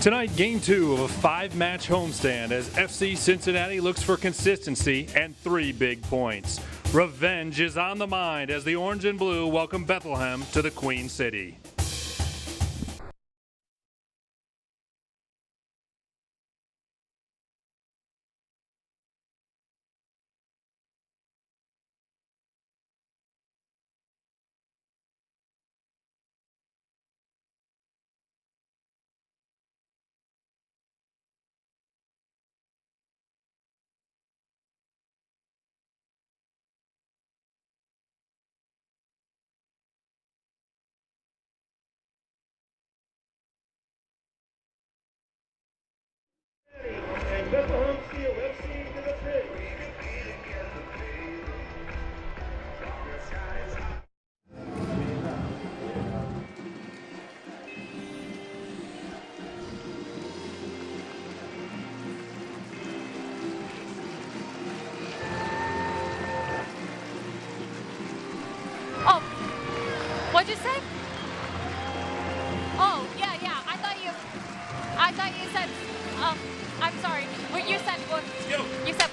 Tonight, game 2 of a 5-match homestand as FC Cincinnati looks for consistency and 3 big points. Revenge is on the mind as the Orange and Blue welcome Bethlehem to the Queen City. Bethlehem Steel FC to the pitch. Oh, what'd you say? Oh, yeah. I thought you said, I'm sorry. You said,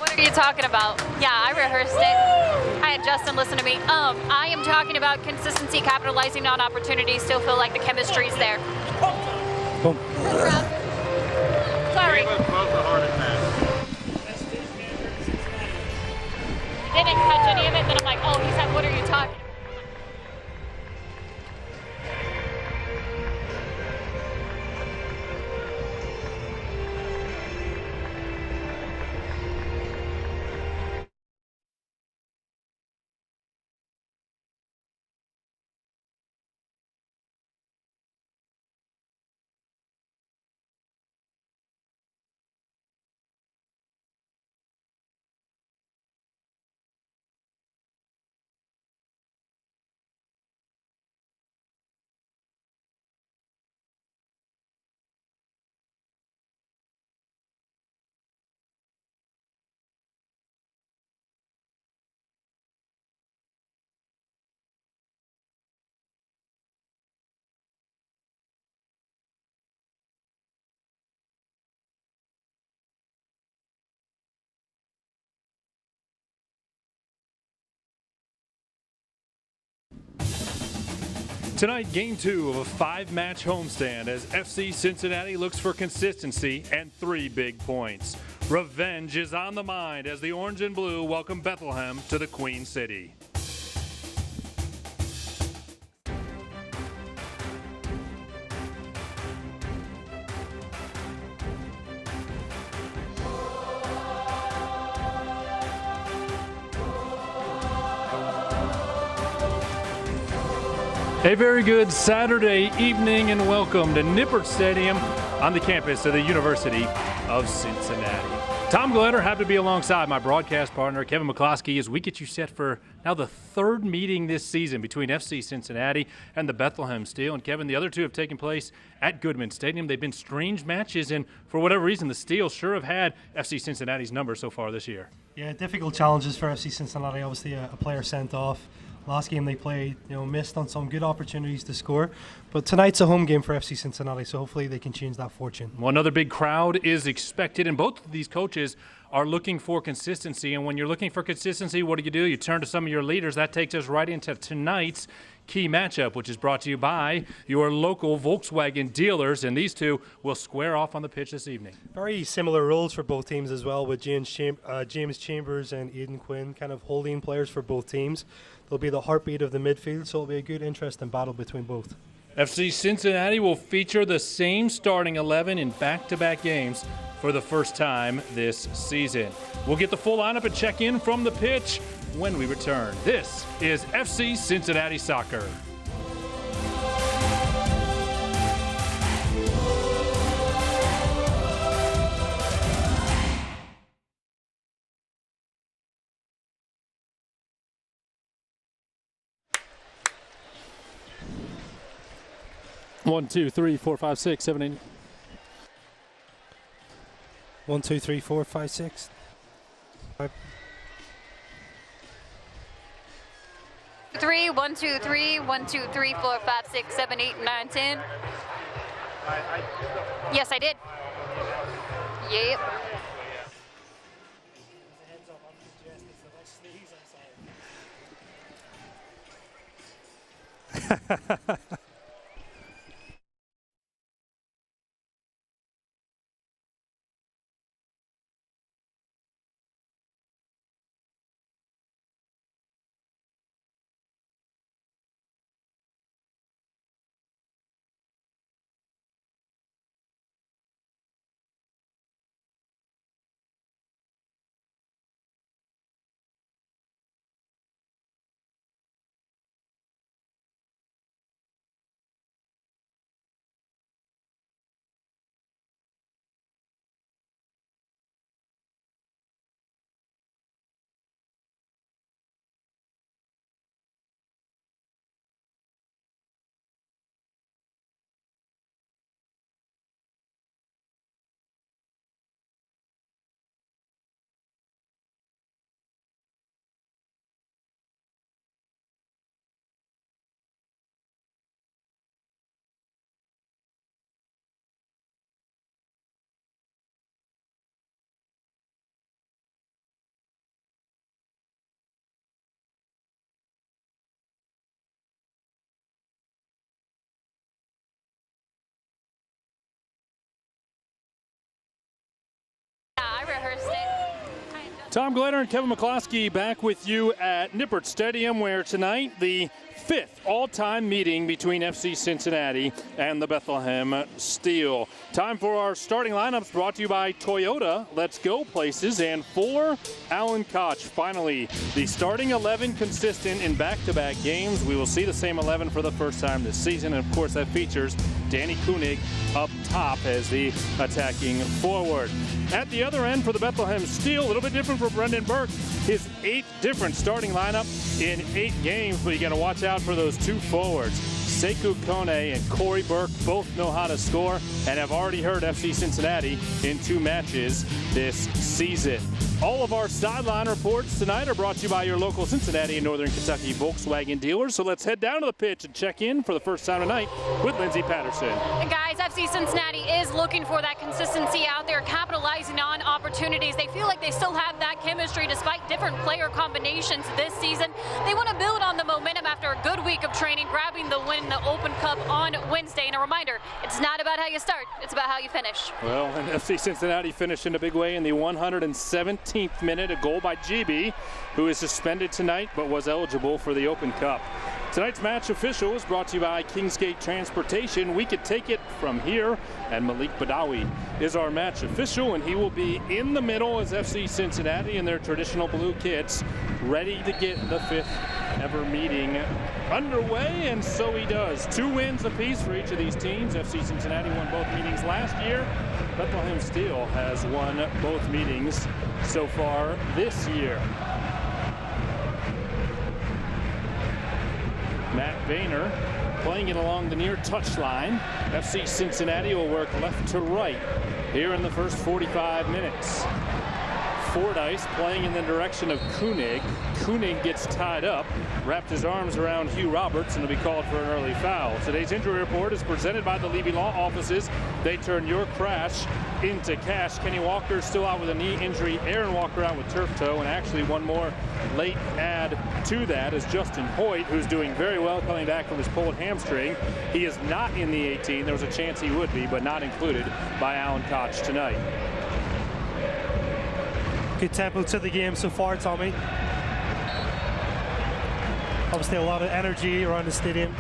what are you talking about? Yeah, I rehearsed it. I had Justin listen to me. I am talking about consistency, capitalizing on opportunities, still feel like the chemistry's there. Boom. Sorry. Didn't catch any of it, then I'm like, oh, he said, what are you talking about? Tonight, game 2 of a 5-match homestand as FC Cincinnati looks for consistency and 3 big points. Revenge is on the mind as the Orange and Blue welcome Bethlehem to the Queen City. A very good Saturday evening and welcome to Nippert Stadium on the campus of the University of Cincinnati. Tom Gletter, happy to be alongside my broadcast partner, Kevin McCloskey, as we get you set for now the 3rd meeting this season between FC Cincinnati and the Bethlehem Steel. And Kevin, the other 2 have taken place at Goodman Stadium. They've been strange matches, and for whatever reason, the Steel sure have had FC Cincinnati's number so far this year. Yeah, difficult challenges for FC Cincinnati. Obviously, a player sent off. Last game they played, missed on some good opportunities to score. But tonight's a home game for FC Cincinnati, so hopefully they can change that fortune. Well, another big crowd is expected, and both of these coaches are looking for consistency. And when you're looking for consistency, what do? You turn to some of your leaders. That takes us right into tonight's key matchup, which is brought to you by your local Volkswagen dealers, and these 2 will square off on the pitch this evening. Very similar roles for both teams as well, with James Chambers and Aidan Quinn kind of holding players for both teams. They'll be the heartbeat of the midfield, so it'll be a good, interesting battle between both. FC Cincinnati will feature the same starting 11 in back-to-back games for the first time this season. We'll get the full lineup and check in from the pitch when we return. This is FC Cincinnati Soccer. One, two, three, four, five, six, 7, 8. 1, 2, 3, 4, 5, 6. 3, 1, 2, 3, 1, 2, 3, 4, 5, 6, 7, 8, 9, 10. Yes, I did. Yep. I rehearsed it. Tom Glenner and Kevin McCloskey back with you at Nippert Stadium, where tonight the 5th all-time meeting between FC Cincinnati and the Bethlehem Steel. Time for our starting lineups, brought to you by Toyota. Let's go places. And for Alan Koch, finally, the starting 11 consistent in back-to-back games. We will see the same 11 for the first time this season. And, of course, that features Danny Koenig up top as the attacking forward. At the other end for the Bethlehem Steel, a little bit different for Brendan Burke. His 8th different starting lineup in 8 games, but you got to watch out for those 2 forwards. Sekou Kone and Corey Burke both know how to score and have already hurt FC Cincinnati in 2 matches this season. All of our sideline reports tonight are brought to you by your local Cincinnati and Northern Kentucky Volkswagen dealers. So let's head down to the pitch and check in for the first time tonight with Lindsay Patterson. And guys, FC Cincinnati is looking for that consistency out there, capitalizing on opportunities. They feel like they still have that chemistry despite different player combinations this season. They want to build on the momentum after a good week of training, grabbing the win in the Open Cup on Wednesday. And a reminder, it's not about how you start, it's about how you finish. Well, and FC Cincinnati finished in a big way in the 117th minute, a goal by GB, who is suspended tonight but was eligible for the Open Cup. Tonight's match official is brought to you by Kingsgate Transportation. We could take it from here, and Malik Badawi is our match official, and he will be in the middle as FC Cincinnati in their traditional blue kits, ready to get the 5th ever meeting underway, and so he does. 2 wins apiece for each of these teams. FC Cincinnati won both meetings last year. Bethlehem Steel has won both meetings so far this year. Matt Boehner playing it along the near touchline. FC Cincinnati will work left to right here in the first 45 minutes. Fordyce playing in the direction of Koenig. Koenig gets tied up, wrapped his arms around Hugh Roberts, and will be called for an early foul. Today's injury report is presented by the Levy Law Offices. They turn your crash into cash. Kenny Walker still out with a knee injury. Aaron Walker out with turf toe, and actually one more late add to that is Justin Hoyt, who's doing very well coming back from his pulled hamstring. He is not in the 18. There was a chance he would be, but not included by Alan Koch tonight. Good tempo to the game so far, Tommy. Obviously a lot of energy around the stadium.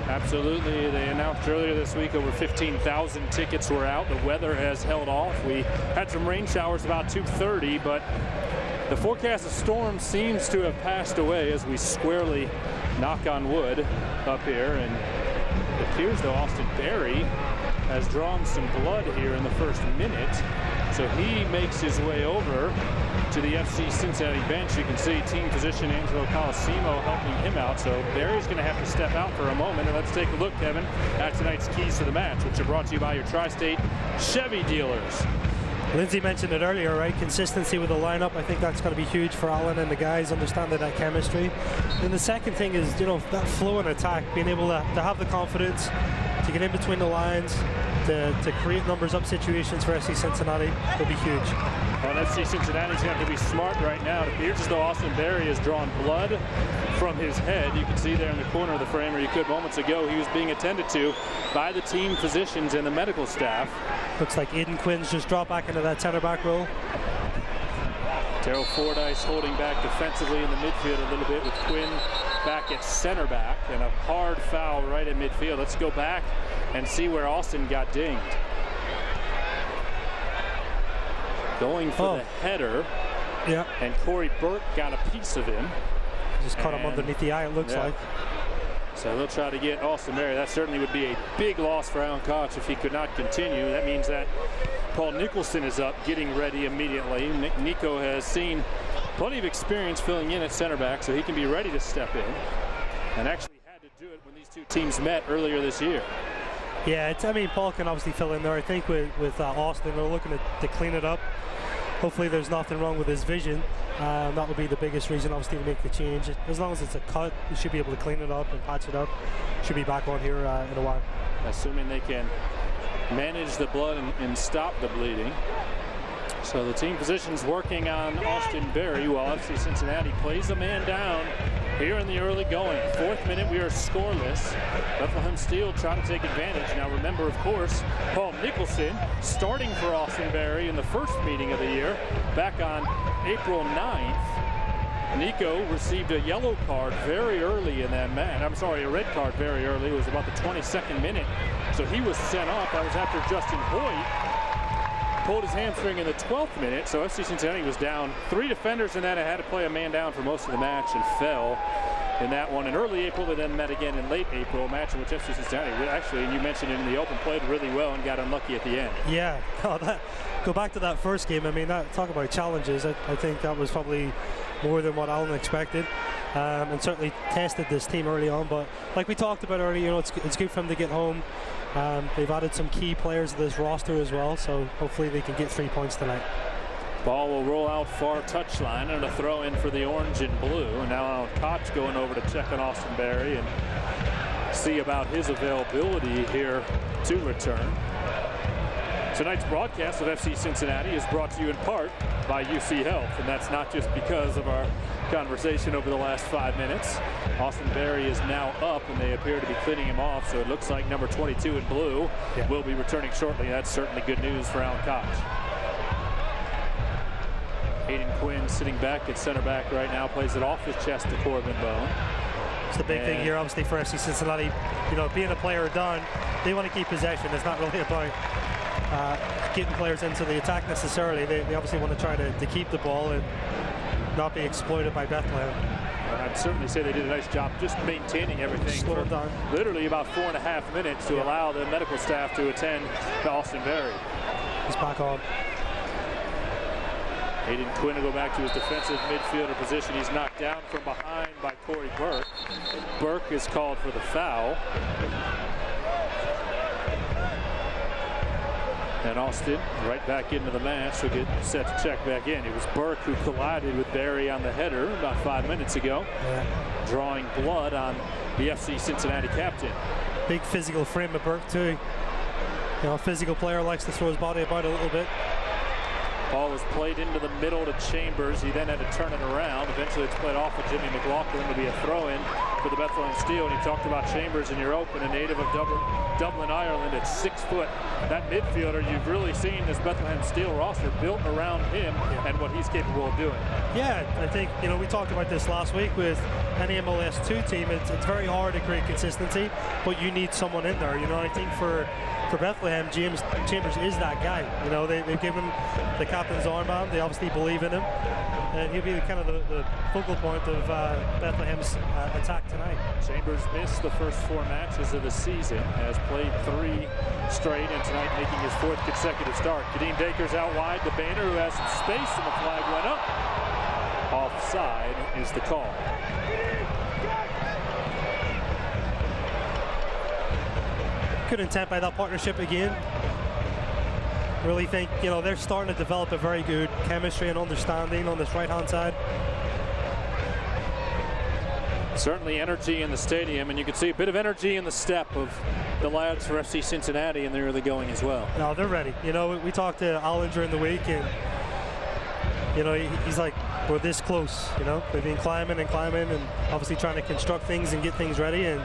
Absolutely. They announced earlier this week over 15,000 tickets were out. The weather has held off. We had some rain showers about 2:30, but the forecast of storm seems to have passed away as we squarely knock on wood up here. And it appears though Austin Berry has drawn some blood here in the first minute. So he makes his way over to the FC Cincinnati bench. You can see team physician Angelo Colosimo helping him out. So Barry's going to have to step out for a moment. And let's take a look, Kevin, at tonight's keys to the match, which are brought to you by your Tri-State Chevy dealers. Lindsay mentioned it earlier, right? Consistency with the lineup. I think that's going to be huge for Alan and the guys, understanding that chemistry. And the second thing is, that flow and attack, being able to have the confidence to to get in between the lines, to create numbers up situations for FC Cincinnati will be huge. Well, FC Cincinnati's going to be smart right now. It appears as though Austin Berry has drawn blood from his head. You can see there in the corner of the frame, or you could moments ago, he was being attended to by the team physicians and the medical staff. Looks like Aiden Quinn's just dropped back into that center back role. Terrell Fordyce holding back defensively in the midfield a little bit with Quinn back at center back, and a hard foul right at midfield. Let's go back and see where Austin got dinged. Going for the header. Yeah. And Corey Burke got a piece of him. Just caught him underneath the eye, it looks like. So they'll try to get Austin Berry. That certainly would be a big loss for Alan Koch if he could not continue. That means that Paul Nicholson is up, getting ready immediately. Nico has seen plenty of experience filling in at center back, so he can be ready to step in. And actually had to do it when these two teams met earlier this year. Yeah, I mean, Paul can obviously fill in there. I think with Austin, they're looking to clean it up. Hopefully there's nothing wrong with his vision. That would be the biggest reason, obviously, to make the change. As long as it's a cut, you should be able to clean it up and patch it up. Should be back on here in a while. Assuming they can manage the blood and stop the bleeding. So the team physicians working on Austin Berry while FC Cincinnati plays a man down here in the early going. 4th minute, we are scoreless. Bethlehem Steel trying to take advantage. Now remember, of course, Paul Nicholson starting for Austin Berry in the first meeting of the year back on April 9th. Nico received a yellow card very early in that match. I'm sorry, a red card very early. It was about the 22nd minute. So he was sent off. That was after Justin Hoyt pulled his hamstring in the 12th minute, so FC Cincinnati was down 3 defenders in that. It had to play a man down for most of the match and fell in that one. In early April, they then met again in late April, a match in which FC Cincinnati actually, and you mentioned it in the open, played really well and got unlucky at the end. Yeah, go back to that first game. I mean, talk about challenges. I think that was probably more than what Alan expected, and certainly tested this team early on. But like we talked about earlier, you know, it's good for them to get home. They've added some key players to this roster as well, so hopefully they can get 3 points tonight. Ball will roll out far touchline and a throw in for the orange and blue. And now Koch going over to check on Austin Berry and see about his availability here to return. Tonight's broadcast of FC Cincinnati is brought to you in part by UC Health, and that's not just because of our conversation over the last 5 minutes. Austin Berry is now up, and they appear to be cleaning him off, so it looks like number 22 in blue will be returning shortly. That's certainly good news for Alan Koch. Aiden Quinn sitting back at center back right now, plays it off his chest to Corbin Bone. It's the big thing here, obviously, for FC Cincinnati. You know, being a player done, they want to keep possession. It's not really about getting players into the attack necessarily. They obviously want to try to keep the ball and not be exploited by Bethlehem. I'd certainly say they did a nice job just maintaining everything for literally about 4.5 minutes to allow the medical staff to attend to Austin Berry. He's back on. Aiden Quinn to go back to his defensive midfielder position. He's knocked down from behind by Corey Burke. Burke is called for the foul. And Austin right back into the match. Will get set to check back in. It was Burke who collided with Berry on the header about 5 minutes ago, drawing blood on the FC Cincinnati captain. Big physical frame of Burke too. You know, a physical player likes to throw his body about a little bit. Ball was played into the middle to Chambers. He then had to turn it around. Eventually it's played off of Jimmy McLaughlin to be a throw-in for the Bethlehem Steel. And he talked about Chambers in your open, a native of Dublin, Ireland at 6 foot. That midfielder, you've really seen this Bethlehem Steel roster built around him and what he's capable of doing. Yeah, I think, you know, we talked about this last week with any MLS 2 team. It's very hard to create consistency, but you need someone in there. You know, I think for Bethlehem, Chambers is that guy. You know, they've given him the captain's armband. They obviously believe in him, and he'll be kind of the focal point of Bethlehem's attack tonight. Chambers missed the first 4 matches of the season, has played 3 straight, and tonight making his 4th consecutive start. Kadeem Dakers out wide to Boehner, who has some space, and the flag went up. Offside is the call. Good intent by that partnership again. Really think, you know, they're starting to develop a very good chemistry and understanding on this right-hand side. Certainly energy in the stadium, and you can see a bit of energy in the step of the lads for FC Cincinnati, and they're really going as well. No, they're ready. You know, we talked to Alan during the week, and you know, he's like, we're this close. You know, they've been climbing and obviously trying to construct things and get things ready, and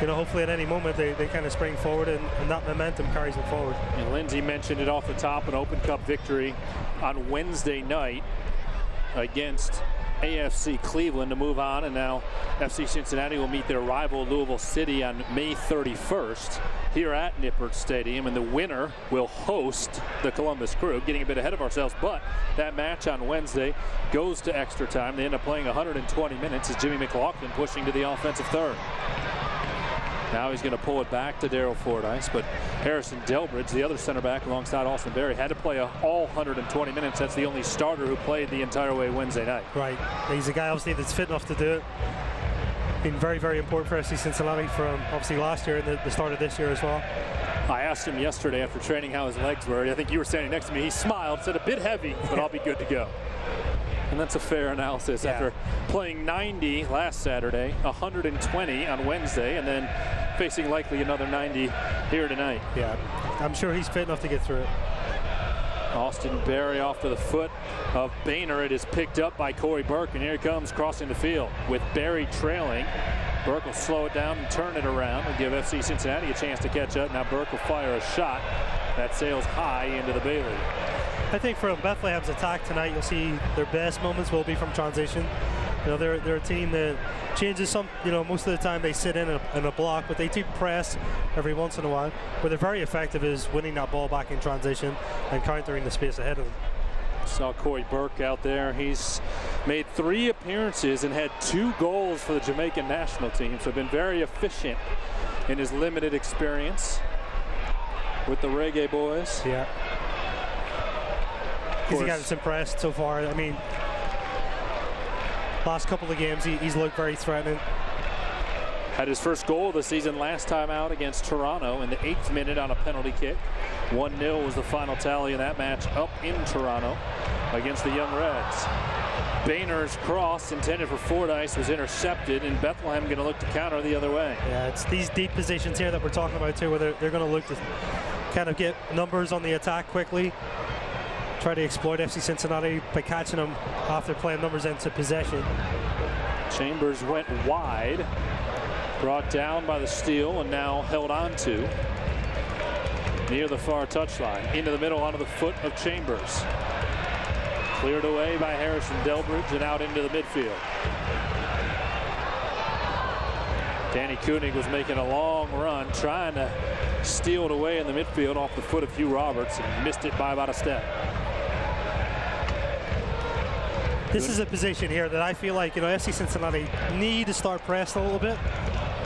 you know, hopefully at any moment they kind of spring forward, and that momentum carries them forward. And Lindsay mentioned it off the top, an Open Cup victory on Wednesday night against AFC Cleveland to move on, and now FC Cincinnati will meet their rival Louisville City on May 31st here at Nippert Stadium, and the winner will host the Columbus Crew. Getting a bit ahead of ourselves, but that match on Wednesday goes to extra time. They end up playing 120 minutes as Jimmy McLaughlin pushing to the offensive third. Now he's going to pull it back to Daryl Fordyce, but Harrison Delbridge, the other center back alongside Austin Berry, had to play all 120 minutes. That's the only starter who played the entire way Wednesday night. Right. He's a guy obviously that's fit enough to do it. Been very, very important for FC Cincinnati from obviously last year and the start of this year as well. I asked him yesterday after training how his legs were. I think you were standing next to me. He smiled, said a bit heavy, but I'll be good to go. And that's a fair analysis. Yeah. After playing 90 last Saturday, 120 on Wednesday, and then facing likely another 90 here tonight. Yeah, I'm sure he's fit enough to get through it. Austin Berry off to the foot of Boehner. It is picked up by Corey Burke, and here he comes crossing the field with Berry trailing. Burke will slow it down and turn it around and give FC Cincinnati a chance to catch up. Now Burke will fire a shot that sails high into the Bailey. I think from Bethlehem's attack tonight, you'll see their best moments will be from transition. You know, they're a team that changes some, you know, most of the time they sit in a block, but they do press every once in a while. Where they're very effective is winning that ball back in transition and countering the space ahead of them. Saw Corey Burke out there. He's made 3 appearances and had 2 goals for the Jamaican national team, so been very efficient in his limited experience with the Reggae boys. Yeah. He's a guy that's impressed so far. I mean, last couple of games, he's looked very threatening. Had his first goal of the season last time out against Toronto in the 8th minute on a penalty kick. 1-0 was the final tally in that match up in Toronto against the Young Reds. Boehner's cross intended for Fordyce was intercepted, and Bethlehem going to look to counter the other way. Yeah, it's these deep positions here that we're talking about too, where they're going to look to kind of get numbers on the attack quickly. Try to exploit FC Cincinnati by catching them after playing numbers into possession. Chambers went wide, brought down by the steal, and now held on to near the far touchline. Into the middle, onto the foot of Chambers. Cleared away by Harrison Delbridge and out into the midfield. Danny Koenig was making a long run, trying to steal it away in the midfield off the foot of Hugh Roberts, and missed it by about a step. This is a position here that I feel like, you know, FC Cincinnati need to start pressing a little bit,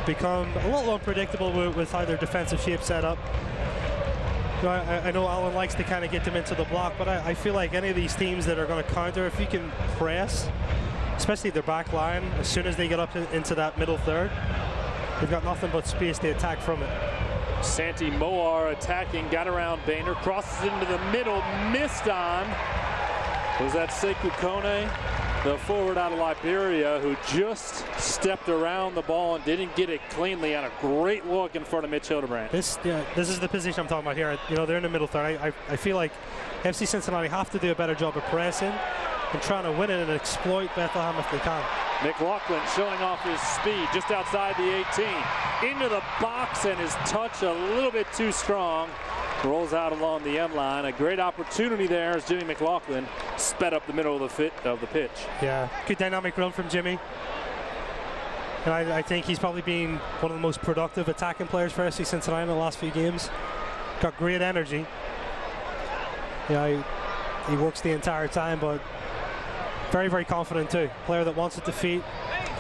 become a little unpredictable with how their defensive shape set up. You know, I know Alan likes to kind of get them into the block, but I feel like any of these teams that are going to counter, if you can press, especially their back line, as soon as they get up into that middle third, they've got nothing but space to attack from it. Santi Moar attacking, got around Boehner, crosses into the middle, missed on. Was that Sekou Kone, the forward out of Liberia, who just stepped around the ball and didn't get it cleanly on a great look in front of Mitch Hildebrand. This is the position I'm talking about here. You know, they're in the middle third. I feel like FC Cincinnati have to do a better job of pressing and trying to win it and exploit Bethlehem if they can. McLaughlin showing off his speed just outside the 18. Into the box, and his touch a little bit too strong. Rolls out along the end line. A great opportunity there as Jimmy McLaughlin sped up the middle of the pitch. Yeah, good dynamic run from Jimmy. And I think he's probably been one of the most productive attacking players for FC Cincinnati in the last few games. Got great energy. Yeah, he works the entire time, but very, very confident too. Player that wants it to feet,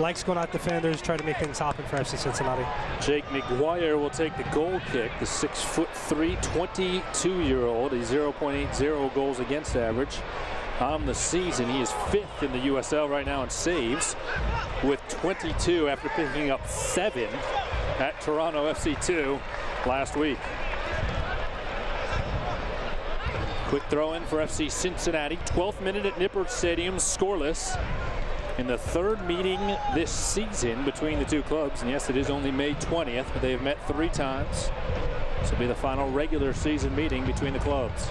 likes going at defenders, try to make things happen for FC Cincinnati. Jake McGuire will take the goal kick. The 6'3", 22-year-old, a 0.80 goals against average on the season. He is 5th in the USL right now in saves with 22 after picking up 7 at Toronto FC2 last week. Quick throw in for FC Cincinnati. 12th minute at Nippert Stadium, scoreless. In the third meeting this season between the two clubs, and yes, it is only May 20th, but they have met 3 times. This will be the final regular season meeting between the clubs.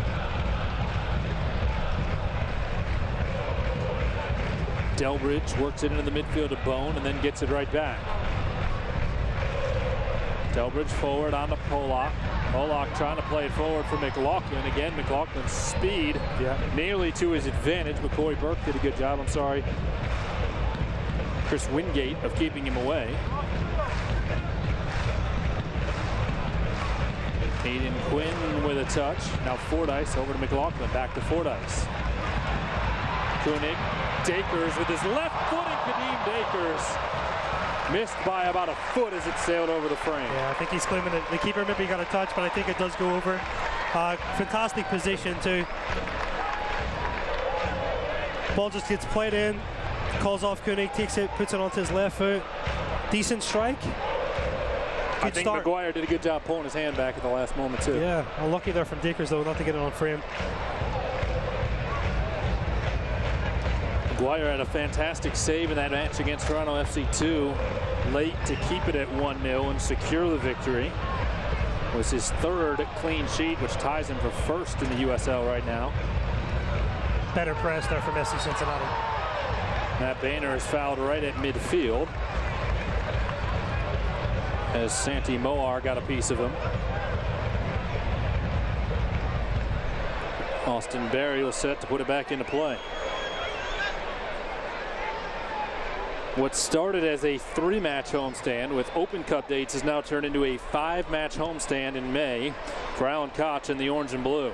Delbridge works it into the midfield to Bone and then gets it right back. Delbridge forward on to Pollock. Pollock trying to play it forward for McLaughlin. Again, McLaughlin's speed nearly to his advantage. McCoy Burke did a good job, Chris Wingate of keeping him away. Aiden Quinn with a touch. Now Fordyce over to McLaughlin. Back to Fordyce. Koenig. Dakers with his left-footed Kadeem Dakers. Missed by about a foot as it sailed over the frame. Yeah, I think he's claiming it. The keeper maybe got a touch, but I think it does go over. Fantastic position too. Ball just gets played in. Calls off Koenig, takes it, puts it onto his left foot. Decent strike. I think McGuire did a good job pulling his hand back at the last moment too. Yeah, unlucky there from Dakers though, not to get it on frame. McGuire had a fantastic save in that match against Toronto FC2, late to keep it at 1-0 and secure the victory. It was his 3rd clean sheet, which ties him for 1st in the USL right now. Better press there from FC Cincinnati. Matt Boehner is fouled right at midfield as Santi Moar got a piece of him. Austin Berry was set to put it back into play. What started as a 3-match homestand with Open Cup dates has now turned into a 5-match homestand in May for Alan Koch and the Orange and Blue.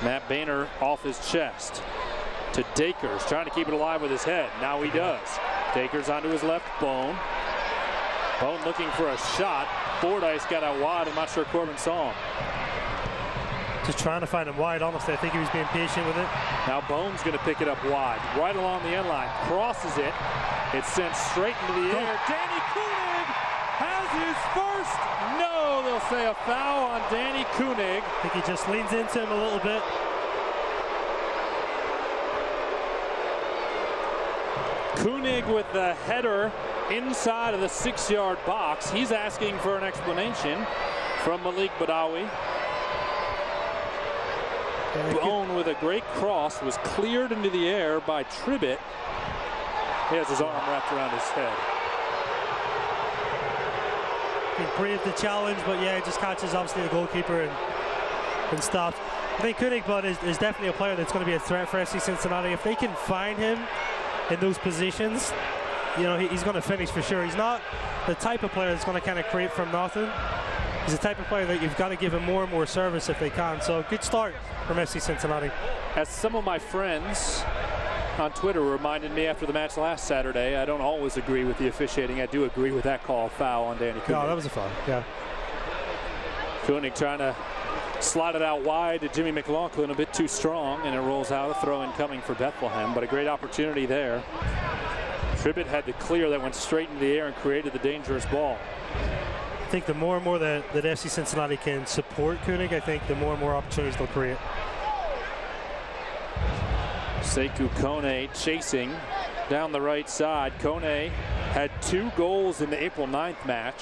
Matt Boehner off his chest to Dakers, trying to keep it alive with his head. Now he does. Dakers onto his left. Bone looking for a shot. Fordyce got out wide. I'm not sure Corbin saw him. Just trying to find him wide, honestly. I think he was being patient with it. Now Bone's going to pick it up wide, right along the end line. Crosses it. It's sent straight into the air. Danny Koenig has his first. No, they'll say a foul on Danny Koenig. I think he just leans into him a little bit. Koenig with the header inside of the 6-yard box. He's asking for an explanation from Malik Badawi. Bone with a great cross was cleared into the air by Tribbett. He has his arm wrapped around his head. He braved the challenge, but yeah, he just catches obviously the goalkeeper and stops. I think Koenig, but is definitely a player that's going to be a threat for FC Cincinnati. If they can find him in those positions, you know, he's going to finish for sure. He's not the type of player that's going to kind of create from nothing. He's the type of player that you've got to give him more and more service if they can. So good start from FC Cincinnati. As some of my friends on Twitter reminded me after the match last Saturday, I don't always agree with the officiating. I do agree with that call, foul on Danny Koenig. No, that was a foul, yeah. Koenig trying to slide it out wide to Jimmy McLaughlin, a bit too strong, and it rolls out. A throw-in coming for Bethlehem, but a great opportunity there. Tribbett had the clear that went straight into the air and created the dangerous ball. I think the more and more that FC Cincinnati can support Koenig, I think the more and more opportunities they'll create. Sekou Kone chasing down the right side. Kone had 2 goals in the April 9th match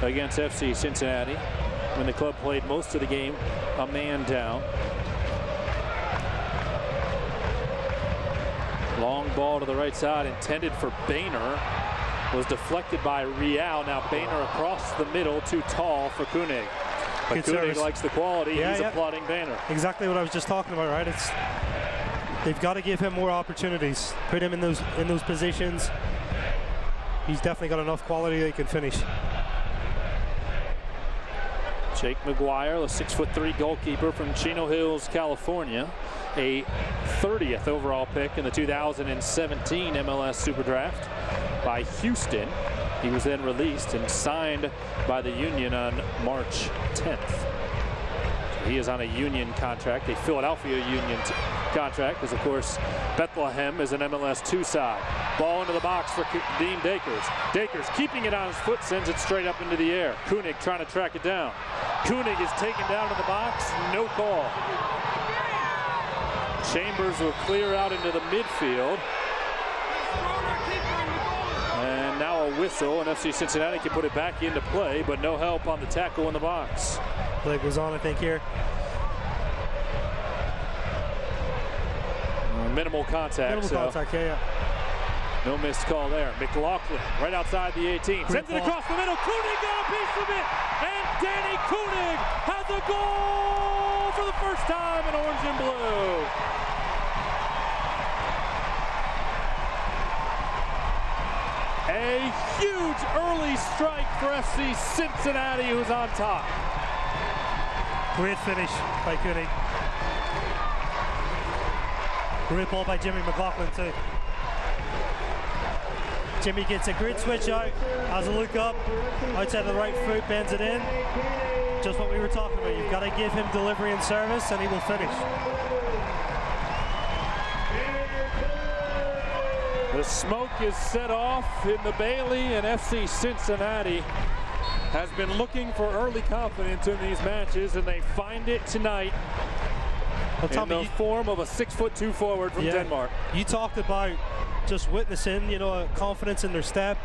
against FC Cincinnati when the club played most of the game a man down. Long ball to the right side intended for Boehner. Was deflected by Real. Now Boehner across the middle, too tall for Koenig. But Koenig likes the quality. He's applauding Boehner. Exactly what I was just talking about, right? They've got to give him more opportunities. Put him in those positions. He's definitely got enough quality that he can finish. Jake McGuire, the 6'3" goalkeeper from Chino Hills, California, a 30th overall pick in the 2017 MLS Super Draft by Houston. He was then released and signed by the Union on March 10th. So he is on a Union contract, a Philadelphia Union contract, because of course Bethlehem is an MLS 2 side. Ball into the box for Dean Dakers. Dakers keeping it on his foot, sends it straight up into the air. Koenig trying to track it down. Koenig is taken down to the box, no call. Chambers will clear out into the midfield. whistle, and FC Cincinnati can put it back into play, but no help on the tackle in the box. Leg was on, I think, here. Minimal contact. Minimal contact, yeah. No missed call there. McLaughlin right outside the 18. Sends it across the middle. Koenig got a piece of it. And Danny Koenig has a goal for the first time in orange and blue. A huge early strike for FC Cincinnati, who's on top. Great finish by Koenig. Great ball by Jimmy McLaughlin too. Jimmy gets a great switch out, has a look up, outside the right foot, bends it in. Just what we were talking about. You've got to give him delivery and service, and he will finish. The smoke is set off in the Bailey, and FC Cincinnati has been looking for early confidence in these matches, and they find it tonight in the form of a 6'2" forward from Denmark. You talked about just witnessing, you know, confidence in their step.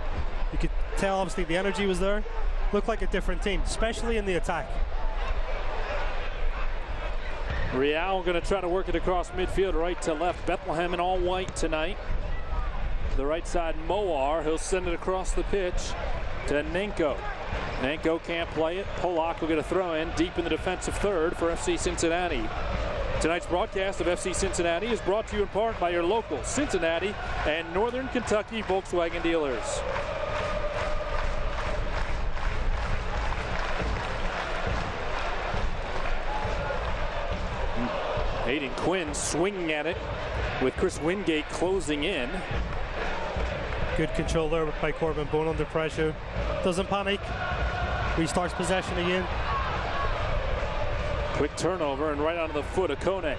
You could tell, obviously, the energy was there. Looked like a different team, especially in the attack. Real going to try to work it across midfield, right to left. Bethlehem in all white tonight. To the right side, Moar. He'll send it across the pitch to Nenko. Nenko can't play it. Polak will get a throw in deep in the defensive third for FC Cincinnati. Tonight's broadcast of FC Cincinnati is brought to you in part by your local Cincinnati and Northern Kentucky Volkswagen dealers. Hayden Quinn swinging at it with Chris Wingate closing in. Good control there by Corbin Bone under pressure. Doesn't panic. Restarts possession again. Quick turnover and right onto the foot of Kone.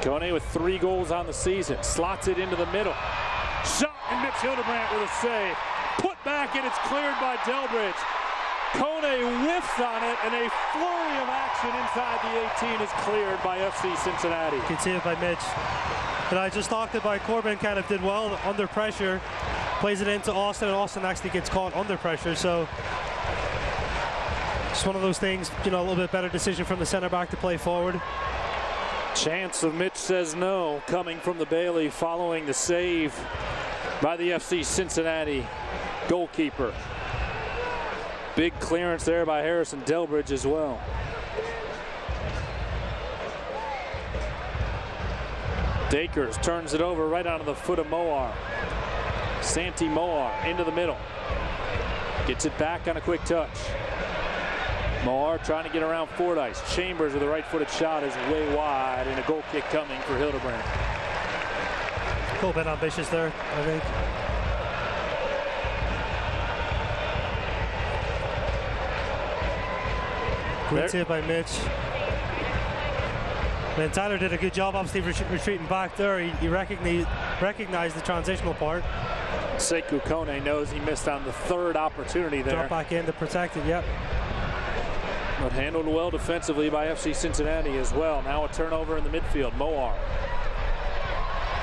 Kone with 3 goals on the season. Slots it into the middle. Shot, and Mitch Hildebrandt with a save. Put back, and it's cleared by Delbridge. Kone whiffs on it, and a flurry of action inside the 18 is cleared by FC Cincinnati. Good save by Mitch. And I just talked about Corbin kind of did well under pressure. Plays it into Austin, and Austin actually gets caught under pressure. So it's one of those things, you know, a little bit better decision from the center back to play forward. Chance of Mitch says no, coming from the Bailey following the save by the FC Cincinnati goalkeeper. Big clearance there by Harrison Delbridge as well. Dakers turns it over right onto the foot of Moar. Santi Moar into the middle. Gets it back on a quick touch. Moar trying to get around Fordyce. Chambers with a right-footed shot is way wide, and a goal kick coming for Hildebrandt. A little bit ambitious there, I think. Great save by Mitch. And Tyler did a good job, obviously, retreating back there. He recognized the transitional part. Sekou Kone knows he missed on the 3rd opportunity there. Drop back in to protect it, yep. But handled well defensively by FC Cincinnati as well. Now a turnover in the midfield. Moar.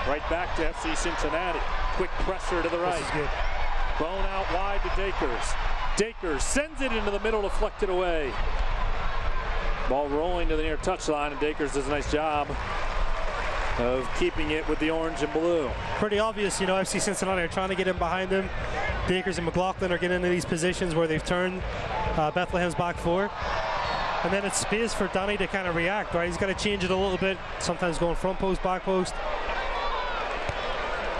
Right back to FC Cincinnati. Quick pressure to the right. This is good. Bone out wide to Dakers. Dakers sends it into the middle, deflected away. Ball rolling to the near touchline, and Dakers does a nice job of keeping it with the orange and blue. Pretty obvious, you know, FC Cincinnati are trying to get in behind him. Dakers and McLaughlin are getting into these positions where they've turned Bethlehem's back 4. And then it's space for Danny to kind of react, right? He's got to change it a little bit, sometimes going front post, back post.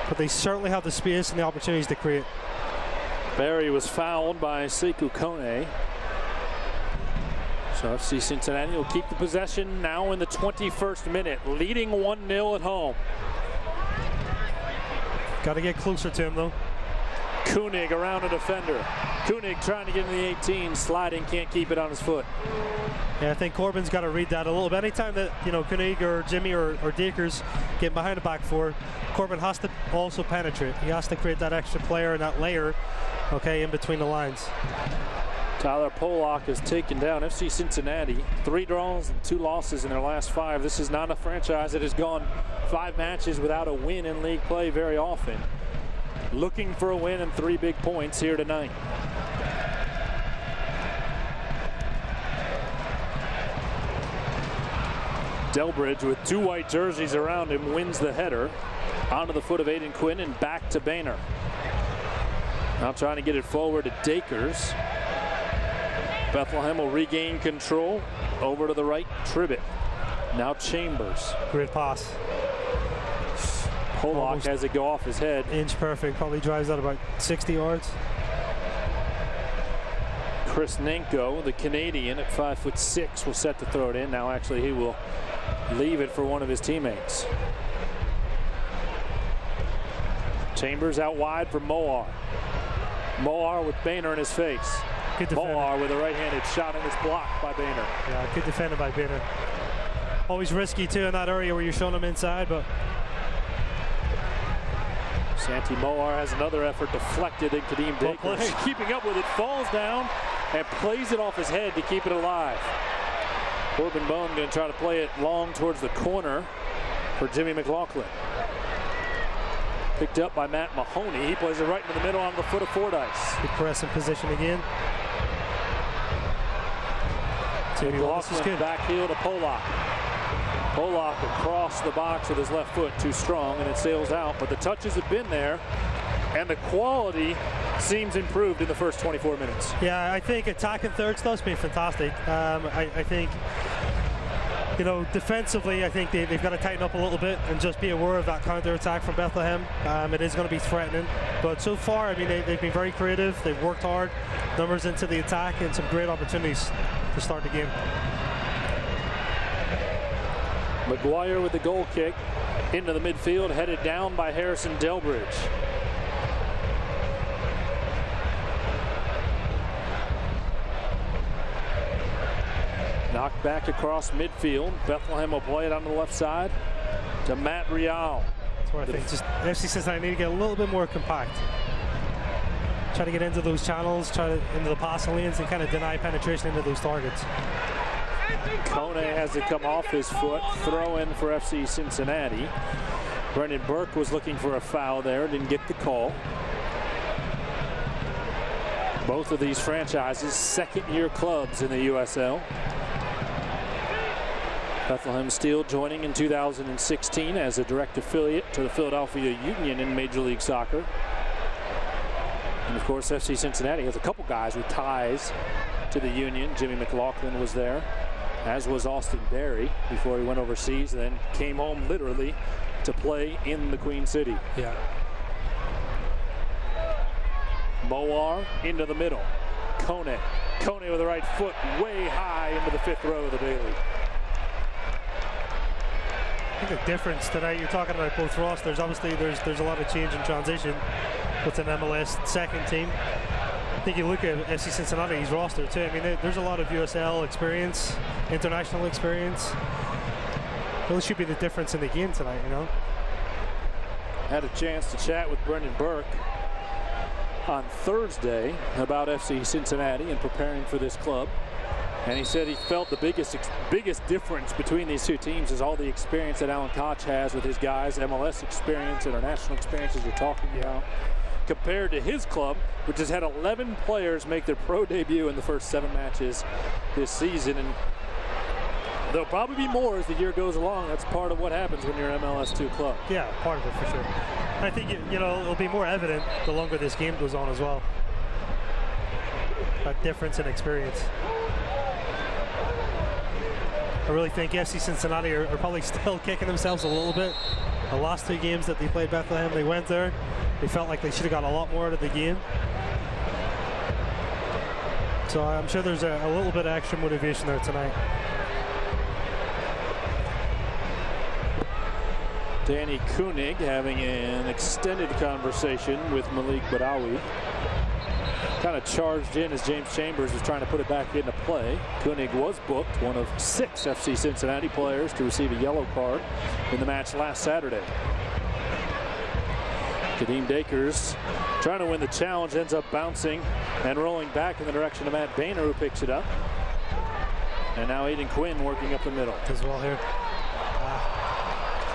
But they certainly have the space and the opportunities to create. Barry was fouled by Sekou Kone. So FC Cincinnati will keep the possession now in the 21st minute, leading 1-0 at home. Got to get closer to him, though. Koenig around a defender. Koenig trying to get in the 18, sliding, can't keep it on his foot. Yeah, I think Corbin's got to read that a little bit. Anytime that, you know, Koenig or Jimmy or Dakers get behind the back 4, Corbin has to also penetrate. He has to create that extra player and that layer, okay, in between the lines. Tyler Polak has taken down FC Cincinnati. 3 draws and 2 losses in their last 5. This is not a franchise that has gone 5 matches without a win in league play very often. looking for a win and 3 big points here tonight. Delbridge with 2 white jerseys around him wins the header onto the foot of Aiden Quinn and back to Boehner. Now trying to get it forward to Dakers. Bethlehem will regain control over to the right. Tribbett. Now Chambers. Great pass. Pollock has it go off his head. Inch perfect. Probably drives out about 60 yards. Chris Nenko, the Canadian at 5'6", was set to throw it in. Now actually he will leave it for one of his teammates. Chambers out wide for Moar. Moar with Boehner in his face. Good defender. Moar with a right-handed shot and it's blocked by Boehner. Yeah, good defended by Boehner. Always risky too in that area where you're showing him inside, but Santi Moar has another effort deflected in Kadeem Dakers. Keeping up with it, falls down and plays it off his head to keep it alive. Corbin Bone going to try to play it long towards the corner for Jimmy McLaughlin. Picked up by Matt Mahoney. He plays it right into the middle on the foot of Fordyce. Good press in position again. McLaughlin back heel to Pollock. Pollock across the box with his left foot, too strong, and it sails out. But the touches have been there, and the quality seems improved in the first 24 minutes. Yeah, I think attacking third stuff's been fantastic. I think, you know, defensively, I think they've got to tighten up a little bit and just be aware of that counter-attack from Bethlehem. It is going to be threatening. But so far, I mean, they've been very creative. They've worked hard, numbers into the attack, and some great opportunities to start the game. McGuire with the goal kick into the midfield, headed down by Harrison Delbridge. Knocked back across midfield. Bethlehem will play it on the left side to Matt Rial. That's where I think just FC Cincinnati need to get a little bit more compact. Try to get into those channels, into the passing lanes, and kind of deny penetration into those targets. Kone has it come off his foot. Throw in for FC Cincinnati. Brendan Burke was looking for a foul there, didn't get the call. Both of these franchises, second-year clubs in the USL. Bethlehem Steel joining in 2016 as a direct affiliate to the Philadelphia Union in Major League Soccer. And of course, FC Cincinnati has a couple guys with ties to the Union. Jimmy McLaughlin was there, as was Austin Berry before he went overseas and then came home literally to play in the Queen City. Yeah. Moar into the middle. Kone with the right foot way high into the 5th row of the Bailey. I think the difference tonight, you're talking about both rosters. Obviously, there's a lot of change in transition with an MLS second team. I think you look at FC Cincinnati's roster too. I mean, there's a lot of USL experience, international experience. Really should be the difference in the game tonight, you know. Had a chance to chat with Brendan Burke on Thursday about FC Cincinnati and preparing for this club. And he said he felt the biggest difference between these two teams is all the experience that Alan Koch has with his guys, MLS experience, international experiences you're talking about, compared to his club, which has had 11 players make their pro debut in the first 7 matches this season. And there'll probably be more as the year goes along. That's part of what happens when you're an MLS2 club. Yeah, part of it for sure. I think, you know, it'll be more evident the longer this game goes on as well. That difference in experience. I really think FC Cincinnati are probably still kicking themselves a little bit. The last 2 games that they played Bethlehem, they went there. They felt like they should have got a lot more out of the game. So I'm sure there's a little bit of extra motivation there tonight. Danny Koenig having an extended conversation with Malik Badawi. Kind of charged in as James Chambers was trying to put it back into play. Koenig was booked, one of 6 FC Cincinnati players to receive a yellow card in the match last Saturday. Kadeem Dakers trying to win the challenge, ends up bouncing and rolling back in the direction of Matt Boehner, who picks it up. And now Aiden Quinn working up the middle. As well here.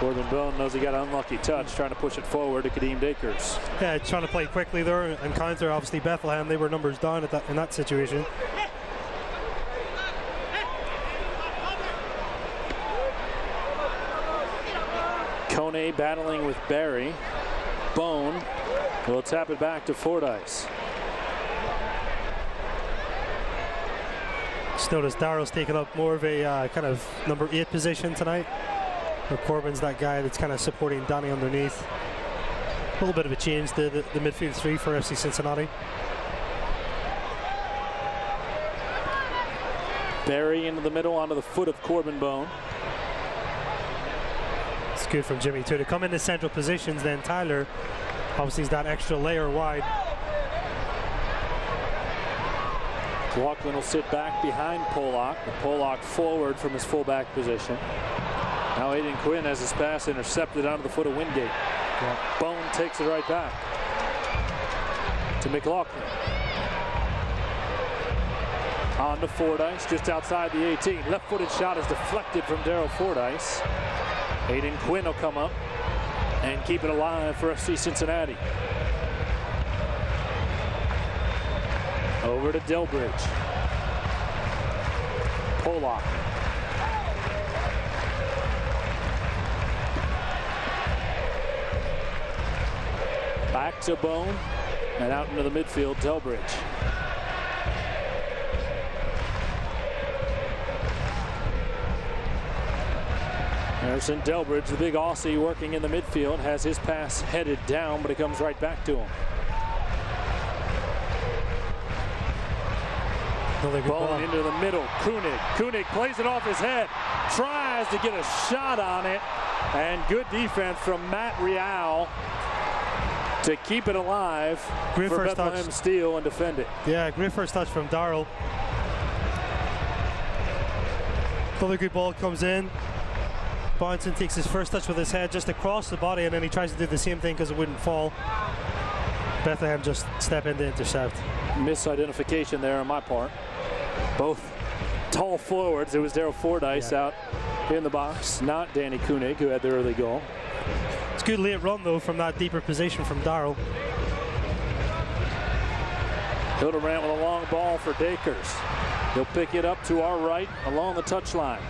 Corbin Bone knows he got an unlucky touch, trying to push it forward to Kadeem Dakers. Yeah, trying to play quickly there and counter. Obviously, Bethlehem, they were numbers down in that situation. Kone battling with Barry. Bone will tap it back to Fordyce. Just notice Darrell's taken up more of a kind of number 8 position tonight. Where Corbin's that guy that's kind of supporting Danny underneath. A little bit of a change to the midfield 3 for FC Cincinnati. Barry into the middle onto the foot of Corbin Bone. It's good from Jimmy too to come into central positions. Then Tyler obviously is that extra layer wide. Walkman will sit back behind Pollock. Pollock forward from his fullback position. Now Aiden Quinn has his pass intercepted onto the foot of Wingate. Yeah. Bone takes it right back to McLaughlin. On to Fordyce, just outside the 18. Left-footed shot is deflected from Darrell Fordyce. Aiden Quinn will come up and keep it alive for FC Cincinnati. Over to Delbridge. Pollock. Back to Bone and out into the midfield, Delbridge. Harrison Delbridge, the big Aussie working in the midfield, has his pass headed down, but it comes right back to him. Bone into the middle. Koenig plays it off his head. Tries to get a shot on it. And good defense from Matt Real to keep it alive great for first Bethlehem touch. Steel and defend it. Yeah, great first touch from Darrell. Another good ball comes in. Bounson takes his first touch with his head just across the body, and then he tries to do the same thing because it wouldn't fall. Bethlehem just step in to intercept. Misidentification there on my part. Both tall forwards. It was Darrell Fordyce out in the box, not Danny Koenig, who had the early goal. It's a good late run, though, from that deeper position from Darrell. Hildebrand with a long ball for Dakers. He'll pick it up to our right along the touchline.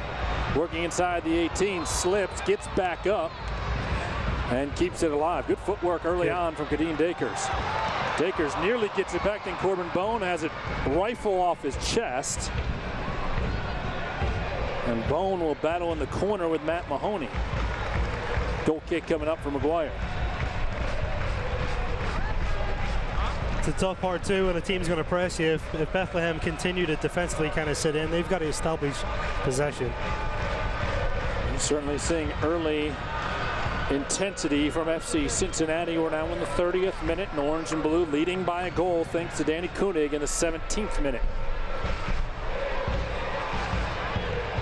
Working inside the 18, slips, gets back up, and keeps it alive. Good footwork early on from Kadeem Dakers. Dakers nearly gets it back, then Corbin Bone has it rifle off his chest. And Bone will battle in the corner with Matt Mahoney. Goal kick coming up for McGuire. It's a tough part too when a team's going to press you. If Bethlehem continue to defensively kind of sit in, they've got to establish possession. You're certainly seeing early intensity from FC Cincinnati. We're now in the 30th minute, and orange and blue leading by a goal thanks to Danny Koenig in the 17th minute.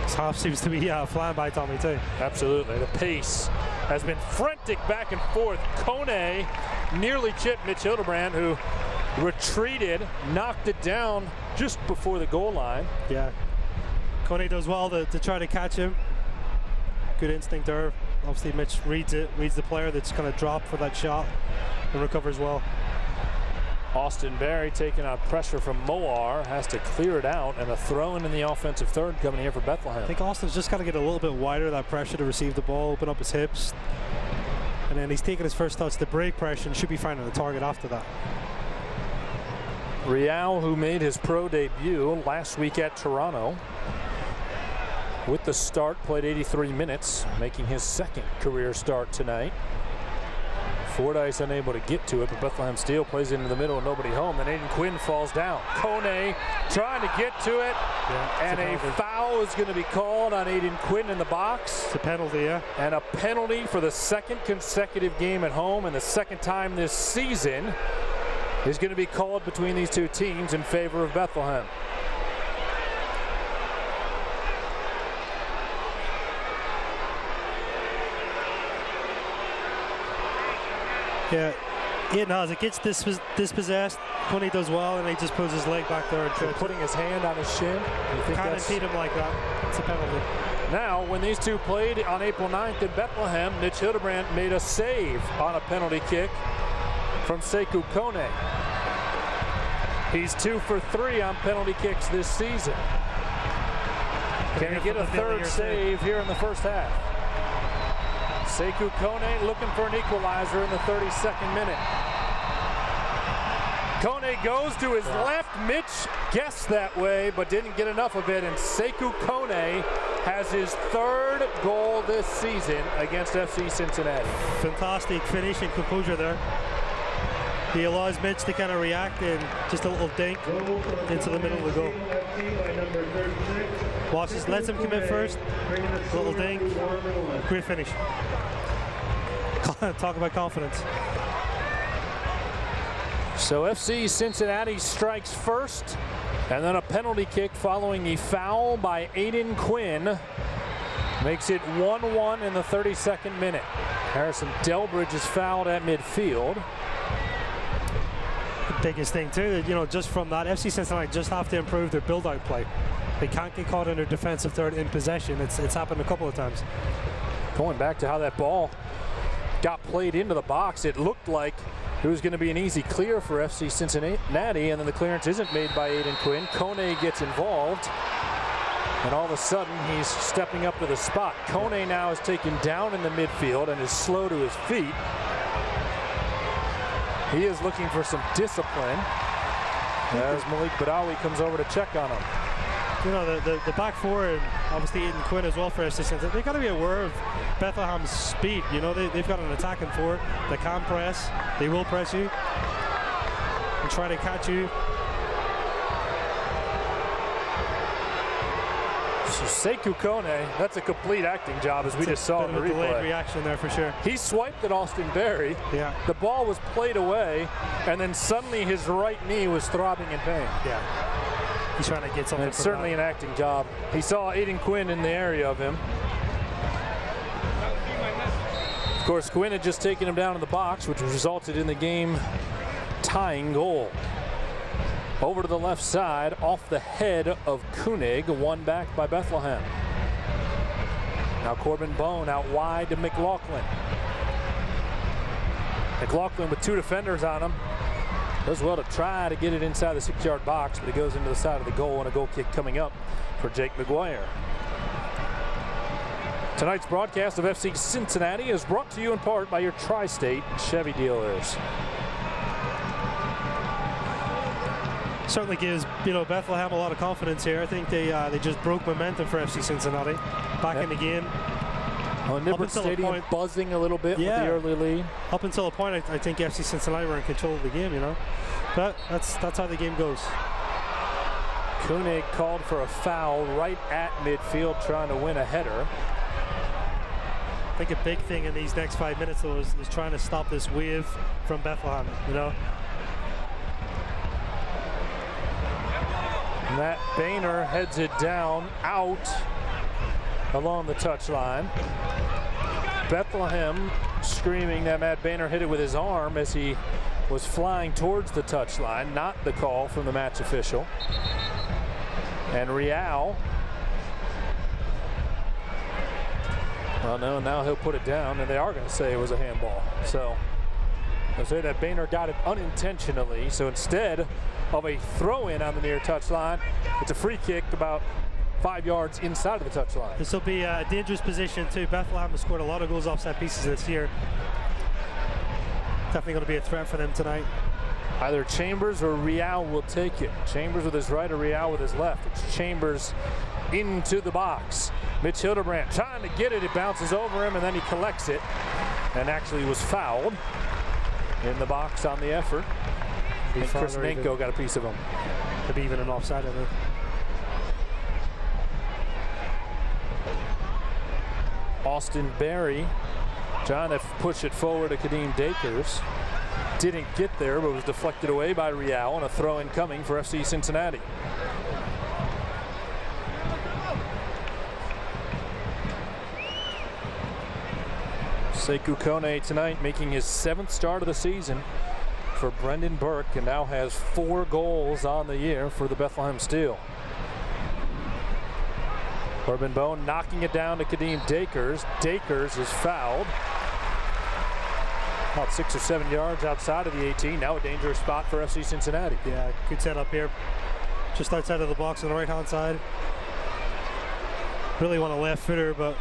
This half seems to be flying by Tommy too. Absolutely. The pace has been frantic back and forth. Kone nearly chipped Mitch Hildebrand, who retreated, knocked it down just before the goal line. Yeah. Kone does well to try to catch him. Good instinct there. Obviously Mitch reads the player that's going to drop for that shot and recovers well. Austin Barry taking on pressure from Moar, has to clear it out, and a throw in the offensive third coming here for Bethlehem. I think Austin's just got to get a little bit wider, that pressure to receive the ball, open up his hips. And then he's taking his first touch to break pressure and should be finding the target after that. Real, who made his pro debut last week at Toronto, with the start, played 83 minutes, making his second career start tonight. Fordyce unable to get to it, but Bethlehem Steel plays into the middle and nobody home. Then Aiden Quinn falls down. Kone trying to get to it, and a foul is going to be called on Aiden Quinn in the box. It's a penalty, yeah. And a penalty for the second consecutive game at home and the second time this season is going to be called between these two teams in favor of Bethlehem. Yeah, Aiden has it, gets dispossessed. Coney does well, and he just puts his leg back there and putting his hand on his shin. You can't impede him like that. It's a penalty. Now, when these two played on April 9th in Bethlehem, Mitch Hildebrandt made a save on a penalty kick from Sekou Kone. He's 2 for 3 on penalty kicks this season. Can he get a third save here in the first half? Sekou Kone looking for an equalizer in the 32nd minute. Kone goes to his left. Mitch guessed that way, but didn't get enough of it. And Sekou Kone has his 3rd goal this season against FC Cincinnati. Fantastic finish and composure there. He allows Mitch to kind of react and just a little dink into the middle of the goal. Watches, lets him commit first. Little dink. Great finish. Talk about confidence. So FC Cincinnati strikes first, and then a penalty kick following the foul by Aiden Quinn makes it 1-1 in the 32nd minute. Harrison Delbridge is fouled at midfield. The biggest thing too, you know, just from that, FC Cincinnati just have to improve their build-out play. They can't get caught in their defensive third in possession. It's happened a couple of times. Going back to how that ball got played into the box, it looked like it was going to be an easy clear for FC Cincinnati, and then the clearance isn't made by Aiden Quinn. Kone gets involved, and all of a sudden he's stepping up to the spot. Kone now is taken down in the midfield and is slow to his feet. He is looking for some discipline as Malik Badawi comes over to check on him. You know, the back four, and obviously Aiden Quinn as well for FC Cincinnati, they've got to be aware of Bethlehem's speed. You know, they've got an attacking four. They can press. They will press you and try to catch you. Sekou Kone, that's a complete acting job, as we just saw in the replay. Delayed reaction there for sure. He swiped at Austin Berry. Yeah. The ball was played away, and then suddenly his right knee was throbbing in pain. Yeah. He's trying to get something. And it's certainly an acting job. He saw Aiden Quinn in the area of him. Of course, Quinn had just taken him down in the box, which resulted in the game-tying goal. Over to the left side, off the head of Koenig, won back by Bethlehem. Now Corbin Bone out wide to McLaughlin. McLaughlin with 2 defenders on him. Does well to try to get it inside the 6-yard box, but it goes into the side of the goal, and a goal kick coming up for Jake McGuire. Tonight's broadcast of FC Cincinnati is brought to you in part by your Tri-State Chevy dealers. Certainly gives, you know, Bethlehem a lot of confidence here. I think they just broke momentum for FC Cincinnati back in the game. Well, Nippert Stadium buzzing a little bit with the early lead. Up until a point, I think FC Cincinnati were in control of the game, you know. But that's how the game goes. Koenig called for a foul right at midfield, trying to win a header. I think a big thing in these next 5 minutes, though, is trying to stop this wave from Bethlehem, you know. Matt Boehner heads it down, out along the touchline. Bethlehem screaming that Matt Boehner hit it with his arm as he was flying towards the touchline. Not the call from the match official. And Real, well, no, now he'll put it down, and they are going to say it was a handball. So they'll say that Boehner got it unintentionally. So instead of a throw-in on the near touchline, it's a free kick about 5 yards inside of the touchline. This will be a dangerous position too. Bethlehem has scored a lot of goals off set pieces this year. Definitely going to be a threat for them tonight. Either Chambers or Real will take it. Chambers with his right or Real with his left. It's Chambers into the box. Mitch Hildebrandt trying to get it. It bounces over him, and then he collects it and actually was fouled in the box on the effort. And Chris Nenko got a piece of him. Could be even an offside, I think. Austin Berry trying to push it forward to Kadeem Dakers. Didn't get there, but was deflected away by Real, and a throw-in coming for FC Cincinnati. Sekou Kone tonight making his 7th start of the season for Brendan Burke, and now has 4 goals on the year for the Bethlehem Steel. Corbin Bone knocking it down to Kadeem Dakers. Dakers is fouled. About 6 or 7 yards outside of the 18. Now a dangerous spot for FC Cincinnati. Yeah, good setup here. Just outside of the box on the right-hand side. Really want a left footer, but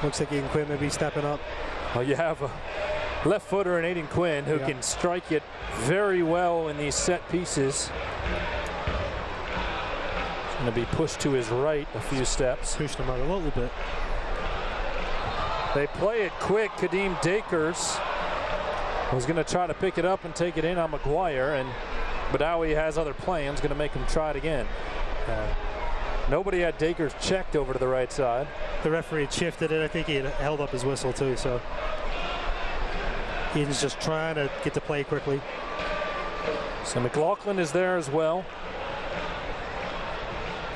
looks like Aiden Quinn may be stepping up. Well, you have a left footer in Aiden Quinn who can strike it very well in these set pieces. He's going to be pushed to his right a few steps. Pushed him out a little bit. They play it quick. Kadeem Dakers was going to try to pick it up and take it in on McGuire, and Badawi has other plans, going to make him try it again. Nobody had Dakers checked over to the right side. The referee had shifted it. I think he had held up his whistle too, so Eden's just trying to get the play quickly. So McLaughlin is there as well.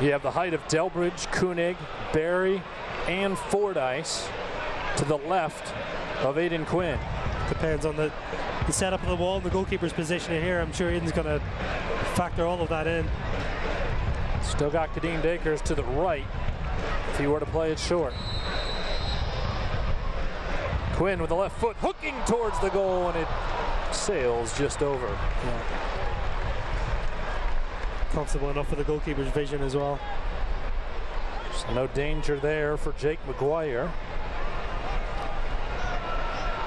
You have the height of Delbridge, Koenig, Barry, and Fordyce to the left of Aiden Quinn. Depends on the setup of the wall and the goalkeeper's position in here. I'm sure Aiden's going to factor all of that in. Still got Kadeem Dakers to the right if he were to play it short. Quinn with the left foot hooking towards the goal, and it sails just over. Yeah. Comfortable enough for the goalkeeper's vision as well. So no danger there for Jake McGuire.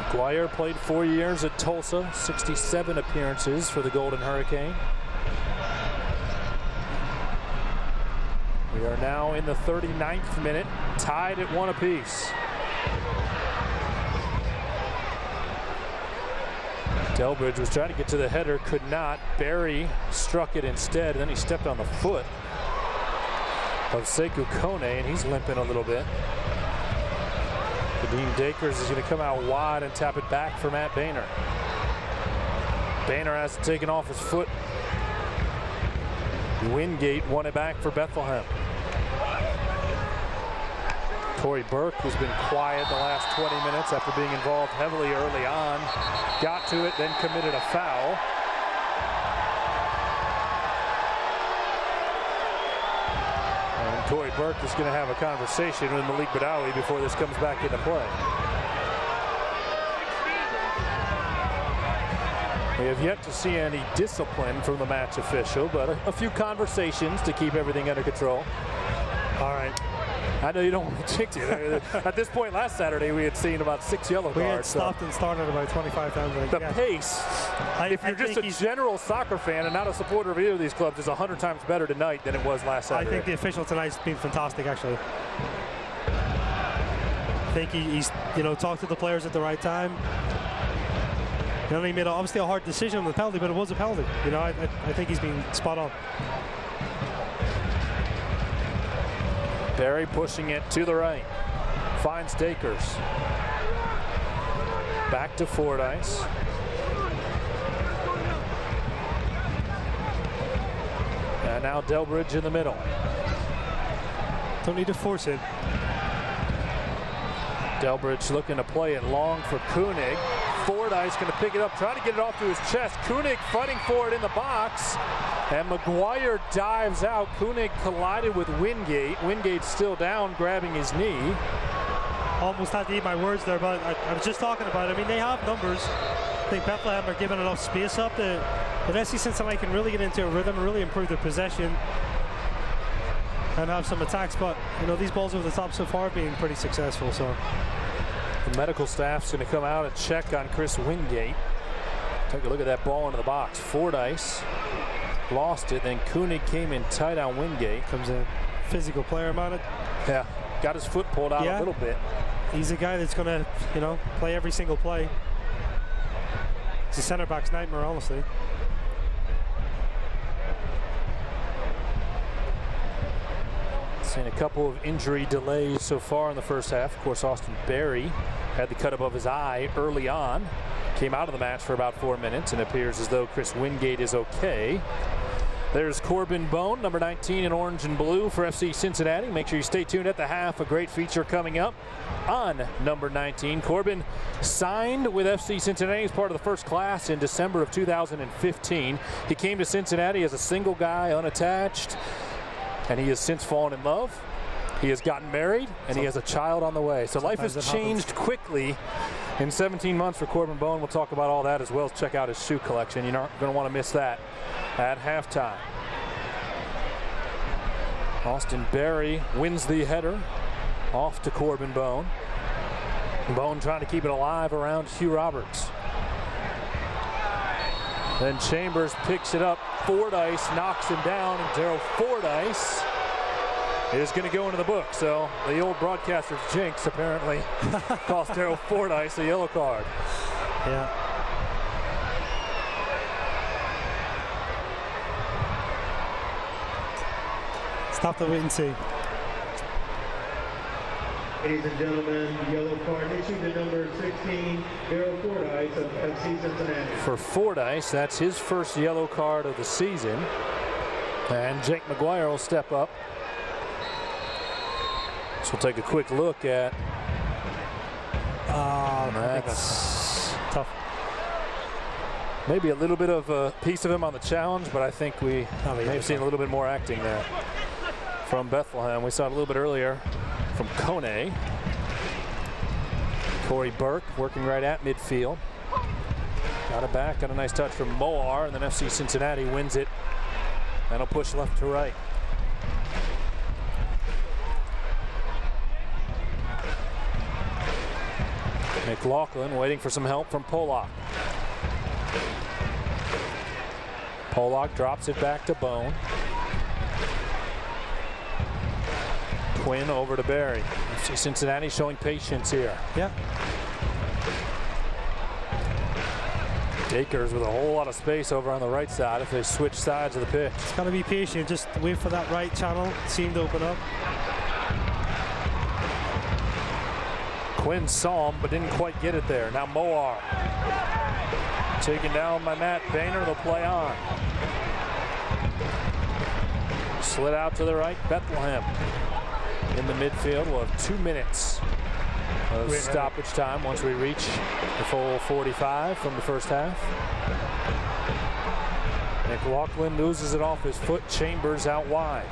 McGuire played 4 years at Tulsa, 67 appearances for the Golden Hurricane. We are now in the 39th minute, tied at 1 apiece. Delbridge was trying to get to the header, could not. Barry struck it instead, and then he stepped on the foot of Sekou Kone, and he's limping a little bit. Kadeem Dakers is going to come out wide and tap it back for Matt Boehner. Boehner has taken off his foot. Wingate won it back for Bethlehem. Corey Burke, who's been quiet the last 20 minutes after being involved heavily early on, got to it, then committed a foul. And Corey Burke is going to have a conversation with Malik Badawi before this comes back into play. We have yet to see any discipline from the match official, but a few conversations to keep everything under control. All right. I know you don't want to jinx it. At this point last Saturday, we had seen about 6 yellow cards. We had stopped and started about 25 times. The pace, if you're just a general soccer fan and not a supporter of either of these clubs, is 100 times better tonight than it was last Saturday. I think the official tonight's been fantastic, actually. I think he's talked to the players at the right time. He made obviously a hard decision on the penalty, but it was a penalty. I think he's been spot on. Barry pushing it to the right. Finds Dakers. Back to Fordyce. And now Delbridge in the middle. Don't need to force it. Delbridge looking to play it long for Koenig. Fordyce going to pick it up, try to get it off to his chest. Koenig fighting for it in the box. And McGuire dives out. Koenig collided with Wingate. Wingate's still down, grabbing his knee. Almost had to eat my words there, but I was just talking about it. I mean, they have numbers. I think Bethlehem are giving enough space up that FC Cincinnati can really get into a rhythm and really improve their possession and have some attacks. But, these balls over the top so far have been pretty successful. So the medical staff's going to come out and check on Chris Wingate. Take a look at that ball into the box. Fordyce lost it, then Koenig came in tight on Wingate. Comes in. Physical player about it. Yeah, got his foot pulled out a little bit. He's a guy that's going to, play every single play. It's a center back's nightmare, honestly. Seen a couple of injury delays so far in the first half. Of course, Austin Barry had the cut above his eye early on. Came out of the match for about 4 minutes, and it appears as though Chris Wingate is okay. There's Corbin Bone, number 19 in orange and blue for FC Cincinnati. Make sure you stay tuned at the half. A great feature coming up on number 19. Corbin signed with FC Cincinnati as part of the first class in December of 2015. He came to Cincinnati as a single guy, unattached, and he has since fallen in love He has gotten married, and he has a child on the way. So life has changed quickly in 17 months for Corbin Bone. We'll talk about all that as well as check out his shoe collection. You're not going to want to miss that at halftime. Austin Berry wins the header off to Corbin Bone. Bone trying to keep it alive around Hugh Roberts. Then Chambers picks it up. Fordyce knocks him down, and Daryl Fordyce is going to go into the book. So the old broadcaster's jinx apparently cost Daryl Fordyce a yellow card. Yeah. Stop the wait and see. Ladies and gentlemen, yellow card issued to number 16, Daryl Fordyce of FC Cincinnati. For Fordyce, that's his first yellow card of the season. And Jake McGuire will step up. So we'll take a quick look at. That's tough. Maybe a little bit of a piece of him on the challenge, but I think we may have seen a little bit more acting there from Bethlehem. We saw it a little bit earlier from Kone. Corey Burke working right at midfield. Got it back, got a nice touch from Moar, and then FC Cincinnati wins it. And will push left to right. McLaughlin waiting for some help from Pollock. Pollock drops it back to Bone. Quinn over to Barry. FC Cincinnati showing patience here. Yeah. Dakers with a whole lot of space over on the right side if they switch sides of the pitch. It's got to be patient. Just wait for that right channel. Seem to open up. Quinn saw him, but didn't quite get it there. Now Moar. Taken down by Matt Boehner. They'll play on. Slid out to the right. Bethlehem in the midfield. We'll have 2 minutes of stoppage time once we reach the full 45 from the first half. McLaughlin loses it off his foot. Chambers out wide.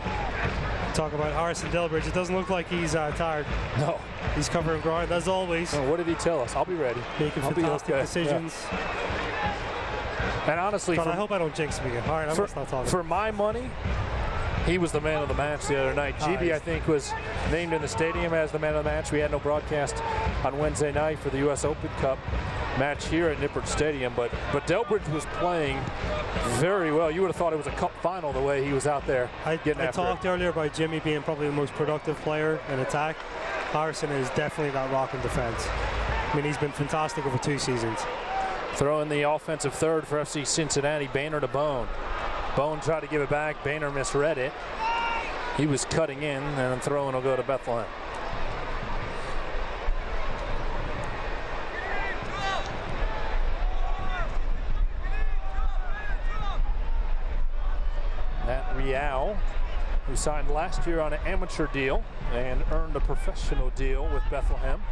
Talk about Harrison Delbridge. It doesn't look like he's tired. No. He's covering ground as always. Oh, what did he tell us? I'll be ready. Making fantastic decisions. Yeah. And honestly, God, I hope I don't jinx him again. All right, I'm going to stop talking. For my money, he was the man of the match the other night. GB, I think, was named in the stadium as the man of the match. We had no broadcast on Wednesday night for the U.S. Open Cup match here at Nippert Stadium, but Delbridge was playing very well. You would have thought it was a cup final the way he was out there getting after it. I talked earlier about Jimmy being probably the most productive player in attack. Harrison is definitely that rock in defense. I mean, he's been fantastic over 2 seasons. Throwing the offensive third for FC Cincinnati, Boehner to Bone. Bone tried to give it back. Boehner misread it. He was cutting in, and then throwing will go to Bethlehem. Matt Rial, who signed last year on an amateur deal and earned a professional deal with Bethlehem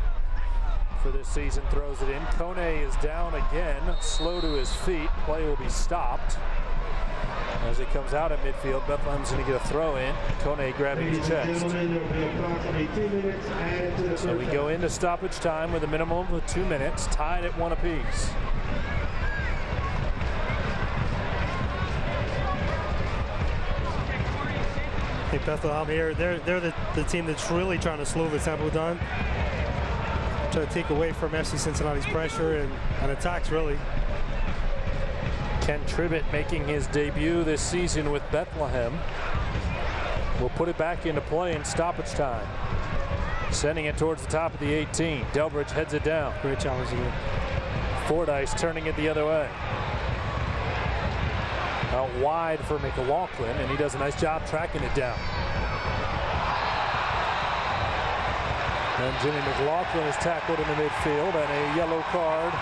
for this season, throws it in. Kone is down again, slow to his feet. Play will be stopped. As he comes out at midfield, Bethlehem's going to get a throw in. Kone grabbing his chest. So we go into stoppage time with a minimum of 2 minutes, tied at 1 apiece. I think Bethlehem here, they're the team that's really trying to slow the tempo down. Trying to take away from FC Cincinnati's pressure and attacks, really. Ken Tribbett making his debut this season with Bethlehem. We'll put it back into play in stoppage time. Sending it towards the top of the 18. Delbridge heads it down. Great challenge again. Fordyce turning it the other way. Out wide for McLaughlin, and he does a nice job tracking it down. And Jimmy McLaughlin is tackled in the midfield, and a yellow card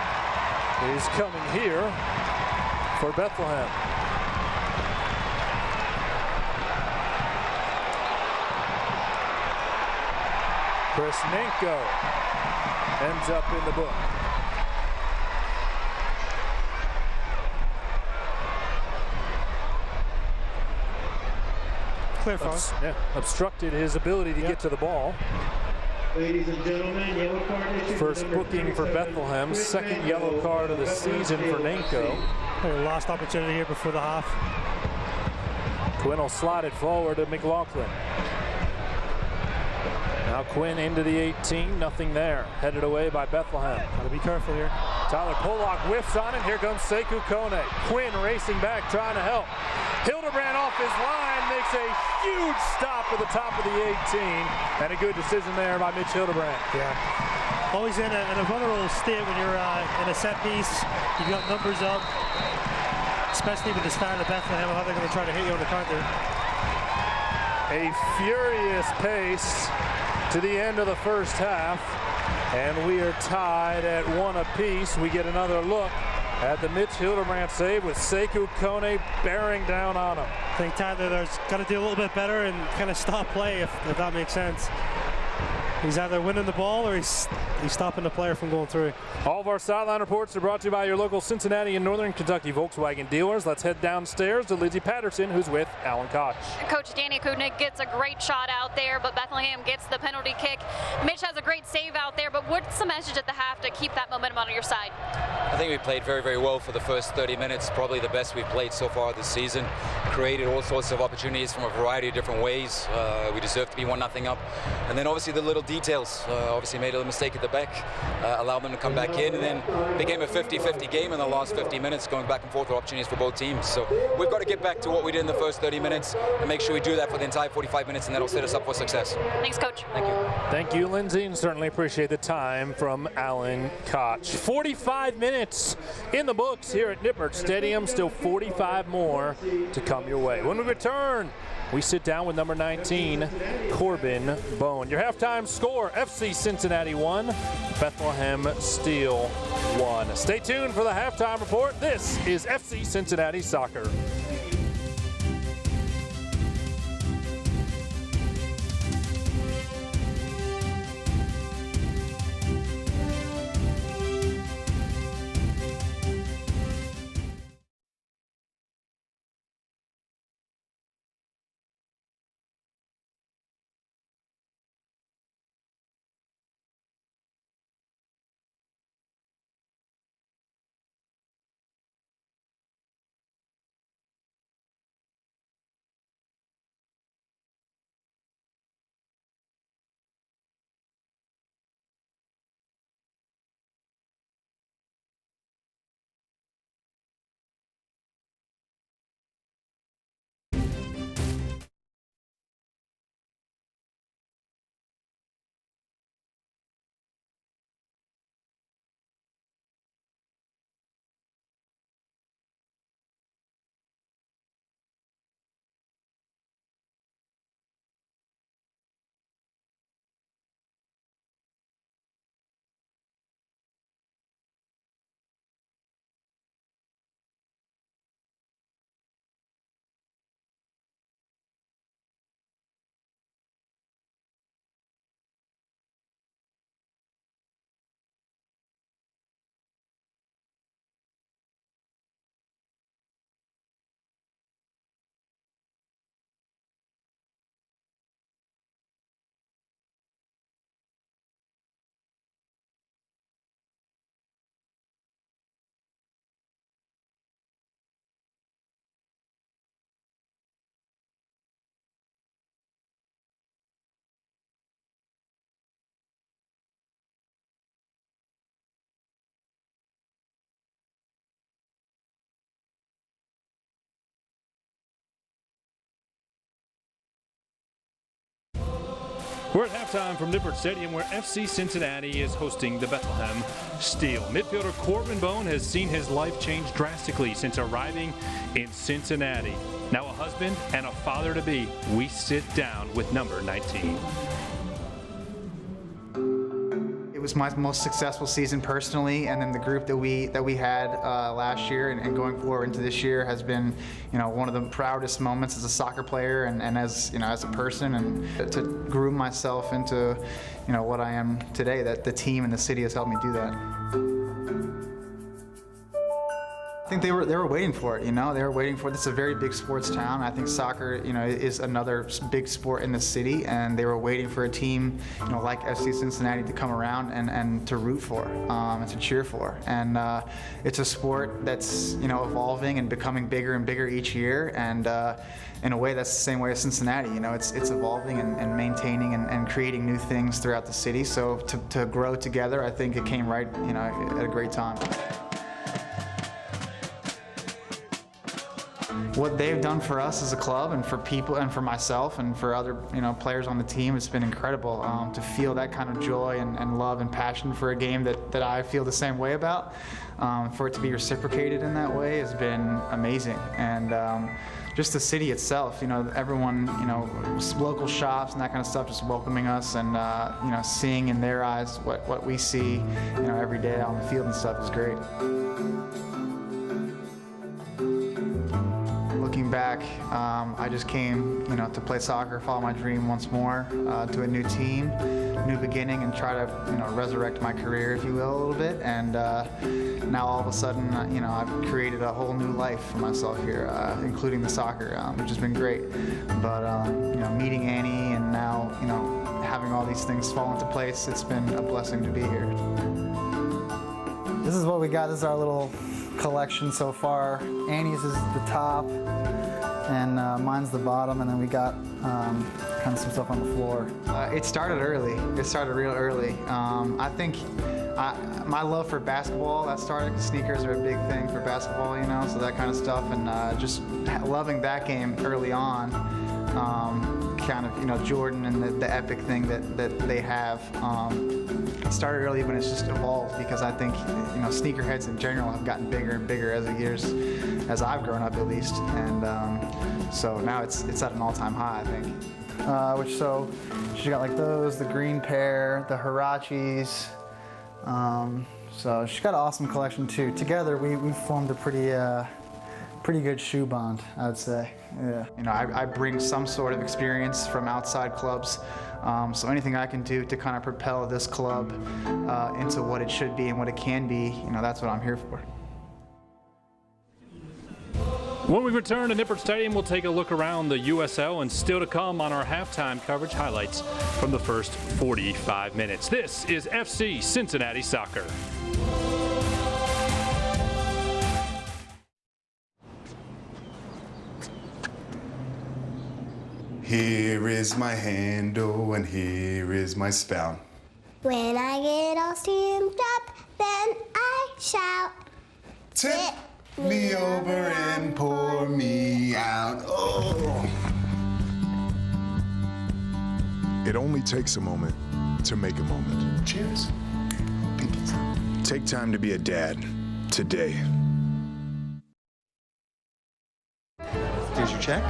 is coming here for Bethlehem. Krisnenko ends up in the book. clear foul. Obstructed his ability to get to the ball. Ladies and gentlemen, yellow card issued. First booking for Bethlehem, second yellow card of the season for Nanko. Lost opportunity here before the half. Quinn will slide it forward to McLaughlin. Now Quinn into the 18, nothing there. Headed away by Bethlehem. Gotta be careful here. Tyler Pollock whiffs on it. Here comes Sekou Kone. Quinn racing back, trying to help. Hildebrand off his line, makes a huge stop at the top of the 18. And a good decision there by Mitch Hildebrand. Yeah. Always in a vulnerable state when you're in a set piece. You've got numbers up. Especially with the start of Bethlehem, how they're going to try to hit you on the counter. A furious pace to the end of the first half, and we are tied at 1 apiece. We get another look at the Mitch Hildebrand save with Sekou Kone bearing down on him. I think Tyler's got to do a little bit better and kind of stop play, if that makes sense. He's either winning the ball or he's stopping the player from going through. All of our sideline reports are brought to you by your local Cincinnati and Northern Kentucky Volkswagen dealers. Let's head downstairs to Lizzie Patterson, who's with Alan Koch. Coach Danny Kudnick gets a great shot out there, but Bethlehem gets the penalty kick. Mitch has a great save out there, but what's the message at the half to keep that momentum on your side? I think we played very, very well for the first 30 minutes, probably the best we've played so far this season. Created all sorts of opportunities from a variety of different ways. We deserved to be 1-0 up. And then obviously the little details. Obviously made a little mistake at the back, allowed them to come back in, and then became a 50-50 game in the last 50 minutes, going back and forth with opportunities for both teams. So we've got to get back to what we did in the first 30 minutes and make sure we do that for the entire 45 minutes, and that'll set us up for success. Thanks, Coach. Thank you. Thank you, Lindsay, and certainly appreciate the time from Alan Koch. 45 minutes in the books here at Nippert Stadium. Still 45 more to come your way. When we return, we sit down with number 19, Corbin Bone. Your halftime score, FC Cincinnati 1, Bethlehem Steel 1. Stay tuned for the halftime report. This is FC Cincinnati Soccer. We're at halftime from Nippert Stadium, where FC Cincinnati is hosting the Bethlehem Steel. Midfielder Corbin Bone has seen his life change drastically since arriving in Cincinnati. Now a husband and a father-to-be, we sit down with number 19. It was my most successful season personally, and then the group that we had last year and going forward into this year has been, one of the proudest moments as a soccer player and as as a person, and to groom myself into what I am today. That the team and the city has helped me do that. I think they were waiting for it, you know. They were waiting for it. It's a very big sports town. I think soccer, you know, is another big sport in the city, and they were waiting for a team, you know, like FC Cincinnati to come around and to root for, and to cheer for. And it's a sport that's, you know, evolving and becoming bigger and bigger each year. And in a way, that's the same way as Cincinnati. You know, it's evolving and maintaining and creating new things throughout the city. So to grow together, I think it came right, you know, at a great time. What they've done for us as a club and for people and for myself and for other, you know, players on the team, it's been incredible to feel that kind of joy and love and passion for a game that I feel the same way about. For it to be reciprocated in that way has been amazing. And just the city itself, you know, everyone, you know, local shops and that kind of stuff just welcoming us and, you know, seeing in their eyes what we see, you know, every day on the field and stuff is great. Looking back, I just came, you know, to play soccer, follow my dream once more, to a new team, new beginning, and try to, you know, resurrect my career, if you will, a little bit. And now all of a sudden, you know, I've created a whole new life for myself here, including the soccer, which has been great. But you know, meeting Annie and now, you know, having all these things fall into place, it's been a blessing to be here. This is what we got. This is our little collection so far. Annie's is the top, and mine's the bottom, and then we got kind of some stuff on the floor. It started early. It started real early. I think my love for basketball, that started because sneakers are a big thing for basketball, you know, so that kind of stuff, and just loving that game early on. Kind of, you know, Jordan and the epic thing that they have. It started early, but it's just evolved because I think, you know, sneakerheads in general have gotten bigger and bigger as the years, as I've grown up at least, and so now it's at an all-time high, I think. So she got like those, the green pair, the Hirachis. So she's got an awesome collection too. Together we formed a pretty good shoe bond, I would say. Yeah. You know, I bring some sort of experience from outside clubs, so anything I can do to kind of propel this club into what it should be and what it can be, you know, that's what I'm here for. When we return to Nippert Stadium, we'll take a look around the USL and still to come on our halftime coverage highlights from the first 45 minutes. This is FC Cincinnati Soccer. Here is my handle and here is my spout. When I get all steamed up, then I shout. Tip me over and pour me out. Oh. It only takes a moment to make a moment. Cheers. Take time to be a dad today. Here's your check.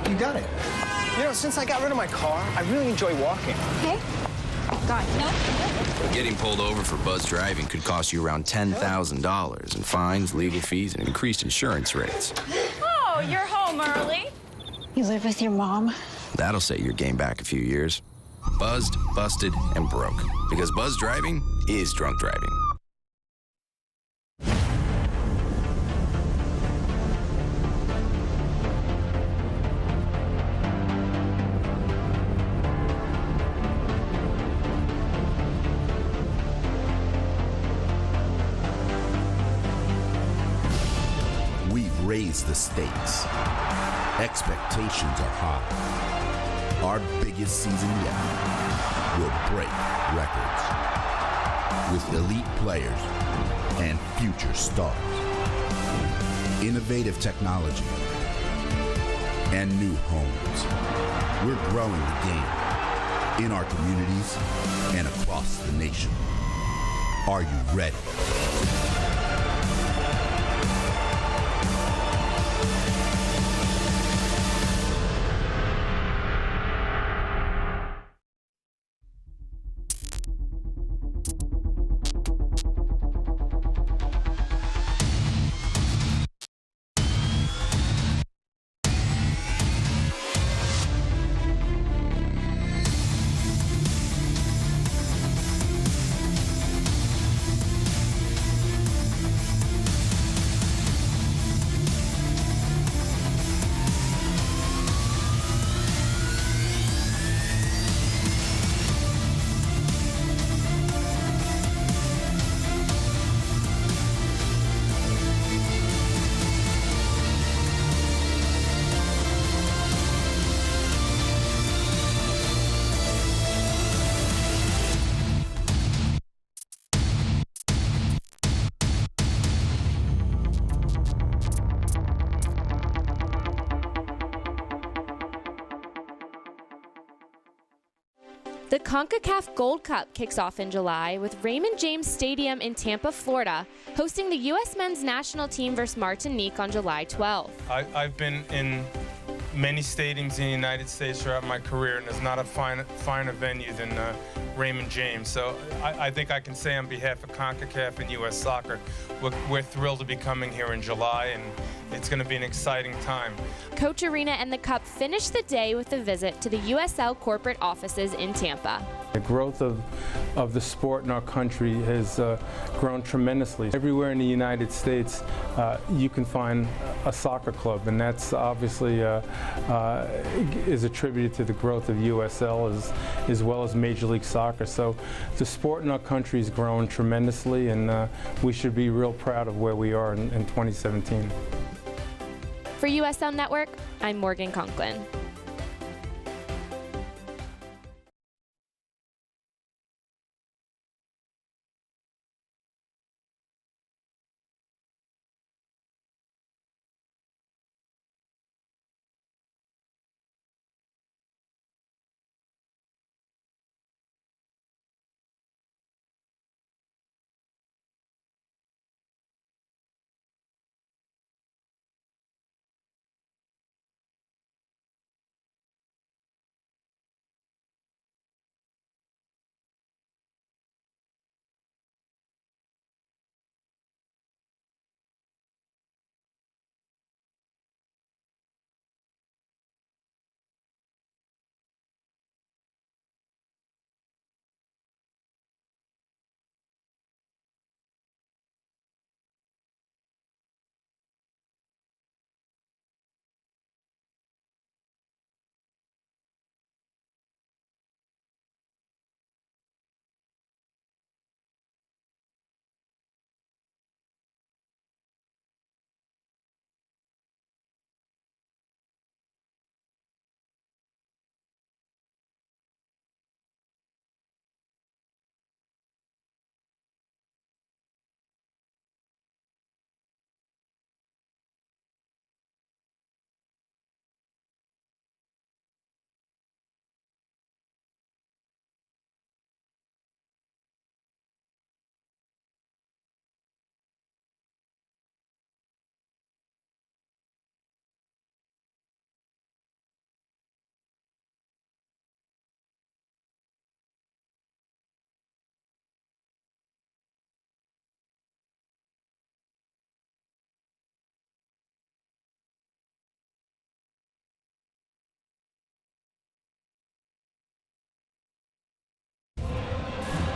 You got it. You know, since I got rid of my car, I really enjoy walking. Okay. Got it. No. Getting pulled over for buzz driving could cost you around $10,000 in fines, legal fees, and increased insurance rates. Oh, you're home early. You live with your mom? That'll set your game back a few years. Buzzed, busted, and broke. Because buzz driving is drunk driving. Raise the stakes. Expectations are high. Our biggest season yet will break records with elite players and future stars. Innovative technology and new homes. We're growing the game in our communities and across the nation. Are you ready? The CONCACAF Gold Cup kicks off in July with Raymond James Stadium in Tampa, Florida, hosting the U.S. men's national team versus Martinique on July 12th. I've been in many stadiums in the United States throughout my career, and there's not a finer venue than Raymond James. So I think I can say on behalf of CONCACAF and U.S. Soccer, we're thrilled to be coming here in July, and it's going to be an exciting time. Coach Arena and the Cup finished the day with a visit to the USL corporate offices in Tampa. The growth of the sport in our country has grown tremendously. Everywhere in the United States, you can find a soccer club, and that's obviously is attributed to the growth of USL as well as Major League Soccer. So the sport in our country has grown tremendously, and we should be real proud of where we are in 2017. For USL Network, I'm Morgan Conklin.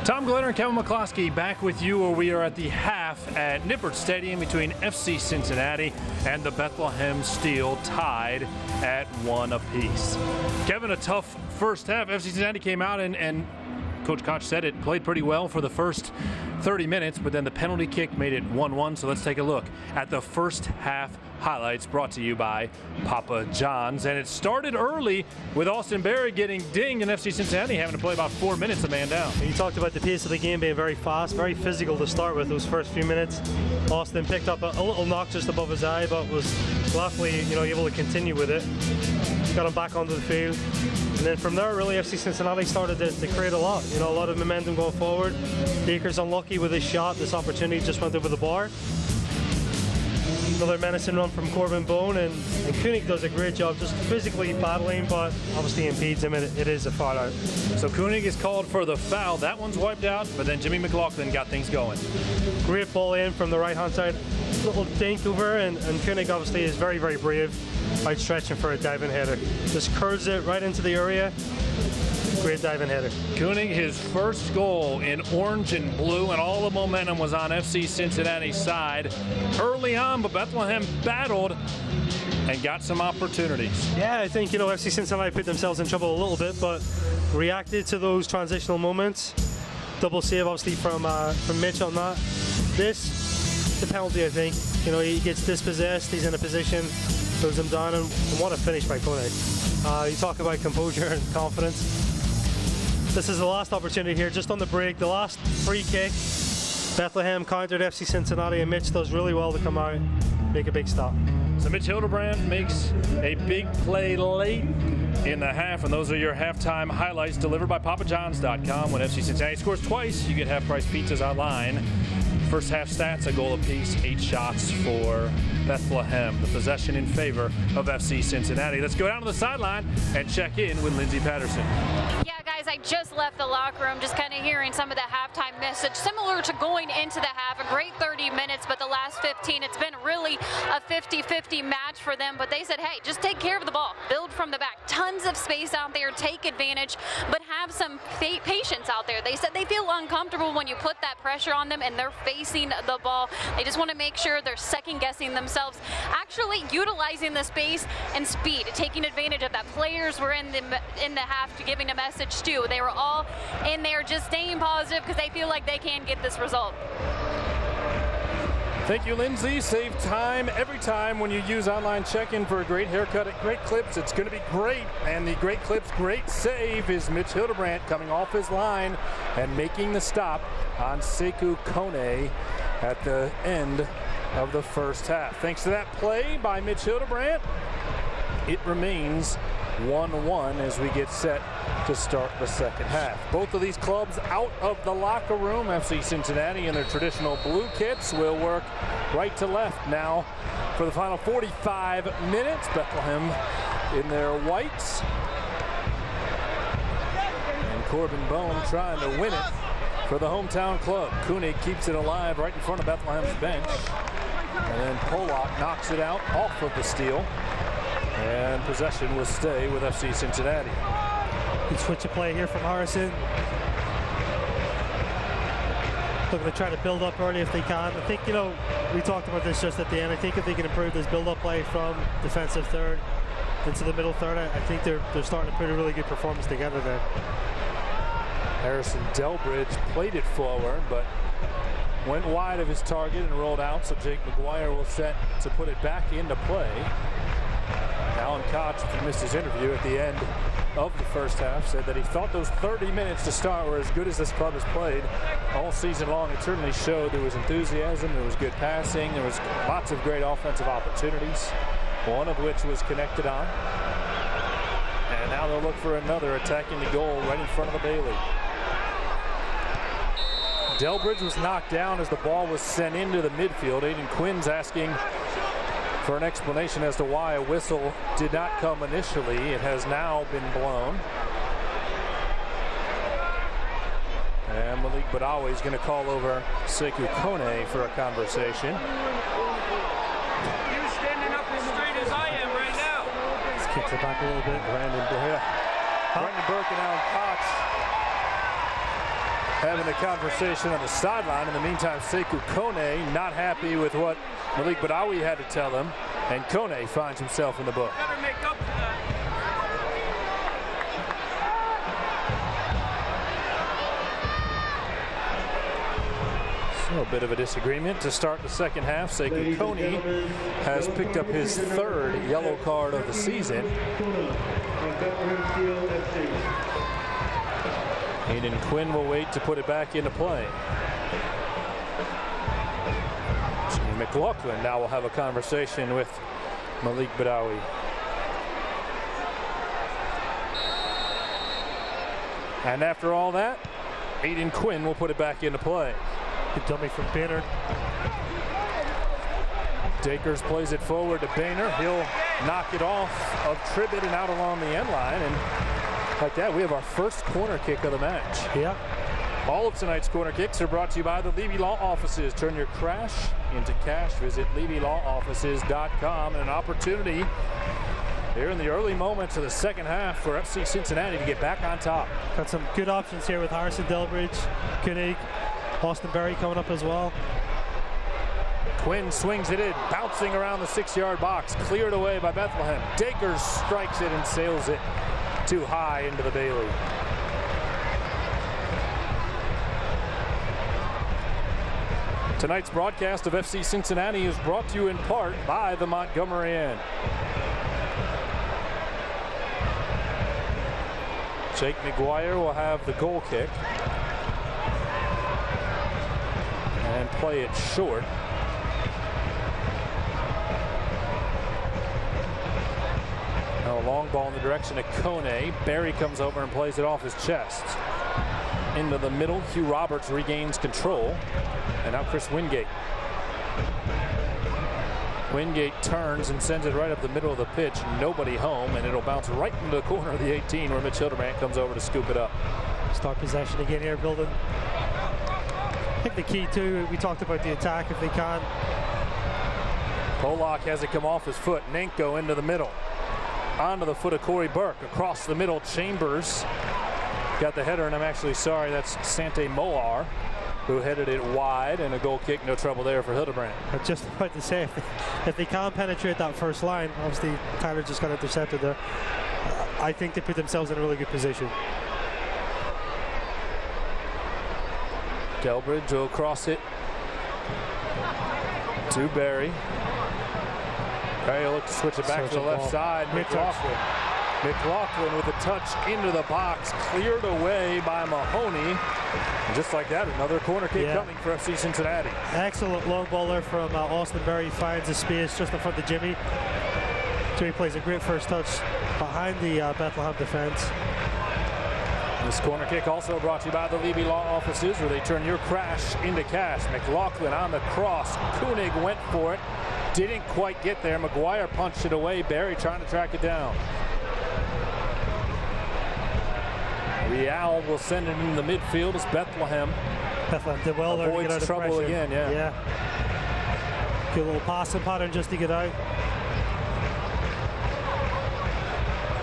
Tom Glenner and Kevin McCloskey back with you, where we are at the half at Nippert Stadium between FC Cincinnati and the Bethlehem Steel, tied at 1 apiece. Kevin, a tough first half. FC Cincinnati came out and Coach Koch said it, played pretty well for the first 30 minutes, but then the penalty kick made it 1-1. So let's take a look at the first half highlights brought to you by Papa John's. And it started early with Austin Berry getting dinged and FC Cincinnati having to play about 4 minutes, a man down. You talked about the pace of the game being very fast, very physical to start with those first few minutes. Austin picked up a little knock just above his eye, but was luckily, able to continue with it. Got him back onto the field. And then from there, really, FC Cincinnati started to create a lot. A lot of momentum going forward. Baker's unlucky with his shot. This opportunity just went over the bar. Another menacing run from Corbin Bone, and Koenig does a great job just physically battling, but obviously impedes him, and it is a foul out. So Koenig is called for the foul. That one's wiped out, but then Jimmy McLaughlin got things going. Great ball in from the right-hand side. Little dink over, and Koenig obviously is very, very brave, outstretching for a diving header. Just curves it right into the area. Great diving header. Koenig, his first goal in orange and blue, and all the momentum was on FC Cincinnati's side early on, but Bethlehem battled and got some opportunities. Yeah, I think, FC Cincinnati put themselves in trouble a little bit, but reacted to those transitional moments. Double save, obviously, from Mitch on that. The penalty, I think. He gets dispossessed, he's in a position, throws him down, and what a finish by Koenig. You talk about composure and confidence. This is the last opportunity here, just on the break, the last free kick. Bethlehem countered FC Cincinnati, and Mitch does really well to come out, make a big stop. So Mitch Hildebrand makes a big play late in the half, and those are your halftime highlights delivered by PapaJohns.com. When FC Cincinnati scores twice, you get half-price pizzas online. First half stats, a goal apiece, 8 shots for Bethlehem. The possession in favor of FC Cincinnati. Let's go down to the sideline and check in with Lindsay Patterson. Yeah, guys, I just left the locker room, just kind of hearing some of the halftime message, similar to going into the half. A great 30 minutes, but the last 15, it's been really a 50-50 match for them. But they said, hey, just take care of the ball, build from the back. Tons of space out there, take advantage, but have some patience out there. They said they feel uncomfortable when you put that pressure on them and they're facing the ball. They just want to make sure they're second-guessing themselves, actually utilizing the space and speed, taking advantage of that. Players were in the half giving a message too. They were all in there just staying positive because they feel like they can get this result. Thank you, Lindsay. Save time every time when you use online check-in for a great haircut at Great Clips. It's going to be great. And the Great Clips great save is Mitch Hildebrandt coming off his line and making the stop on Sekou Kone at the end of the first half. Thanks to that play by Mitch Hildebrandt, it remains 1-1 as we get set to start the second half. Both of these clubs out of the locker room. FC Cincinnati in their traditional blue kits will work right to left now for the final 45 minutes. Bethlehem in their whites. And Corbin Bone trying to win it for the hometown club. Koenig keeps it alive right in front of Bethlehem's bench. And then Polak knocks it out off of the steal. And possession will stay with FC Cincinnati. Good switch of play here from Harrison. Looking to try to build up early if they can. I think, we talked about this just at the end. I think if they can improve this build-up play from defensive third into the middle third, I think they're starting to put a really good performance together there. Harrison Delbridge played it forward, but went wide of his target and rolled out, so Jake McGuire will set to put it back into play. Alan Koch, if you missed his interview at the end of the first half, said that he thought those 30 minutes to start were as good as this club has played all season long. It certainly showed. There was enthusiasm, there was good passing, there was lots of great offensive opportunities, one of which was connected on. And now they'll look for another attacking the goal right in front of the Bailey. Delbridge was knocked down as the ball was sent into the midfield. Aiden Quinn's asking for an explanation as to why a whistle did not come initially. It has now been blown. And Malik Badawi is going to call over Sekou Kone for a conversation. You're standing up as straight as I am right now. Just kicks it back a little bit. Brandon Burke and Alan Cox having a conversation on the sideline. In the meantime, Sekou Kone not happy with what Malik Badawi had to tell him, and Kone finds himself in the book. So a bit of a disagreement to start the second half. Sekou Kone has picked up his third yellow card of the season. Aiden Quinn will wait to put it back into play. Jimmy McLaughlin now will have a conversation with Malik Badawi. And after all that, Aiden Quinn will put it back into play. Good dummy from Boehner. Dakers plays it forward to Boehner. He'll knock it off of Tribbett and out along the end line. And like that, we have our first corner kick of the match. Yeah. All of tonight's corner kicks are brought to you by the Levy Law Offices. Turn your crash into cash. Visit LevyLawOffices.com. And an opportunity here in the early moments of the second half for FC Cincinnati to get back on top. Got some good options here with Harrison Delbridge, Koenig, Austin Berry coming up as well. Quinn swings it in, bouncing around the 6-yard box, cleared away by Bethlehem. Dakers strikes it and sails it too high into the Bailey. Tonight's broadcast of FC Cincinnati is brought to you in part by the Montgomery Inn. Jake McGuire will have the goal kick and play it short. Now Long ball in the direction of Kone. Barry comes over and plays it off his chest. Into the middle, Hugh Roberts regains control. And now Chris Wingate. Wingate turns and sends it right up the middle of the pitch. Nobody home, and it'll bounce right into the corner of the 18 where Mitch Hildebrand comes over to scoop it up. Start possession again here, building. I think the key too, we talked about the attack if they can. Pollock has it come off his foot. Nenko into the middle. Onto the foot of Corey Burke. Across the middle, Chambers got the header, and I'm actually sorry, that's Sante Molar who headed it wide, and a goal kick, no trouble there for Hildebrand. I was just about to say, if they can't penetrate that first line, obviously Tyler just got intercepted there. I think they put themselves in a really good position. Delbridge will cross it to Barry. Barry will look to switch it back to the left side. McLaughlin with a touch into the box, cleared away by Mahoney. And just like that, another corner kick coming for FC Cincinnati. Excellent long ball there from Austin Barry. Finds a space just in front of Jimmy. Jimmy plays a great first touch behind the Bethlehem defense. This corner kick also brought to you by the Levy Law Offices, where they turn your crash into cash. McLaughlin on the cross. Koenig went for it. Didn't quite get there. McGuire punched it away. Barry trying to track it down. Real will send it into the midfield as Bethlehem. Bethlehem did well there to get out of trouble pressure. Again, yeah. Good little passing pattern just to get out.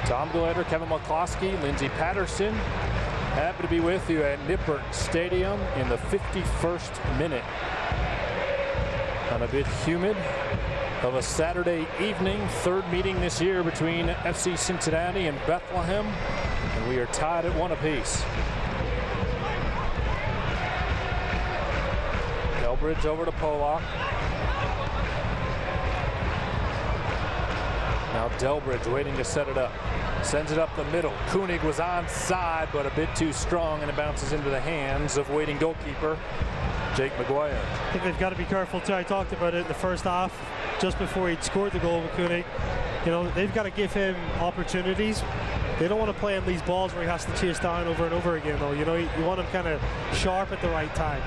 Tom Gallagher, Kevin McCloskey, Lindsey Patterson. Happy to be with you at Nippert Stadium in the 51st minute. On a bit humid of a Saturday evening, third meeting this year between FC Cincinnati and Bethlehem. And we are tied at 1 apiece. Delbridge over to Pollock. Now Delbridge waiting to set it up. Sends it up the middle. Koenig was onside, but a bit too strong, and it bounces into the hands of waiting goalkeeper Jake McGuire. I think they've got to be careful too. I talked about it in the first half, just before he'd scored the goal with Koenig. You know, they've got to give him opportunities. They don't want to play him these balls where he has to chase down over and over again, though. You know, you want him kind of sharp at the right time.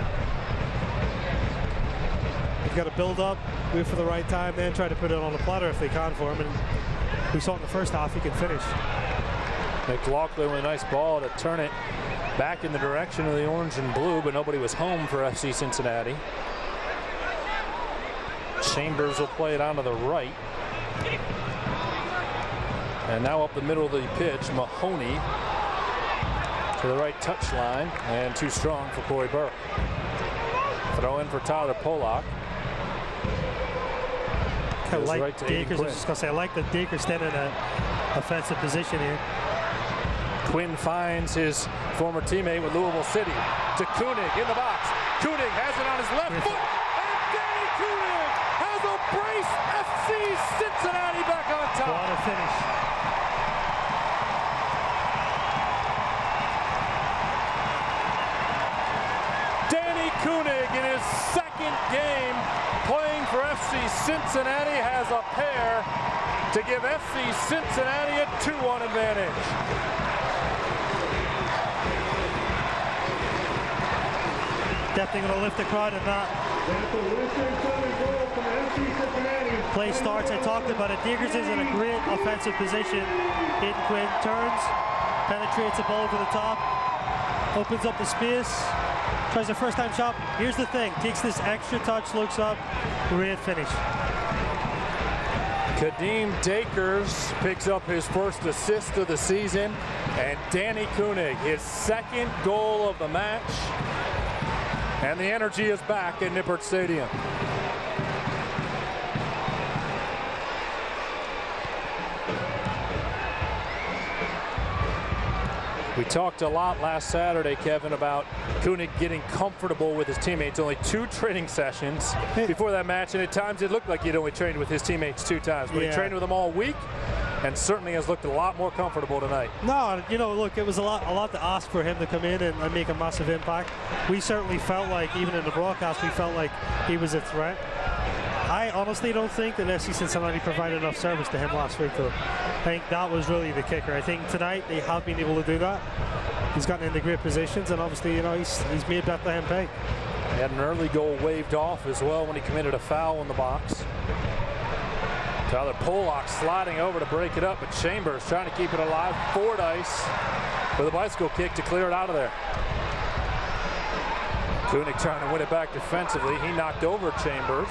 They've got to build up, wait for the right time, then try to put it on the platter if they can for him. And we saw in the first half he can finish. McLaughlin with a nice ball to turn it back in the direction of the orange and blue, but nobody was home for FC Cincinnati. Chambers will play it onto the right. And now up the middle of the pitch, Mahoney to the right touchline, and too strong for Corey Burke. Throw in for Tyler Pollock. I like Dakers. I was just gonna say, I like that Dakers stand in an offensive position here. Quinn finds his former teammate with Louisville City to Koenig in the box. Koenig has it on his left foot, and Danny Koenig has a brace. FC Cincinnati back on top. What a finish. Danny Koenig in his second game playing for FC Cincinnati has a pair to give FC Cincinnati a 2-1 advantage. Definitely going to lift the crowd in that. Play starts, I talked about it. Diggers is in a great offensive position. Hayden Quinn turns, penetrates the ball over the top, opens up the space, tries a first-time shot. Here's the thing, takes this extra touch, looks up, great finish. Kadeem Dakers picks up his first assist of the season, and Danny Koenig, his second goal of the match. And the energy is back at Nippert Stadium. We talked a lot last Saturday, Kevin, about Koenig getting comfortable with his teammates. Only 2 training sessions before that match, and at times it looked like he'd only trained with his teammates 2 times. But he trained with them all week, and certainly has looked a lot more comfortable tonight. No, you know, look, it was a lot to ask for him to come in and make a massive impact. We certainly felt like, even in the broadcast, we felt like he was a threat. I honestly don't think that FC Cincinnati provided enough service to him last week, though. I think that was really the kicker. I think tonight they have been able to do that. He's gotten into great positions, and obviously, you know, he's made Bethlehem pay. He had an early goal waved off as well when he committed a foul in the box. Tyler Pollock sliding over to break it up, but Chambers trying to keep it alive. Fordyce with a bicycle kick to clear it out of there. Koenig trying to win it back defensively. He knocked over Chambers.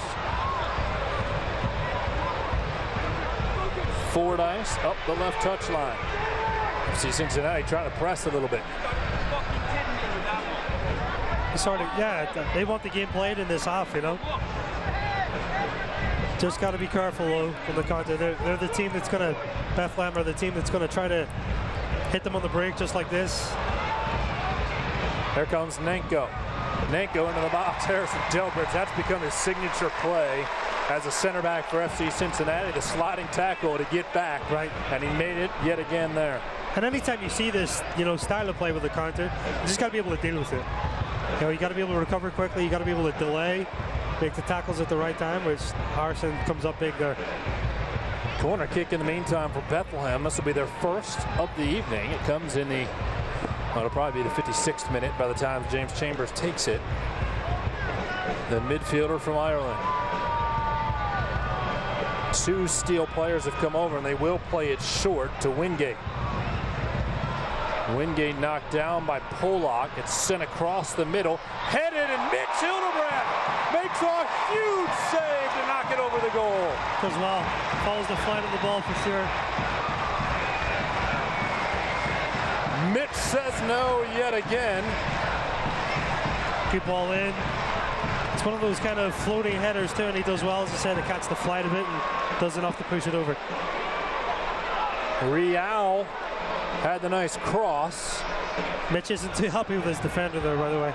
Fordyce up the left touchline. See Cincinnati trying to press a little bit. They want the game played in this half, you know. Just got to be careful, though, from the counter. They're the team that's going to, Bethlehem are the team that's going to try to hit them on the break just like this. Here comes Nanko. Nanko into the box. Harrison Delbridge. That's become his signature play as a center back for FC Cincinnati. The sliding tackle to get back. Right. And he made it yet again there. And anytime you see this, you know, style of play with the counter, you just got to be able to deal with it. You know, you got to be able to recover quickly. You got to be able to delay, make the tackles at the right time, which Harrison comes up big there. Corner kick in the meantime for Bethlehem. This will be their first of the evening. It comes in the, well, it'll probably be the 56th minute by the time James Chambers takes it. The midfielder from Ireland. Two Steel players have come over, and they will play it short to Wingate. Wingate knocked down by Pollock. It's sent across the middle. Headed, and Mitch Hildebrand makes a huge save to knock it over the goal. Does well. Follows the flight of the ball for sure. Mitch says no yet again. Good ball in. It's one of those kind of floating headers too, and he does well, as I said, to catch the flight of it and does enough to push it over. Real had the nice cross. Mitch isn't too happy with his defender there, by the way.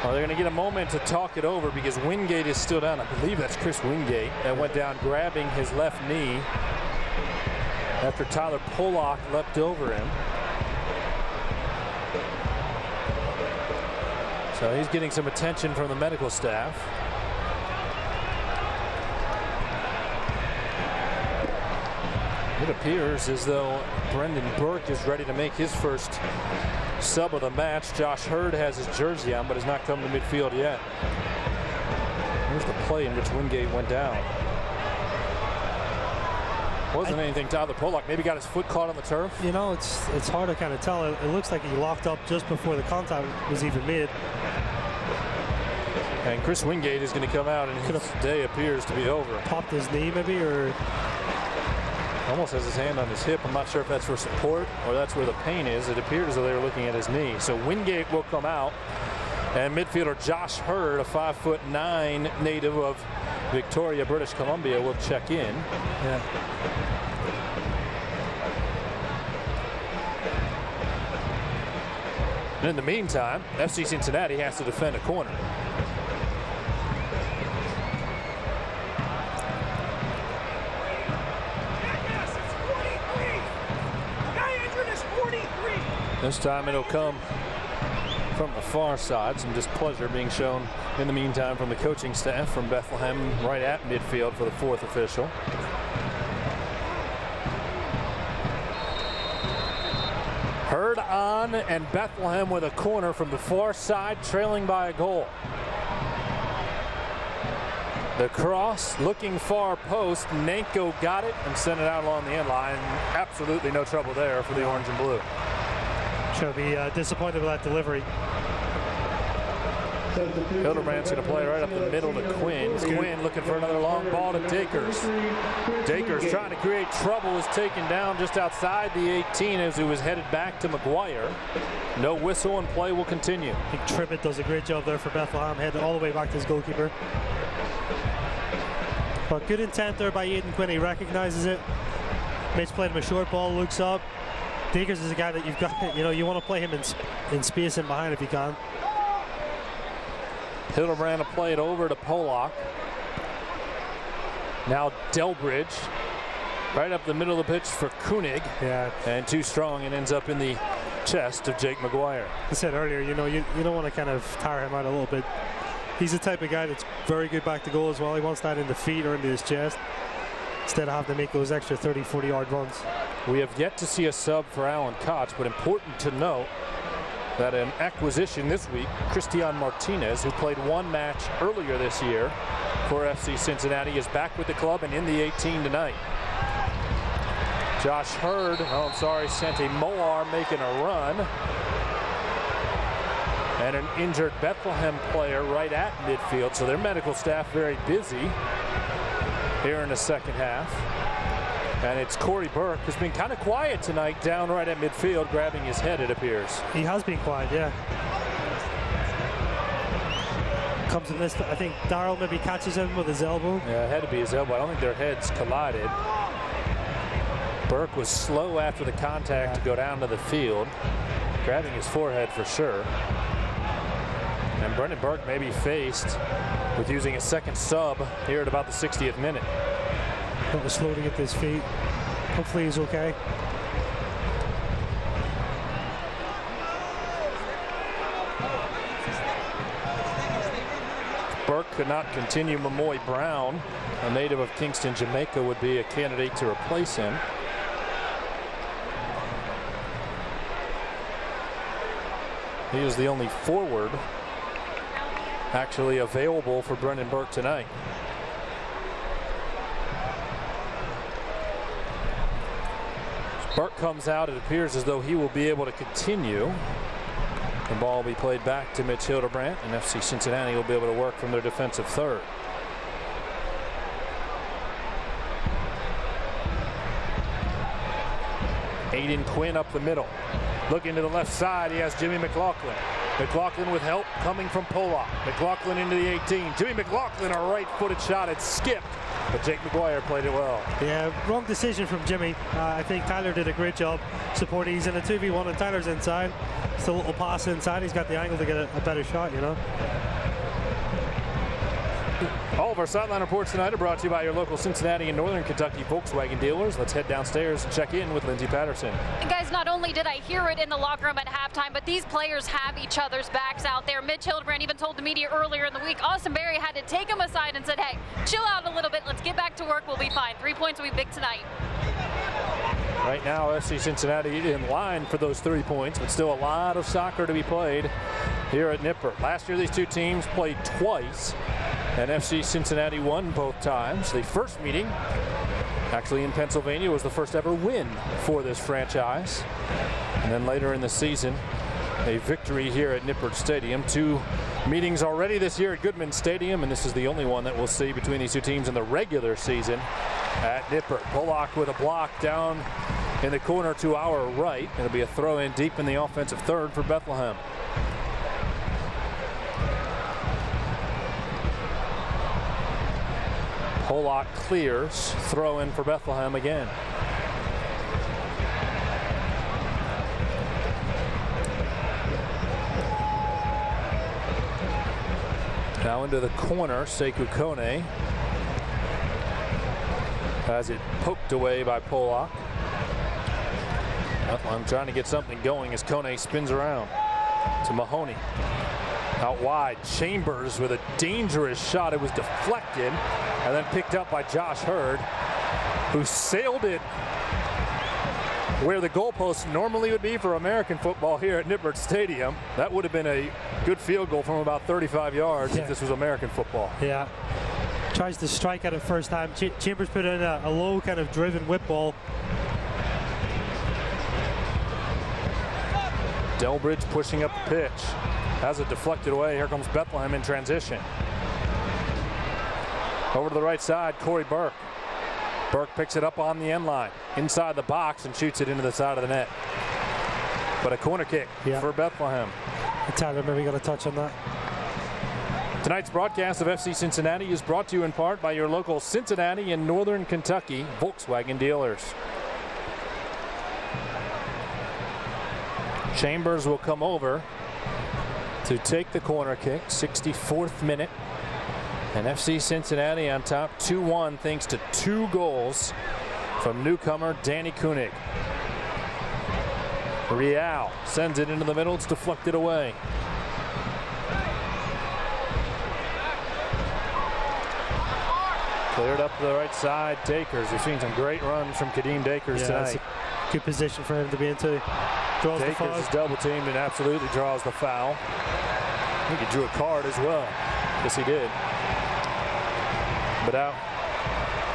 Well, they're going to get a moment to talk it over because Wingate is still down. I believe that's Chris Wingate that went down grabbing his left knee after Tyler Pollock leapt over him. So he's getting some attention from the medical staff. It appears as though Brendan Burke is ready to make his first sub of the match. Josh Hurd has his jersey on, but has not come to midfield yet. Here's the play in which Wingate went down. Wasn't anything. Tyler Pollock maybe got his foot caught on the turf. You know, it's hard to kind of tell. It looks like he locked up just before the contact was even made. And Chris Wingate is going to come out, and his day appears to be over. Popped his knee maybe, or almost has his hand on his hip. I'm not sure if that's for support or that's where the pain is. It appears as though they were looking at his knee. So Wingate will come out, and midfielder Josh Hurd, a 5'9" native of Victoria, British Columbia, will check in. Yeah. And in the meantime, FC Cincinnati has to defend a corner. This time it'll come from the far side. Some displeasure being shown in the meantime from the coaching staff from Bethlehem right at midfield for the fourth official. Hurd on, and Bethlehem with a corner from the far side, trailing by a goal. The cross, looking far post. Nanko got it and sent it out along the end line. Absolutely no trouble there for the orange and blue. She'll be disappointed with that delivery. Hildebrand's going to play right up the middle to Quinn. Quinn looking for another long ball to Dakers. Dakers trying to create trouble, is taken down just outside the 18 as he was headed back to McGuire. No whistle, and play will continue. I think Tribbett does a great job there for Bethlehem, heading all the way back to his goalkeeper. But good intent there by Aidan Quinn. He recognizes it. Mitch played him a short ball, looks up. Dakers is a guy that you've got, you know, you want to play him in space and behind if you can. Hildebrand will play it over to Pollock. Now Delbridge right up the middle of the pitch for Koenig. Yeah. And too strong, and ends up in the chest of Jake McGuire. I said earlier, you know, you don't want to kind of tire him out a little bit. He's the type of guy that's very good back to goal as well. He wants that in the feet or into his chest instead of having to make those extra 30, 40-yard runs. We have yet to see a sub for Alan Koch, but important to note that an acquisition this week, Christian Martinez, who played one match earlier this year for FC Cincinnati, is back with the club and in the 18 tonight. Josh Hurd, Santi Moar making a run. And an injured Bethlehem player right at midfield, so their medical staff very busy here in the second half. And it's Corey Burke, who's been kind of quiet tonight, down right at midfield, grabbing his head, it appears. He has been quiet, yeah. Comes in this, I think Darryl maybe catches him with his elbow. Yeah, it had to be his elbow. I don't think their heads collided. Burke was slow after the contact to go down to the field, grabbing his forehead for sure. And Brendan Burke may be faced with using a second sub here at about the 60th minute. Burke was slow to get to his feet. Hopefully he's okay. Burke could not continue. Mamoy Brown, a native of Kingston, Jamaica, would be a candidate to replace him. He is the only forward actually available for Brendan Burke tonight. Burke comes out. It appears as though he will be able to continue. The ball will be played back to Mitch Hildebrandt, and FC Cincinnati will be able to work from their defensive third. Aiden Quinn up the middle. Looking to the left side, he has Jimmy McLaughlin. McLaughlin with help coming from Pollock. McLaughlin into the 18. Jimmy McLaughlin, a right-footed shot. It skipped, but Jake McGuire played it well. Yeah, wrong decision from Jimmy. I think Tyler did a great job supporting. He's in a 2v1 and Tyler's inside. It's a little pass inside. He's got the angle to get a better shot, you know. All of our sideline reports tonight are brought to you by your local Cincinnati and Northern Kentucky Volkswagen dealers. Let's head downstairs and check in with Lindsey Patterson. And guys, not only did I hear it in the locker room at halftime, but these players have each other's backs out there. Mitch Hildebrandt even told the media earlier in the week, Austin Berry had to take him aside and said, hey, chill out a little bit. Let's get back to work. We'll be fine. 3 points will be big tonight. Right now, FC Cincinnati in line for those 3 points, but still a lot of soccer to be played here at Nippert. Last year, these two teams played twice, and FC Cincinnati won both times. The first meeting, actually in Pennsylvania, was the first ever win for this franchise. And then later in the season, a victory here at Nippert Stadium. 2 meetings already this year at Goodman Stadium, and this is the only one that we'll see between these two teams in the regular season at Nippert. Pollock with a block down in the corner to our right. It'll be a throw in deep in the offensive third for Bethlehem. Pollock clears, throw in for Bethlehem again. Now into the corner, Sekou Kone has it poked away by Pollock. I'm trying to get something going as Kone spins around to Mahoney. Out wide, Chambers with a dangerous shot. It was deflected and then picked up by Josh Hurd, who sailed it where the goalpost normally would be for American football here at Nippert Stadium. That would have been a good field goal from about 35 yards if this was American football. Yeah. Tries to strike at it first time. Chambers put in a low kind of driven whip ball. Delbridge pushing up the pitch. Has it deflected away. Here comes Bethlehem in transition. Over to the right side, Corey Burke. Burke picks it up on the end line, inside the box, and shoots it into the side of the net. But a corner kick for Bethlehem. Tyler maybe got a touch on that. Tonight's broadcast of FC Cincinnati is brought to you in part by your local Cincinnati and Northern Kentucky Volkswagen dealers. Chambers will come over to take the corner kick, 64th minute. And FC Cincinnati on top 2-1 thanks to 2 goals from newcomer Danny Koenig. Real sends it into the middle. It's deflected away. Cleared up to the right side, Dakers. We've seen some great runs from Kadeem Dakers tonight. A good position for him to be into. Draws the foul. Dakers is double teamed and absolutely draws the foul. I think he drew a card as well. Yes, he did.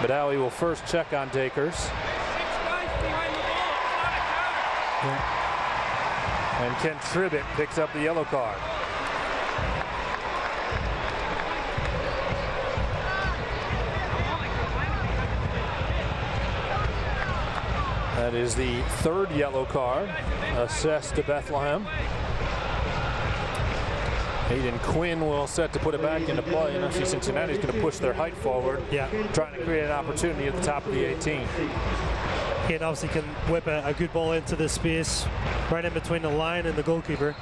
Badawi will first check on Dakers. And Ken Tribbett picks up the yellow card. That is the third yellow card assessed to Bethlehem. Hayden Quinn will set to put it back into play, and FC Cincinnati's going to push their height forward, trying to create an opportunity at the top of the 18. He obviously can whip a good ball into the space right in between the line and the goalkeeper.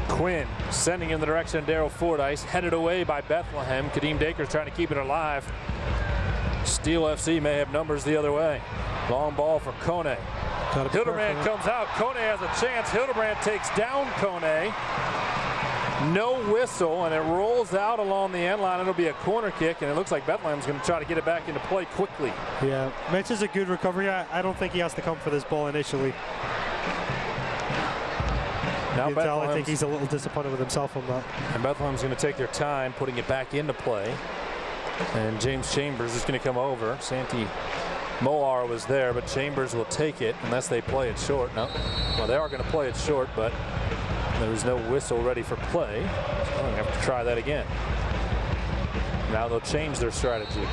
Quinn sending in the direction of Daryl Fordyce, headed away by Bethlehem. Kadeem Dakers trying to keep it alive. Steel FC may have numbers the other way. Long ball for Kone. Hildebrand comes out. Kone has a chance. Hildebrand takes down Kone. No whistle, and it rolls out along the end line. It'll be a corner kick, and it looks like Bethlehem's going to try to get it back into play quickly. Yeah, Mitch is a good recovery. I don't think he has to come for this ball initially. Now I think he's a little disappointed with himself on that. And Bethlehem's going to take their time putting it back into play. And James Chambers is going to come over. Santi Moar was there, but Chambers will take it unless they play it short. No, well, they are going to play it short, but there's no whistle ready for play. So I'm going to have to try that again. Now they'll change their strategy.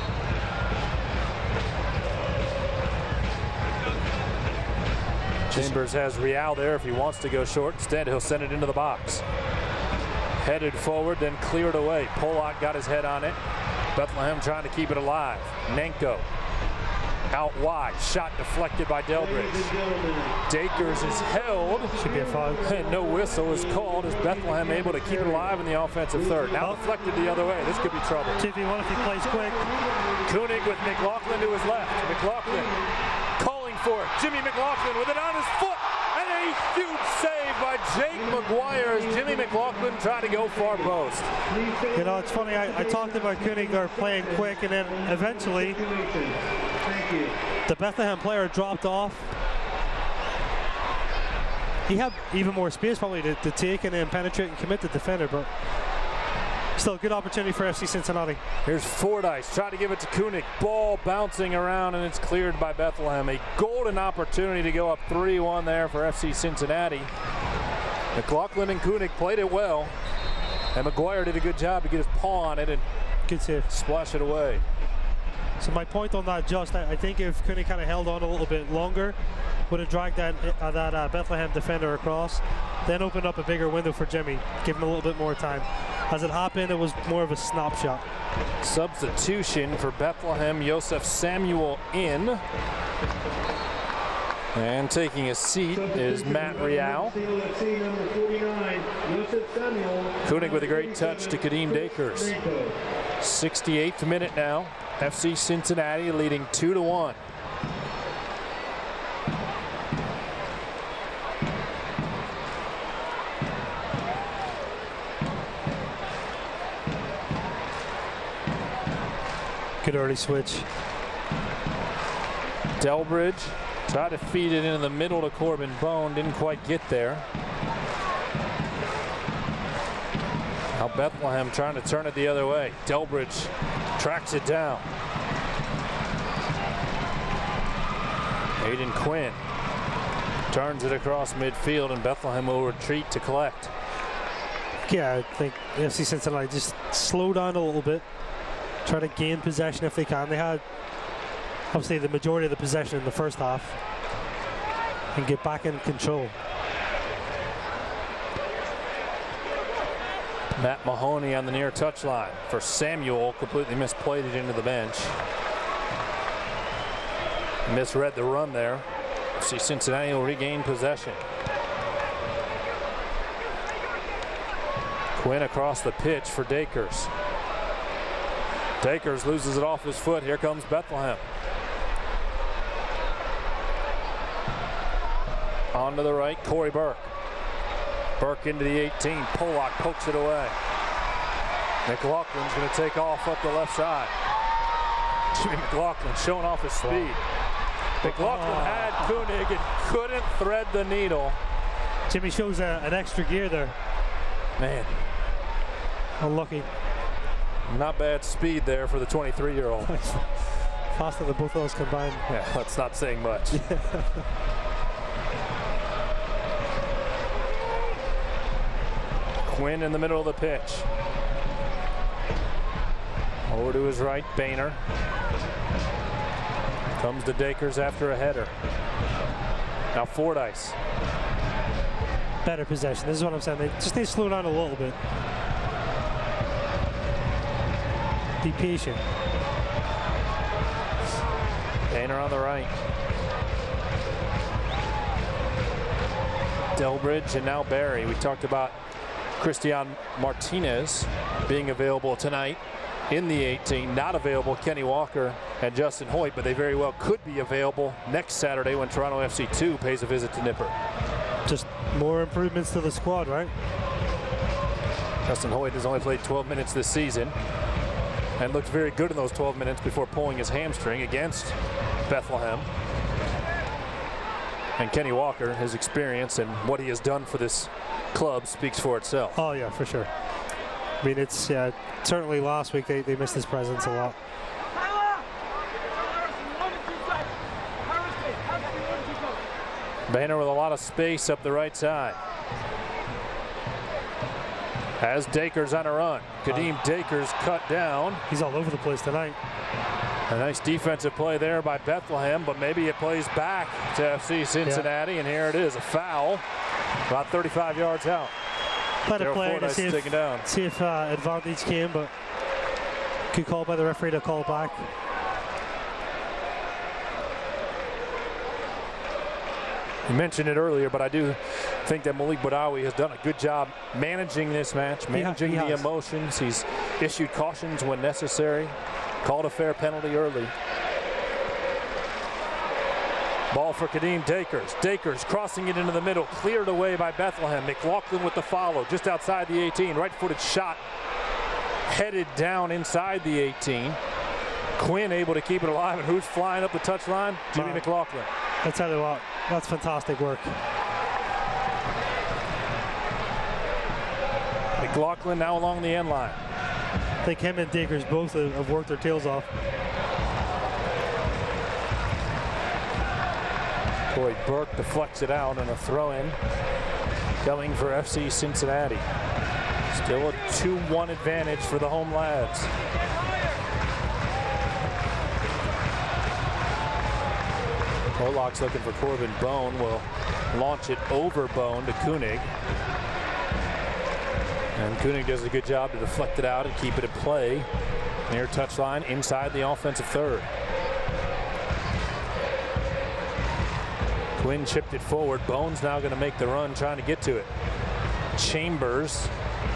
Chambers has Real there if he wants to go short. Instead, he'll send it into the box. Headed forward, then cleared away. Polak got his head on it. Bethlehem trying to keep it alive. Nenko out wide. Shot deflected by Delbridge. Dakers is held. Should be a foul. And no whistle is called as Bethlehem able to keep it alive in the offensive third. Now deflected the other way. This could be trouble. 2v1 if he plays quick. Koenig with McLaughlin to his left. McLaughlin calling for it. Jimmy McLaughlin with it on his foot. And a huge save by Jake McGuire as Jimmy McLaughlin trying to go far post. You know, it's funny, I talked about Koenig there playing quick, and then eventually the Bethlehem player dropped off. He had even more space probably to take and then penetrate and commit the defender, but still a good opportunity for FC Cincinnati. Here's Fordyce, try to give it to Koenig. Ball bouncing around, and it's cleared by Bethlehem. A golden opportunity to go up 3-1 there for FC Cincinnati. McLaughlin and Koenig played it well, and McGuire did a good job to get his paw on it and good save. Splash it away. So my point on that, just I think if Koenig kind of held on a little bit longer, would have dragged that Bethlehem defender across, then opened up a bigger window for Jimmy, give him a little bit more time. As it happened, it was more of a snapshot. Substitution for Bethlehem, Joseph Samuel in. And taking a seat is Matt Real. Koenig with a great touch to Kadeem Dakers. 68th minute now. FC Cincinnati leading 2-1. Good early switch. Delbridge tried to feed it into the middle to Corbin Bone, didn't quite get there. Now Bethlehem trying to turn it the other way. Delbridge tracks it down. Hayden Quinn turns it across midfield, and Bethlehem will retreat to collect. Yeah, I think FC Cincinnati just slow down a little bit. Try to gain possession if they can. They had obviously the majority of the possession in the first half and get back in control. Matt Mahoney on the near touchline for Samuel, completely misplayed it into the bench. Misread the run there. See, Cincinnati will regain possession. Quinn across the pitch for Dakers. Dakers loses it off his foot. Here comes Bethlehem. On to the right, Corey Burke. Burke into the 18. Polak pokes it away. McLaughlin's going to take off up the left side. Jimmy McLaughlin showing off his speed. McLaughlin had Koenig and couldn't thread the needle. Jimmy shows an extra gear there. Man. Unlucky. Not bad speed there for the 23-year-old. Faster than both of those combined. Yeah, that's not saying much. Quinn in the middle of the pitch. Over to his right, Boehner. Comes to Dakers after a header. Now Fordyce. Better possession. This is what I'm saying. They just need to slow down a little bit. Be patient. Boehner on the right. Delbridge and now Barry. We talked about Christian Martinez being available tonight in the 18. Not available Kenny Walker and Justin Hoyt, but they very well could be available next Saturday when Toronto FC 2 pays a visit to Nipper. Just more improvements to the squad, right? Justin Hoyt has only played 12 minutes this season and looked very good in those 12 minutes before pulling his hamstring against Bethlehem. And Kenny Walker, his experience and what he has done for this club speaks for itself. Oh yeah, for sure. I mean, it's certainly last week they missed his presence a lot. Boehner with a lot of space up the right side. As Dakers on a run. Kadeem Dakers cut down. He's all over the place tonight. A nice defensive play there by Bethlehem, but maybe it plays back to FC Cincinnati, and here it is, a foul, about 35 yards out. Let it play to see if advantage came, but good call by the referee to call back. You mentioned it earlier, but I do think that Malik Badawi has done a good job managing this match, managing the emotions. He's issued cautions when necessary, called a fair penalty early. Ball for Kadeem Dakers. Dakers crossing it into the middle, cleared away by Bethlehem. McLaughlin with the follow, just outside the 18. Right-footed shot, headed down inside the 18. Quinn able to keep it alive, and who's flying up the touchline? Jimmy McLaughlin. I tell you what, that's fantastic work. McLaughlin now along the end line. I think him and Dakers both have worked their tails off. Boy, Burke deflects it out, and a throw-in coming for FC Cincinnati. Still a 2-1 advantage for the home lads. Pollock's looking for Corbin Bone. Will launch it over Bone to Koenig. And Koenig does a good job to deflect it out and keep it at play near touchline inside the offensive third. Quinn chipped it forward. Bone's now going to make the run, trying to get to it. Chambers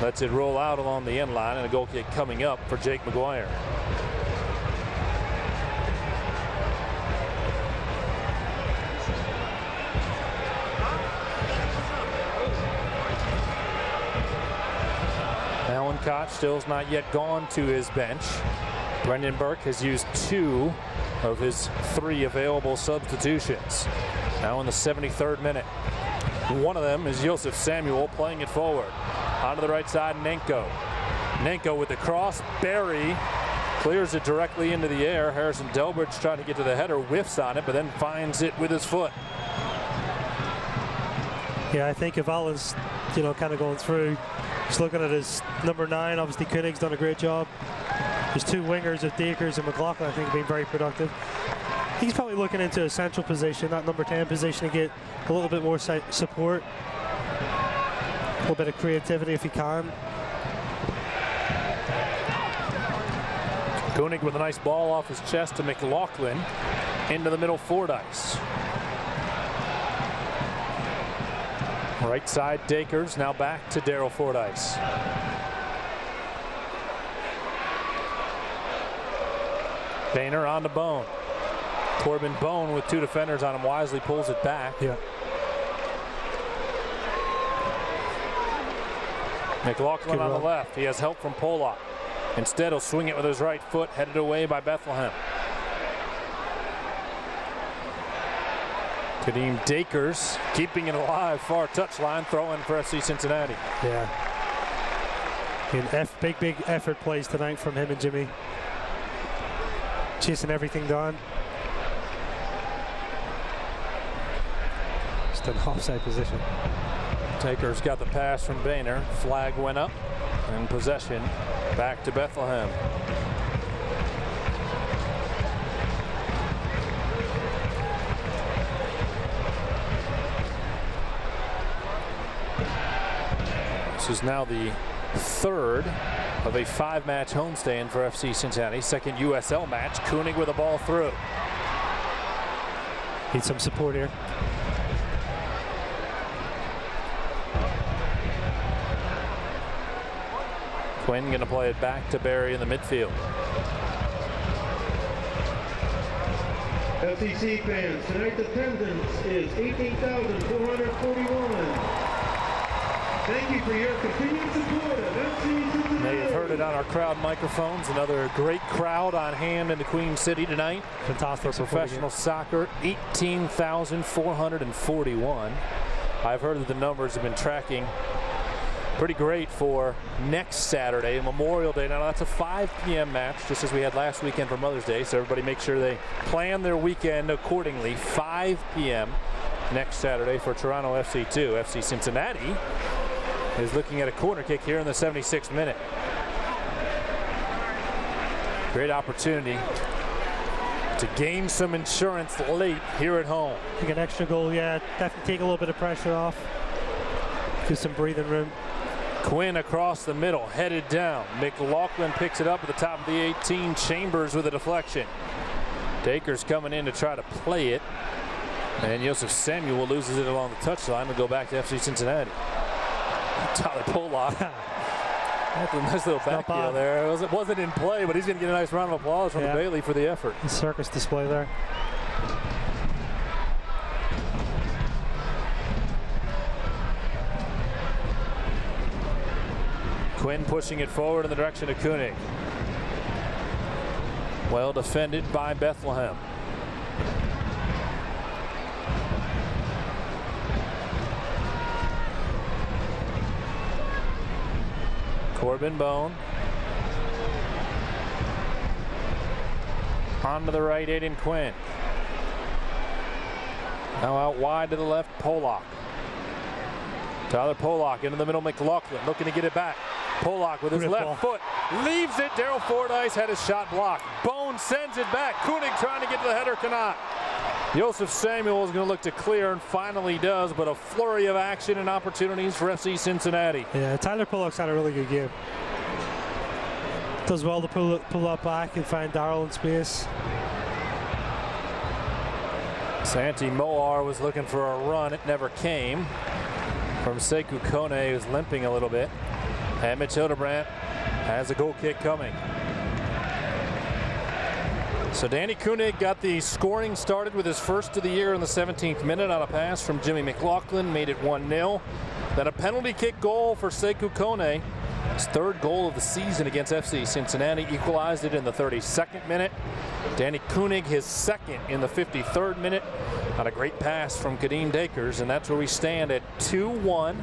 lets it roll out along the end line, and a goal kick coming up for Jake McGuire. Alan Koch still's not yet gone to his bench. Brendan Burke has used 2 of his 3 available substitutions. Now in the 73rd minute. One of them is Joseph Samuel playing it forward. Onto the right side, Nenko. Nenko with the cross. Barry clears it directly into the air. Harrison Delbridge trying to get to the header, whiffs on it, but then finds it with his foot. Yeah, I think if Alan's, kind of going through, just looking at his number 9, obviously Koenig's done a great job. His 2 wingers of Dakers and McLaughlin, I think, have been very productive. He's probably looking into a central position, that number 10 position, to get a little bit more support, a little bit of creativity if he can. Koenig with a nice ball off his chest to McLaughlin. Into the middle, Fordyce. Right side, Dakers. Now back to Daryl Fordyce. Boehner on to Bone. Corbin Bone with 2 defenders on him, wisely pulls it back. Yeah. McLaughlin on the left. He has help from Pollock. Instead, he'll swing it with his right foot, headed away by Bethlehem. Kadeem Dakers keeping it alive, far touchline, throwing for FC Cincinnati. Yeah. Big effort plays tonight from him and Jimmy. Chasing everything down. Just an offside position. Dakers got the pass from Boehner. Flag went up, and possession back to Bethlehem. This is now the third of a 5-match homestand for FC Cincinnati. Second USL match. Koenig with the ball through. Need some support here. Quinn going to play it back to Barry in the midfield. FCC fans, tonight's attendance is 18,441. Thank you for your continued support of FC Cincinnati. May have heard it on our crowd microphones. Another great crowd on hand in the Queen City tonight. Fantastic for professional soccer. 18,441. I've heard that the numbers have been tracking pretty great for next Saturday, Memorial Day. Now that's a 5 p.m. match, just as we had last weekend for Mother's Day. So everybody make sure they plan their weekend accordingly. 5 p.m. next Saturday for Toronto FC2. FC Cincinnati is looking at a corner kick here in the 76th minute. Great opportunity to gain some insurance late here at home. I think an extra goal, yeah, definitely take a little bit of pressure off. Give some breathing room. Quinn across the middle, headed down. McLaughlin picks it up at the top of the 18. Chambers with a deflection. Dakers coming in to try to play it. And Joseph Samuel loses it along the touchline to go back to FC Cincinnati. Tyler Pollock. That's a nice little back heel there. It wasn't in play, but he's going to get a nice round of applause from the Bailey for the effort. The circus display there. Quinn pushing it forward in the direction of Koenig. Well defended by Bethlehem. Corbin Bone. On to the right, Aiden Quinn. Now out wide to the left, Pollock. Tyler Pollock into the middle, McLaughlin looking to get it back. Pollock with his left foot leaves it. Daryl Fordyce had his shot blocked. Bone sends it back. Koenig trying to get to the header, cannot. Joseph Samuel is going to look to clear and finally does, but a flurry of action and opportunities for FC Cincinnati. Yeah, Tyler Pollock's had a really good game. Does well to pull up back and find Darryl in space. Santi Moar was looking for a run. It never came. From Sekou Kone, who's limping a little bit. And Mitch Hildebrandt has a goal kick coming. So Danny Koenig got the scoring started with his first of the year in the 17th minute on a pass from Jimmy McLaughlin, made it 1-0. Then a penalty kick goal for Sekou Kone. His third goal of the season against FC Cincinnati, equalized it in the 32nd minute. Danny Koenig his second in the 53rd minute on a great pass from Kadeem Dakers, and that's where we stand at 2-1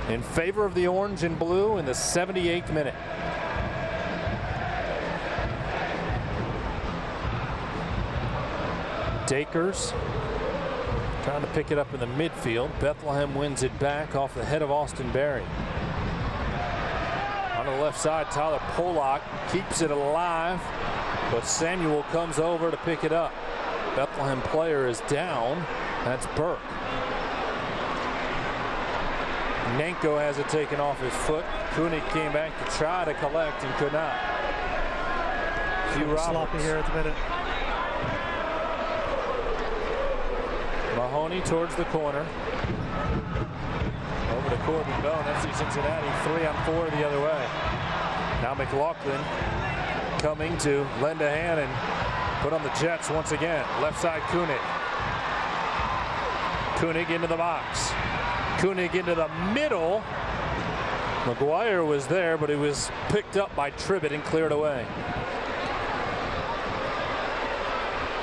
in favor of the orange and blue in the 78th minute. Dakers trying to pick it up in the midfield. Bethlehem wins it back off the head of Austin Berry. On the left side, Tyler Pollock keeps it alive, but Samuel comes over to pick it up. Bethlehem player is down. That's Burke. Nanko has it taken off his foot. Koenig came back to try to collect and could not. Hugh sloppy here at the minute. Mahoney towards the corner. Over to Corbin Bone. FC Cincinnati 3-on-4 the other way. Now McLaughlin coming to lend a hand and put on the Jets once again. Left side Koenig. Koenig into the box. Koenig into the middle. McGuire was there, but he was picked up by Tribbett and cleared away.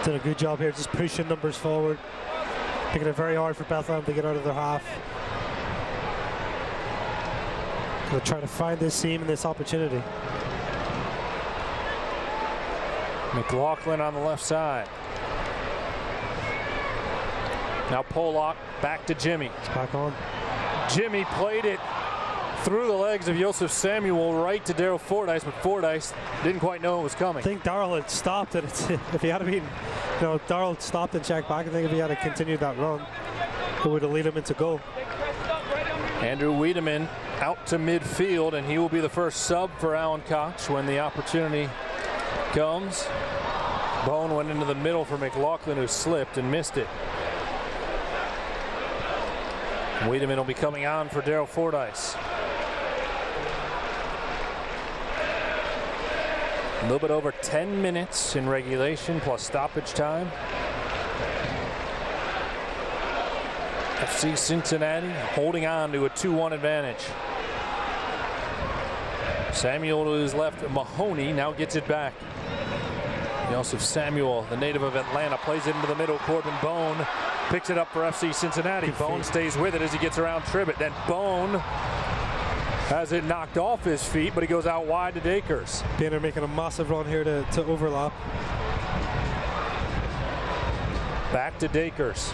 Did a good job here, just pushing numbers forward. Making it very hard for Bethlehem to get out of their half. They'll try to find this seam and this opportunity. McLaughlin on the left side. Now Pollock back to Jimmy. It's back on. Jimmy played it through the legs of Joseph Samuel right to Daryl Fordyce, but Fordyce didn't quite know it was coming. I think Darrell had stopped it. If he had been, Darrell stopped and checked back. I think if he had continued that run, it would have led him into goal. Andrew Wiedemann out to midfield, and he will be the first sub for Alan Cox when the opportunity comes. Bone went into the middle for McLaughlin, who slipped and missed it. Wiedemann will be coming on for Daryl Fordyce. A little bit over 10 minutes in regulation plus stoppage time. FC Cincinnati holding on to a 2-1 advantage. Samuel to his left, Mahoney now gets it back. Joseph Samuel, the native of Atlanta, plays it into the middle. Corbin Bone picks it up for FC Cincinnati. Bone stays with it as he gets around Tribbett. Then Bone has it knocked off his feet, but he goes out wide to Dakers. Banner making a massive run here to overlap. Back to Dakers.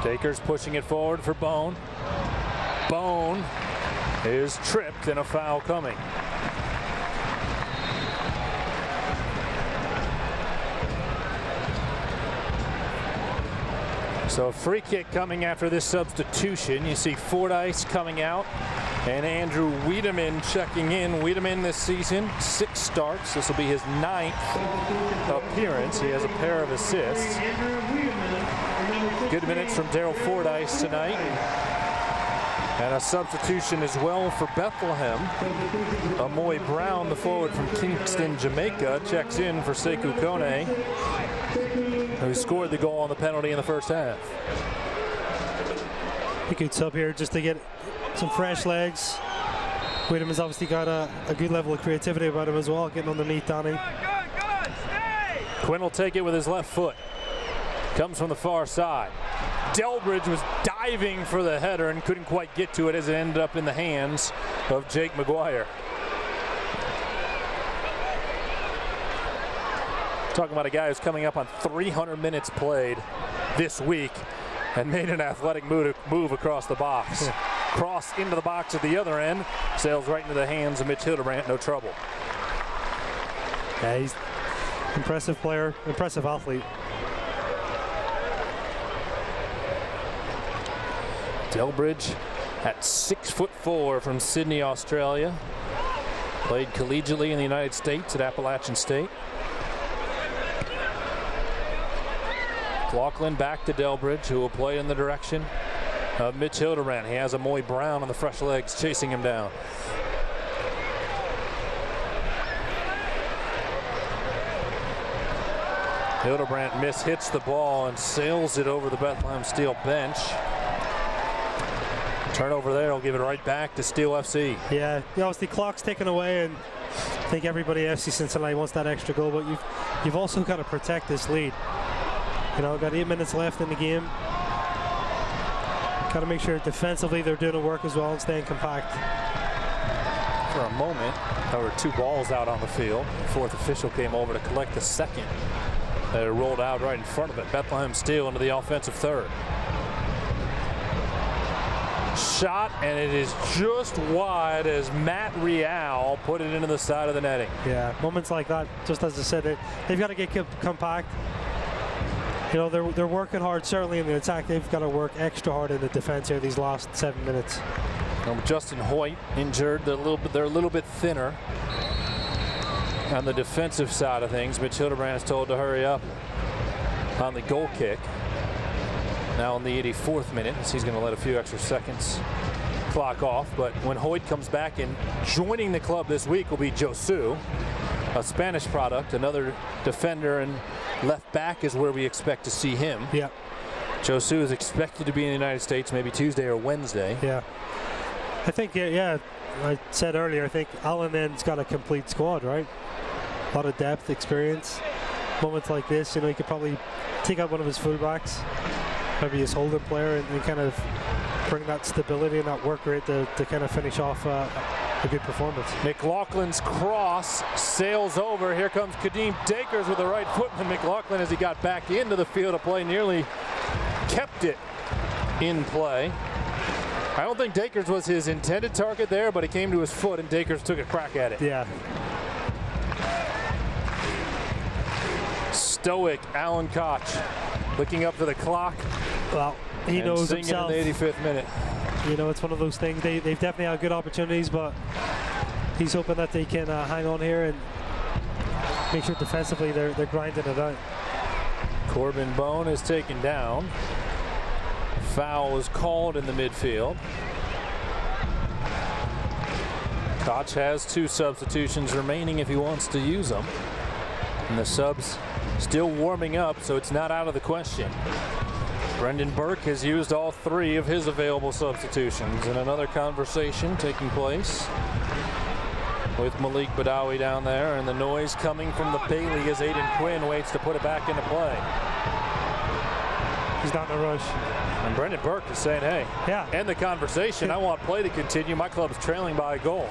Dakers pushing it forward for Bone. Bone is tripped and a foul coming. So a free kick coming after this substitution. You see Fordyce coming out and Andrew Wiedemann checking in. Wiedemann this season, 6 starts. This will be his 9th appearance. He has a pair of assists. Good minutes from Daryl Fordyce tonight. And a substitution as well for Bethlehem. Amoy Brown, the forward from Kingston, Jamaica, checks in for Sekou Kone, who scored the goal on the penalty in the first half. He could sub here just to get some fresh legs. Wiedemann's obviously got a good level of creativity about him as well, getting underneath Danny. Quinn will take it with his left foot. Comes from the far side. Delbridge was diving for the header and couldn't quite get to it as it ended up in the hands of Jake McGuire. Talking about a guy who's coming up on 300 minutes played this week and made an athletic move across the box. Cross into the box at the other end, sails right into the hands of Mitch Hildebrandt, no trouble. Yeah, he's an impressive player, impressive athlete. Delbridge at 6'4" from Sydney, Australia. Played collegiately in the United States at Appalachian State. McLaughlin back to Delbridge, who will play in the direction of Mitch Hildebrandt. He has Amoy Brown on the fresh legs chasing him down. Hildebrandt mishits the ball and sails it over the Bethlehem Steel bench. Turnover there will give it right back to Steel FC. Yeah, obviously clock's taken away, and I think everybody at FC Cincinnati wants that extra goal, but you've also got to protect this lead. Got 8 minutes left in the game. Got to make sure defensively they're doing the work as well and staying compact. For a moment, there were 2 balls out on the field. The 4th official came over to collect the 2nd. They rolled out right in front of it. Bethlehem Steel into the offensive third. Shot, and it is just wide as Matt Real put it into the side of the netting. Yeah, moments like that, just as I said, they've got to get compact. They're working hard, certainly in the attack. They've got to work extra hard in the defense here these last 7 minutes. Justin Hoyt injured. They're a little bit thinner on the defensive side of things. Mitch Hildebrandt is told to hurry up on the goal kick. Now in the 84th minute, he's going to let a few extra seconds clock off. But when Hoyt comes back and joining the club this week will be Josu, a Spanish product, another defender and Left back is where we expect to see him. Yeah. Josu is expected to be in the United States maybe Tuesday or Wednesday. Yeah. I think, yeah, I said earlier, I think Allen's got a complete squad, right? A lot of depth, experience. Moments like this, you know, he could probably take out one of his fullbacks, maybe his holding player, and kind of bring that stability and that work rate to kind of finish off a good performance. McLaughlin's cross sails over. Here comes Kadeem Dakers with the right foot, and McLaughlin, as he got back into the field of play, nearly kept it in play. I don't think Dakers was his intended target there, but it came to his foot, and Dakers took a crack at it. Yeah. Stoic Alan Koch looking up to the clock. Well, he knows himself. In the 85th minute. You know, it's one of those things. They've definitely had good opportunities, but he's hoping that they can hang on here and make sure defensively they're grinding it out. Corbin Bone is taken down. Foul is called in the midfield. Koch has 2 substitutions remaining if he wants to use them. And the subs still warming up, so it's not out of the question. Brendan Burke has used all 3 of his available substitutions. And another conversation taking place with Malik Badawi down there, and the noise coming from the Bailey as Aiden Quinn waits to put it back into play. He's not in a rush. And Brendan Burke is saying, hey, yeah, end the conversation. I want play to continue. My club's trailing by a goal.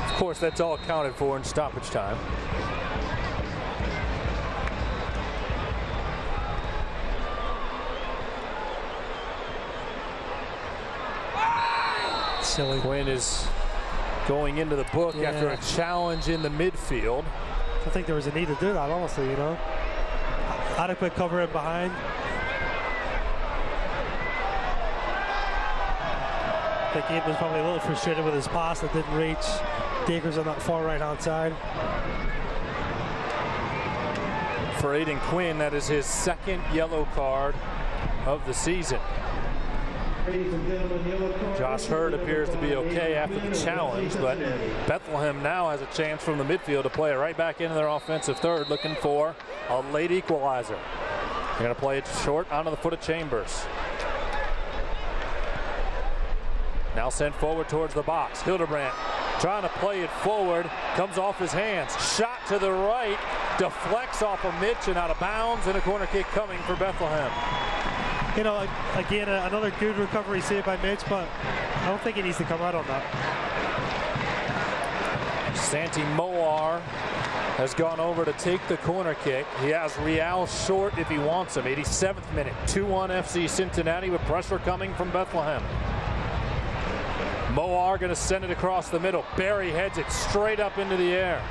Of course, that's all accounted for in stoppage time. Silly. Quinn is going into the book after a challenge in the midfield. I think there was a need to do that, honestly, you know. Adequate cover in behind. I think Aiden was probably a little frustrated with his pass that didn't reach Dakers on that far right-hand side. For Aiden Quinn, that is his 2nd yellow card of the season. Josh Hurd appears to be okay after the challenge, but Bethlehem now has a chance from the midfield to play it right back into their offensive third, looking for a late equalizer. They're going to play it short onto the foot of Chambers. Now sent forward towards the box. Hildebrandt trying to play it forward, comes off his hands. Shot to the right, deflects off of Mitch and out of bounds, and a corner kick coming for Bethlehem. You know, again, another good recovery saved by Mitch, but I don't think he needs to come out on that. Santi Moar has gone over to take the corner kick. He has Real short if he wants him. 87th minute, 2-1 FC Cincinnati with pressure coming from Bethlehem. Moar going to send it across the middle. Barry heads it straight up into the air.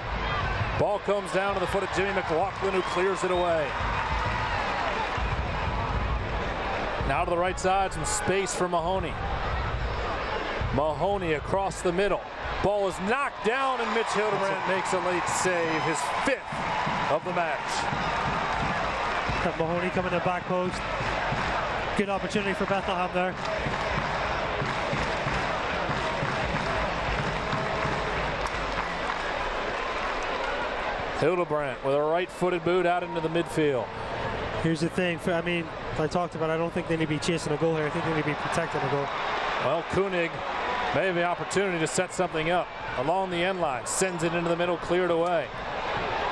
Ball comes down to the foot of Jimmy McLaughlin, who clears it away. Now to the right side, some space for Mahoney. Mahoney across the middle. Ball is knocked down, and Mitch Hildebrandt makes a late save, his 5th of the match. Got Mahoney coming to the back post. Good opportunity for Bethlehem there. Hildebrandt with a right-footed boot out into the midfield. Here's the thing, I mean, I talked about, I don't think they need to be chasing a goal here. I think they need to be protecting a goal. Well, Koenig may have the opportunity to set something up along the end line. Sends it into the middle, cleared away.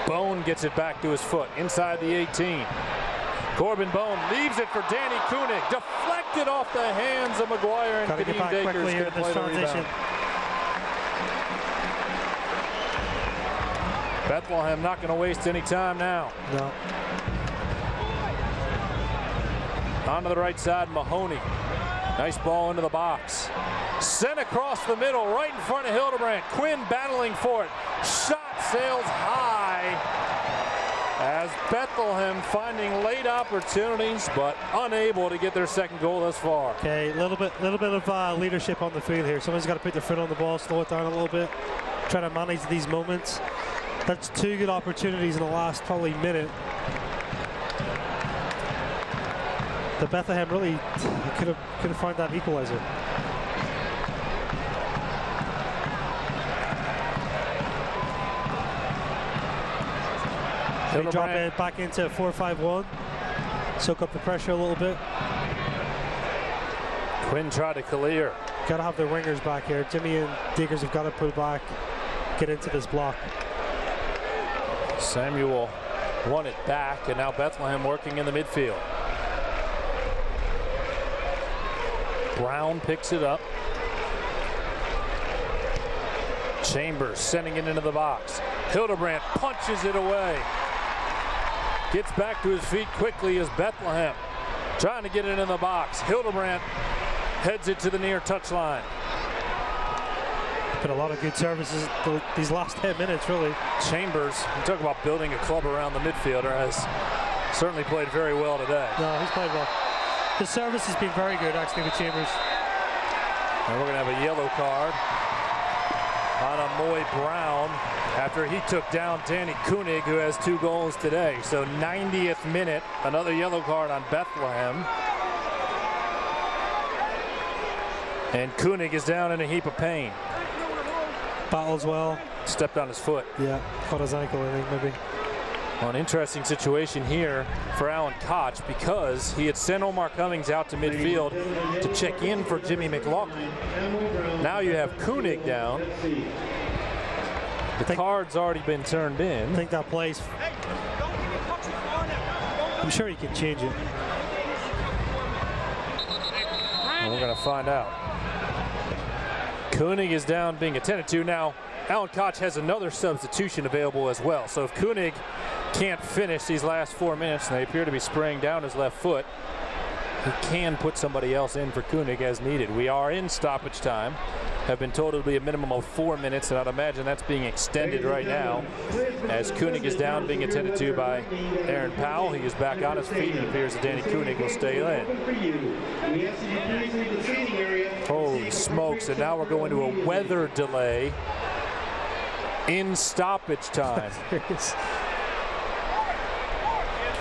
Bone gets it back to his foot inside the 18. Corbin Bone leaves it for Danny Koenig. Deflected off the hands of McGuire, and Kadeem Dakers going to play the rebound. Bethlehem not going to waste any time now. No. Onto the right side, Mahoney. Nice ball into the box. Sent across the middle, right in front of Hildebrandt. Quinn battling for it. Shot sails high as Bethlehem finding late opportunities, but unable to get their 2nd goal thus far. Okay, a little bit of leadership on the field here. Someone's got to put their foot on the ball, slow it down a little bit, try to manage these moments. That's 2 good opportunities in the last probably minute. The Bethlehem really could have found that equalizer. They drop it back into 4-5-1. Soak up the pressure a little bit. Quinn tried to clear. Got to have their wingers back here. Jimmy and Diggers have got to pull back, get into this block. Samuel won it back, and now Bethlehem working in the midfield. Brown picks it up. Chambers sending it into the box. Hildebrandt punches it away. Gets back to his feet quickly as Bethlehem trying to get it in the box. Hildebrandt heads it to the near touchline. Been a lot of good services these last 10 minutes, really. Chambers, you talk about building a club around the midfielder, has certainly played very well today. No, he's played well. The service has been very good, actually, with Chambers. And we're going to have a yellow card on Amoy Brown after he took down Danny Koenig, who has 2 goals today. So 90th minute, another yellow card on Bethlehem. And Koenig is down in a heap of pain. Battles well. Stepped on his foot. Yeah, caught his ankle, I think, maybe. Well, an interesting situation here for Alan Koch, because he had sent Omar Cummings out to midfield to check in for Jimmy McLaughlin. Now you have Koenig down. The card's already been turned in. I think that plays. I'm sure he can change it. Well, we're going to find out. Koenig is down, being attended to. Now, Alan Koch has another substitution available as well. So if Koenig can't finish these last 4 minutes, and they appear to be spraying down his left foot, he can put somebody else in for Koenig as needed. We are in stoppage time. Have been told it'll be a minimum of 4 minutes, and I'd imagine that's being extended right now as Koenig is down, being attended to by Aaron Powell. He is back on his feet. It appears that Danny Koenig will stay in. Holy smokes, and now we're going to a weather delay in stoppage time.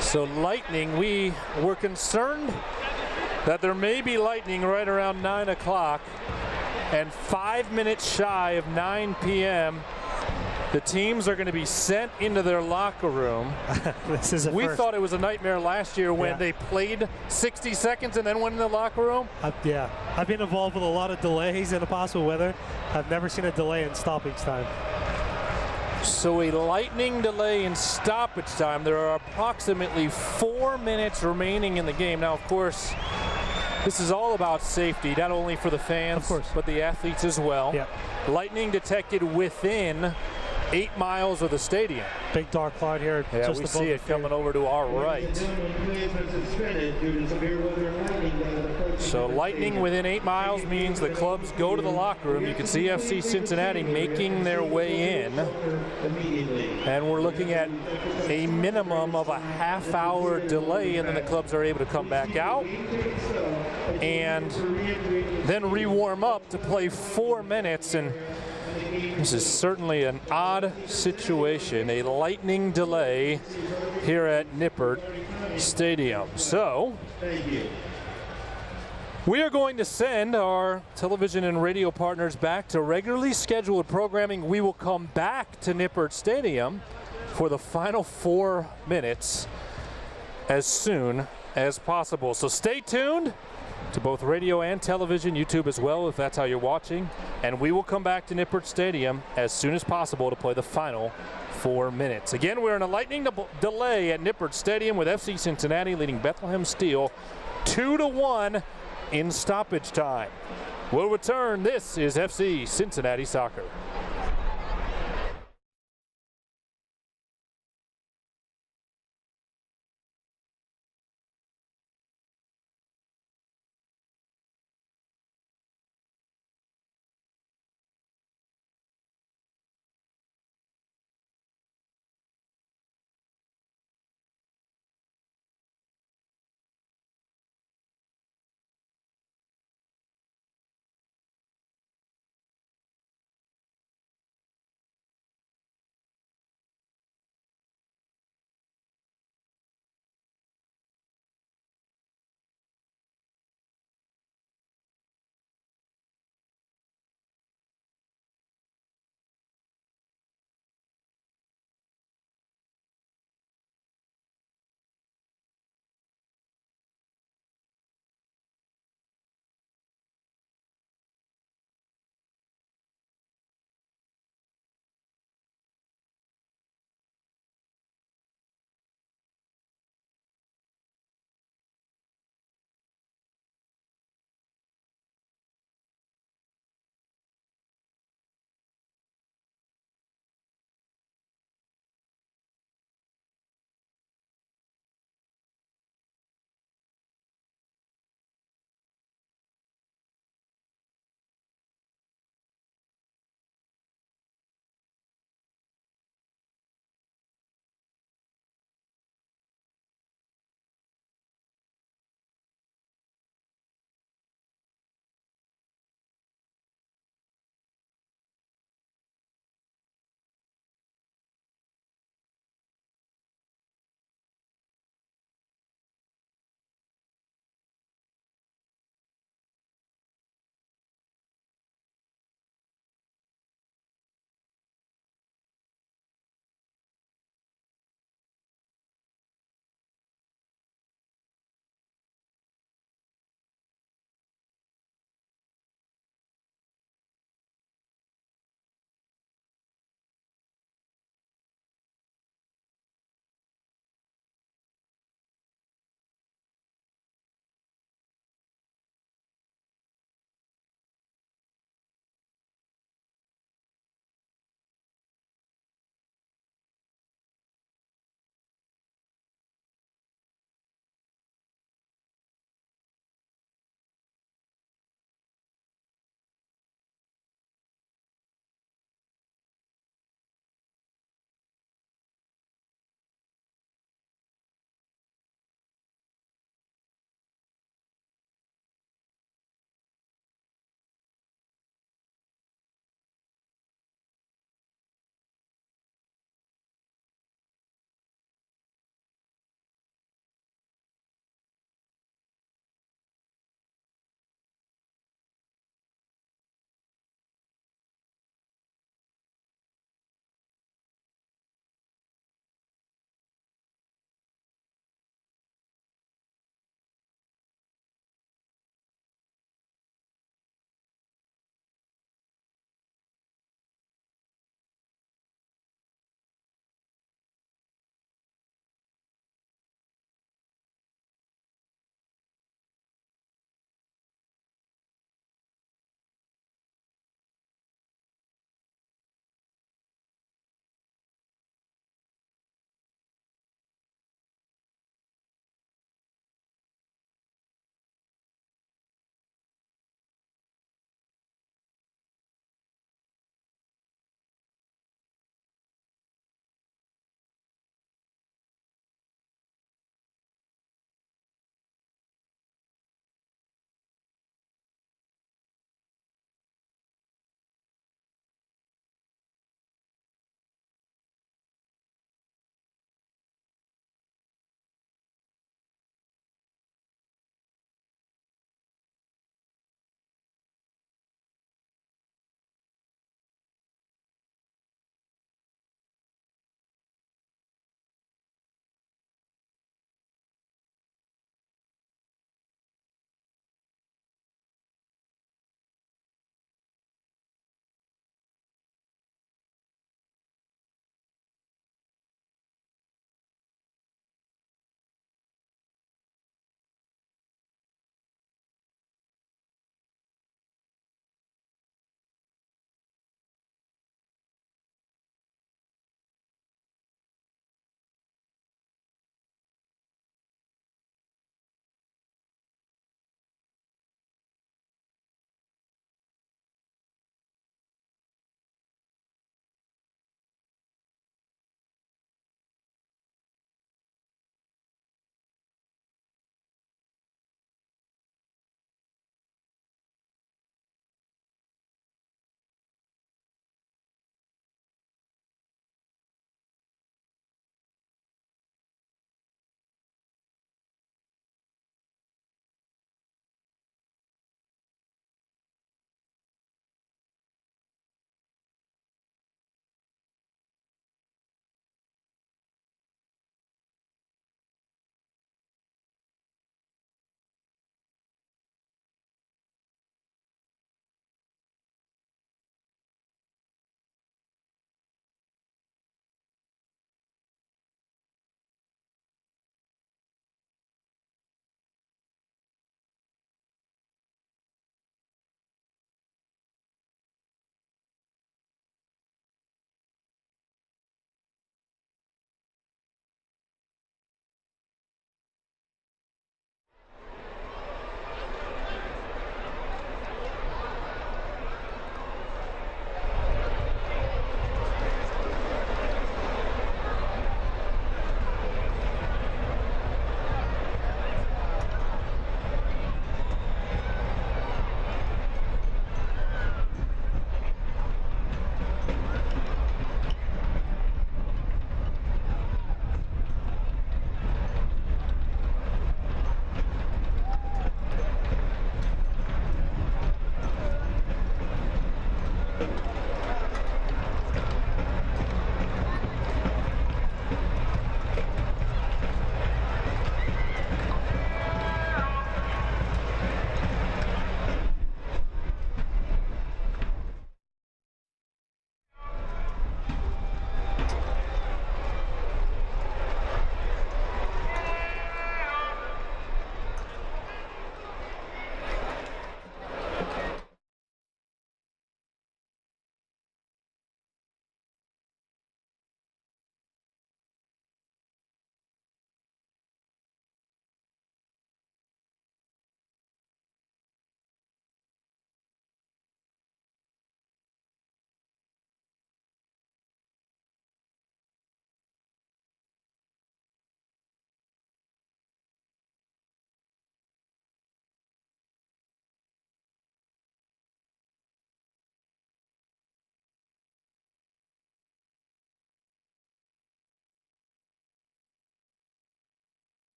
So lightning, we were concerned that there may be lightning right around 9 o'clock, and 5 minutes shy of 9 p.m. the teams are going to be sent into their locker room. We thought it was a nightmare last year when they played 60 seconds and then went in the locker room. I've been involved with a lot of delays in the past with weather. I've never seen a delay in stoppage time. So a lightning delay in stoppage time. There are approximately 4 minutes remaining in the game. Now, of course, this is all about safety, not only for the fans, but the athletes as well. Yeah. Lightning detected within 8 miles of the stadium. Big dark cloud here. Yeah, just we see it coming over to our right. So lightning within 8 miles means the clubs go to the locker room. You can see FC Cincinnati making their way in. And we're looking at a minimum of a half-hour delay, and then the clubs are able to come back out and then re-warm up to play 4 minutes. And this is certainly an odd situation, a lightning delay here at Nippert Stadium. So we are going to send our television and radio partners back to regularly scheduled programming. We will come back to Nippert Stadium for the final 4 minutes as soon as possible. So stay tuned to both radio and television, YouTube as well, if that's how you're watching. And we will come back to Nippert Stadium as soon as possible to play the final 4 minutes. Again, we're in a lightning delay at Nippert Stadium with FC Cincinnati leading Bethlehem Steel 2-1 in stoppage time. We'll return. This is FC Cincinnati Soccer.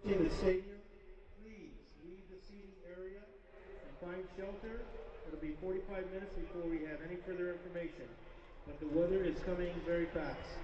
In the stadium, please leave the seating area and find shelter. It'll be 45 minutes before we have any further information, but the weather is coming very fast.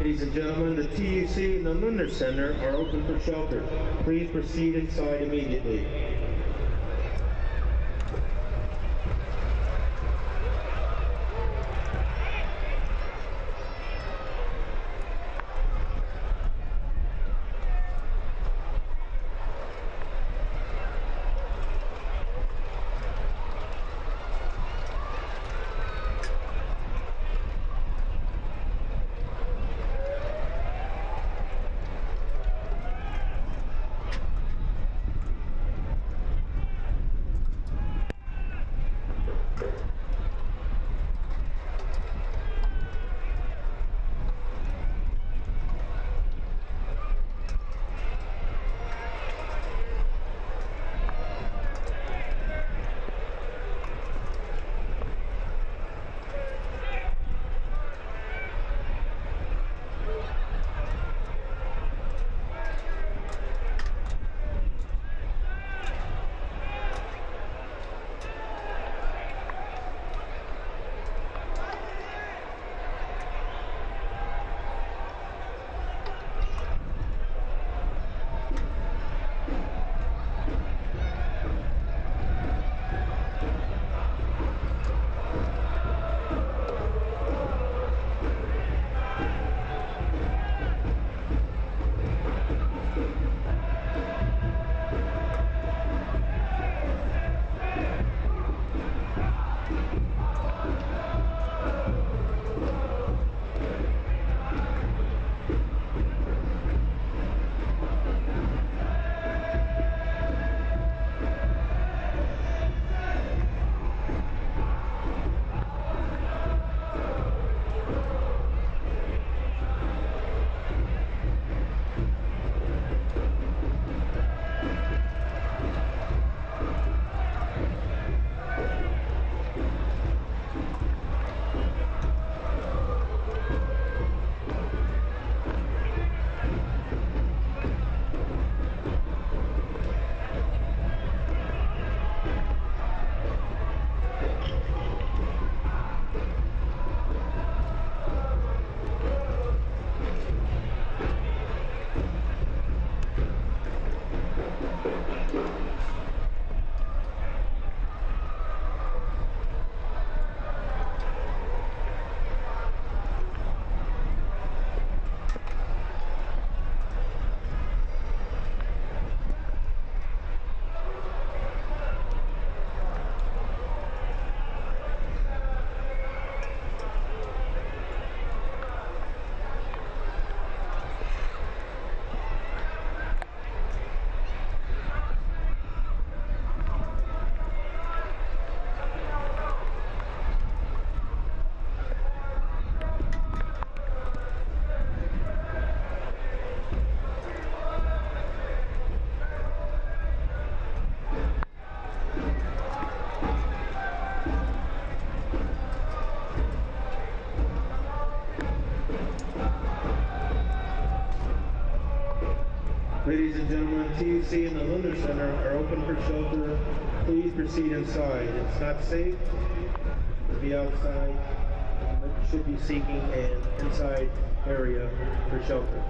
Ladies and gentlemen, the TUC and the Lunar Center are open for shelter. Please proceed inside immediately. Ladies and gentlemen, TUC and the Lunar Center are open for shelter. Please proceed inside. It's not safe to be outside. You should be seeking an inside area for shelter.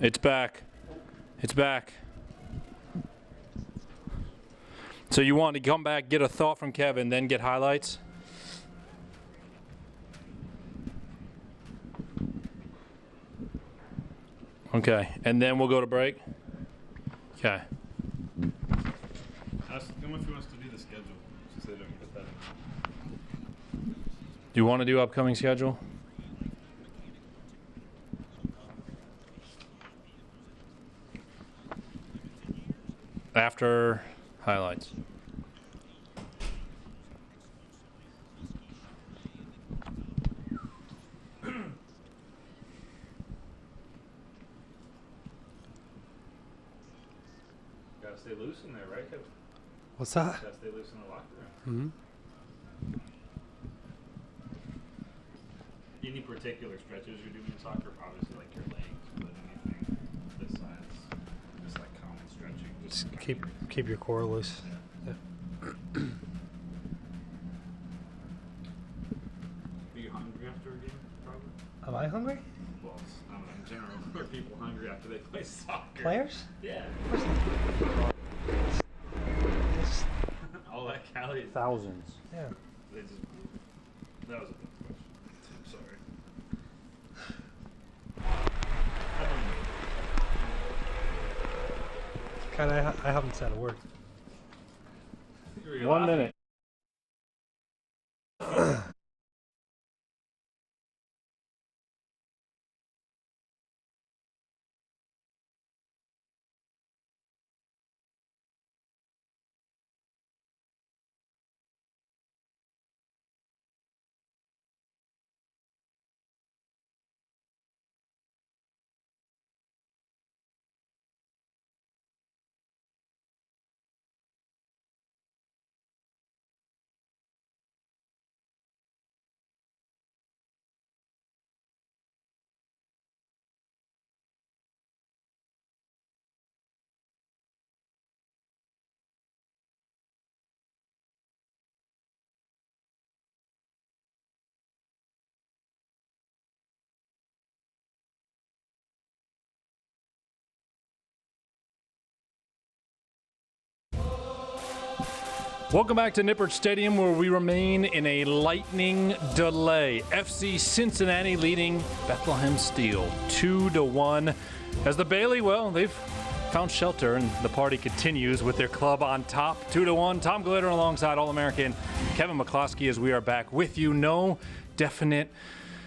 It's back. It's back. So you want to come back, get a thought from Kevin, then get highlights? Okay, and then we'll go to break? Okay. Ask him if he wants to do the schedule, since they don't put that in. Do you want to do upcoming schedule? After highlights. Gotta stay loose in there, right, Kevin? What's that? Gotta stay loose in the locker room. Any particular stretches you're doing in soccer? Obviously, like your legs, but anything this size, just like common stretching. Just keep your core loose. Yeah. Are you hungry after a game? Probably. Am I hungry? Well, I don't know, in general, are people hungry after they play soccer? Players? Yeah. All that calories. Thousands. Yeah. They just, that was a good question. I'm sorry. I haven't said a word. 1 minute. Welcome back to Nippert Stadium, where we remain in a lightning delay. FC Cincinnati leading Bethlehem Steel 2-1. As the Bailey, well, they've found shelter, and the party continues with their club on top, 2-1. Tom Glitter alongside All-American Kevin McCloskey as we are back with you. No definite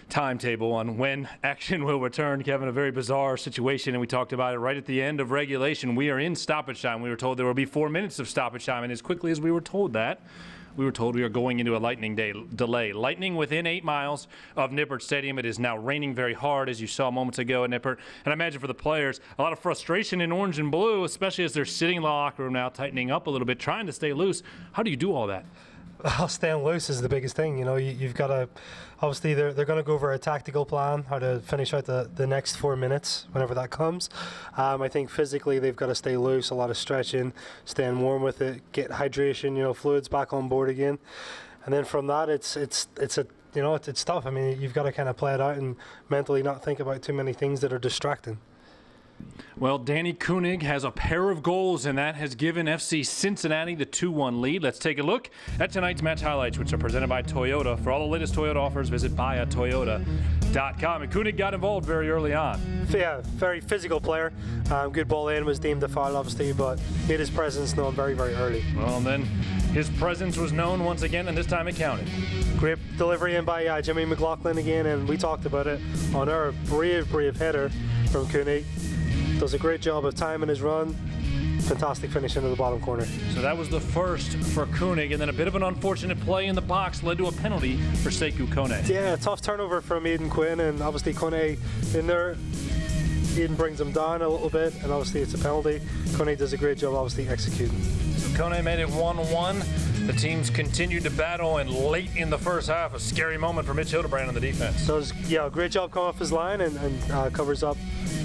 timetable on when action will return. Kevin, a very bizarre situation, and we talked about it right at the end of regulation. We are in stoppage time. We were told there will be 4 minutes of stoppage time, and as quickly as we were told that, we were told we are going into a lightning delay. Lightning within 8 miles of Nippert Stadium. It is now raining very hard, as you saw moments ago at Nippert. And I imagine for the players, a lot of frustration in orange and blue, especially as they're sitting in the locker room now, tightening up a little bit, trying to stay loose. How do you do all that? Well, staying loose is the biggest thing. You know, you've got to, obviously they're going to go over a tactical plan, how to finish out the next 4 minutes, whenever that comes. I think physically they've got to stay loose, a lot of stretching, staying warm with it, get hydration, you know, fluids back on board again. And then from that, it's tough. I mean, you've got to kind of play it out and mentally not think about too many things that are distracting. Well, Danny Koenig has a pair of goals, and that has given FC Cincinnati the 2-1 lead. Let's take a look at tonight's match highlights, which are presented by Toyota. For all the latest Toyota offers, visit buyatoyota.com. And Koenig got involved very early on. Yeah, very physical player. Good ball in, was deemed a foul, obviously, but he had his presence known very, very early. Well, and then his presence was known once again, and this time it counted. Great delivery in by Jimmy McLaughlin again, and we talked about it on our brave header from Koenig. Does a great job of timing his run. Fantastic finish into the bottom corner. So that was the first for Koenig, and then a bit of an unfortunate play in the box led to a penalty for Sekou Kone. Yeah, tough turnover from Aidan Quinn, and obviously Kone in there. Aidan brings him down a little bit, and obviously it's a penalty. Kone does a great job, obviously, executing. So Kone made it 1-1. The teams continued to battle, and late in the first half, a scary moment for Mitch Hildebrand on the defense. So, yeah, great job coming off his line and covers up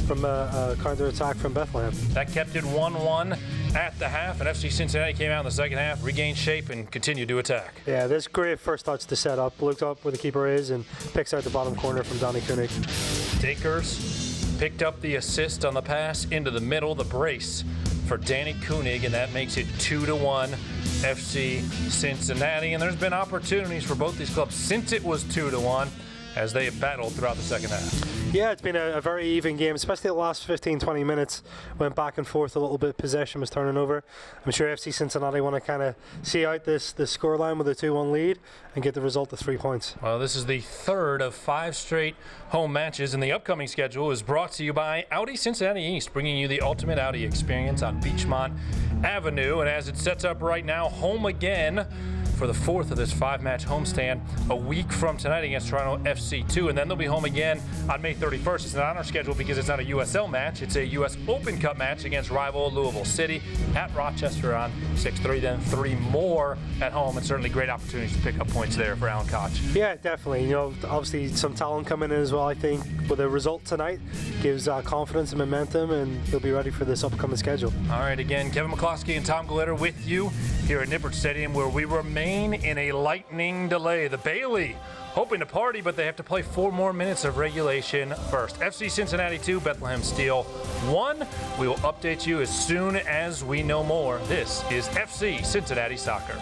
from a counter-attack from Bethlehem. That kept it 1-1 at the half, and FC Cincinnati came out in the second half, regained shape, and continued to attack. Yeah, this great first touch to set up. Looked up where the keeper is and picks out the bottom corner from Donny Koenig. Dakers picked up the assist on the pass into the middle, the brace for Danny Koenig, and that makes it 2-1 FC Cincinnati. And there's been opportunities for both these clubs since it was 2-1 as they have battled throughout the second half. Yeah, it's been a very even game, especially the last 15-20 minutes. Went back and forth a little bit. Possession was turning over. I'm sure FC Cincinnati want to kind of see out this scoreline with a 2-1 lead and get the result of 3 points. Well, this is the third of 5 straight home matches, and the upcoming schedule is brought to you by Audi Cincinnati East, bringing you the ultimate Audi experience on Beachmont Avenue. And as it sets up right now, home again for the fourth of this 5-match homestand a week from tonight against Toronto FC2, and then they'll be home again on May 31st. It's not on our schedule because it's not a USL match. It's a US Open Cup match against rival Louisville City at Rochester on 6-3, then 3 more at home, and certainly great opportunities to pick up points there for Alan Koch. Yeah, definitely. You know, obviously some talent coming in as well, I think, with a result tonight gives confidence and momentum, and they'll be ready for this upcoming schedule. All right, again, Kevin McCloskey and Tom Glitter with you here at Nippert Stadium, where we remain in a lightning delay. The Bailey hoping to party, but they have to play 4 more minutes of regulation first. FC Cincinnati 2, Bethlehem Steel 1. We will update you as soon as we know more. This is FC Cincinnati Soccer.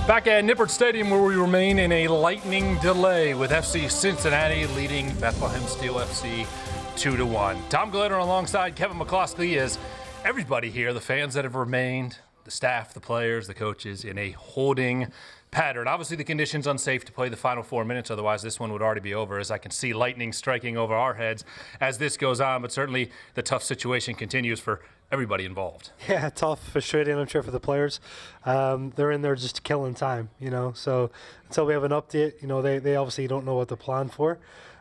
Back at Nippert Stadium, where we remain in a lightning delay with FC Cincinnati leading Bethlehem Steel FC 2-1. Tom Glitter alongside Kevin McCloskey as everybody here, the fans that have remained, the staff, the players, the coaches, in a holding pattern. Obviously, the conditions unsafe to play the final 4 minutes. Otherwise, this one would already be over, as I can see lightning striking over our heads as this goes on. But certainly, the tough situation continues for everybody involved. Yeah, tough, frustrating, I'm sure, for the players. They're in there just killing time, So until we have an update, they obviously don't know what to plan for.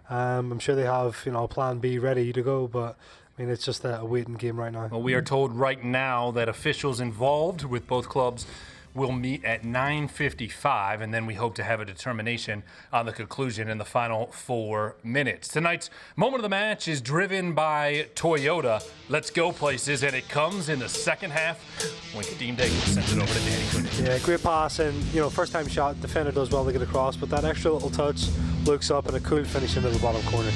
I'm sure they have, plan B ready to go, but it's just a waiting game right now. Well, we are told right now that officials involved with both clubs will meet at 9:55, and then we hope to have a determination on the conclusion in the final 4 minutes. Tonight's moment of the match is driven by Toyota. Let's go places, and it comes in the second half when Kadeem Daigle sends it over to Danny Quinn. Yeah, great pass, and first time shot, defender does well to get across, but that extra little touch looks up and a cool finish into the bottom corner.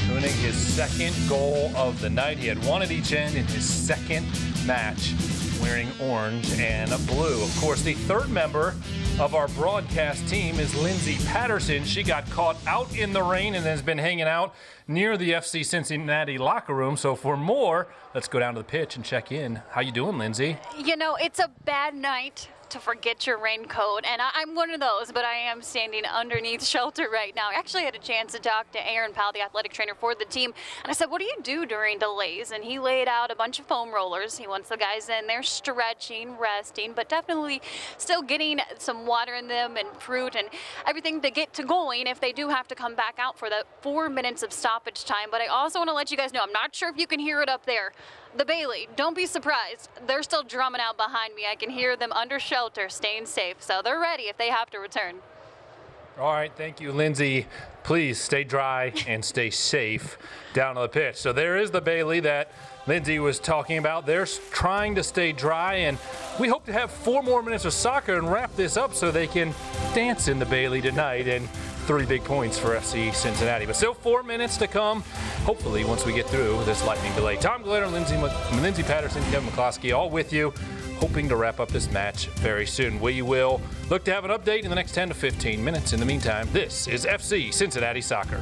Winning his second goal of the night. He had one at each end in his second match, wearing orange and blue. Of course, the third member of our broadcast team is Lindsay Patterson. She got caught out in the rain and has been hanging out near the FC Cincinnati locker room. So for more, let's go down to the pitch and check in. How you doing, Lindsay? It's a bad night to forget your raincoat, and I'm one of those, but I am standing underneath shelter right now. I actually had a chance to talk to Aaron Powell, the athletic trainer for the team, and I said, what do you do during delays? And he laid out a bunch of foam rollers. He wants the guys in there stretching, resting, but definitely still getting some water in them and fruit and everything to get to going if they do have to come back out for the 4 minutes of stoppage time. But I also want to let you guys know, I'm not sure if you can hear it up there. The Bailey, don't be surprised. They're still drumming out behind me. I can hear them under shelter, staying safe. So they're ready if they have to return. All right, thank you, Lindsay. Please stay dry and stay safe down on the pitch. So there is the Bailey that Lindsay was talking about. They're trying to stay dry, and we hope to have 4 more minutes of soccer and wrap this up so they can dance in the Bailey tonight. And 3 big points for FC Cincinnati. But still 4 minutes to come, hopefully, once we get through this lightning delay. Tom Glitter, Lindsay Patterson, Kevin McCloskey, all with you, hoping to wrap up this match very soon. We will look to have an update in the next 10 to 15 minutes. In the meantime, this is FC Cincinnati Soccer.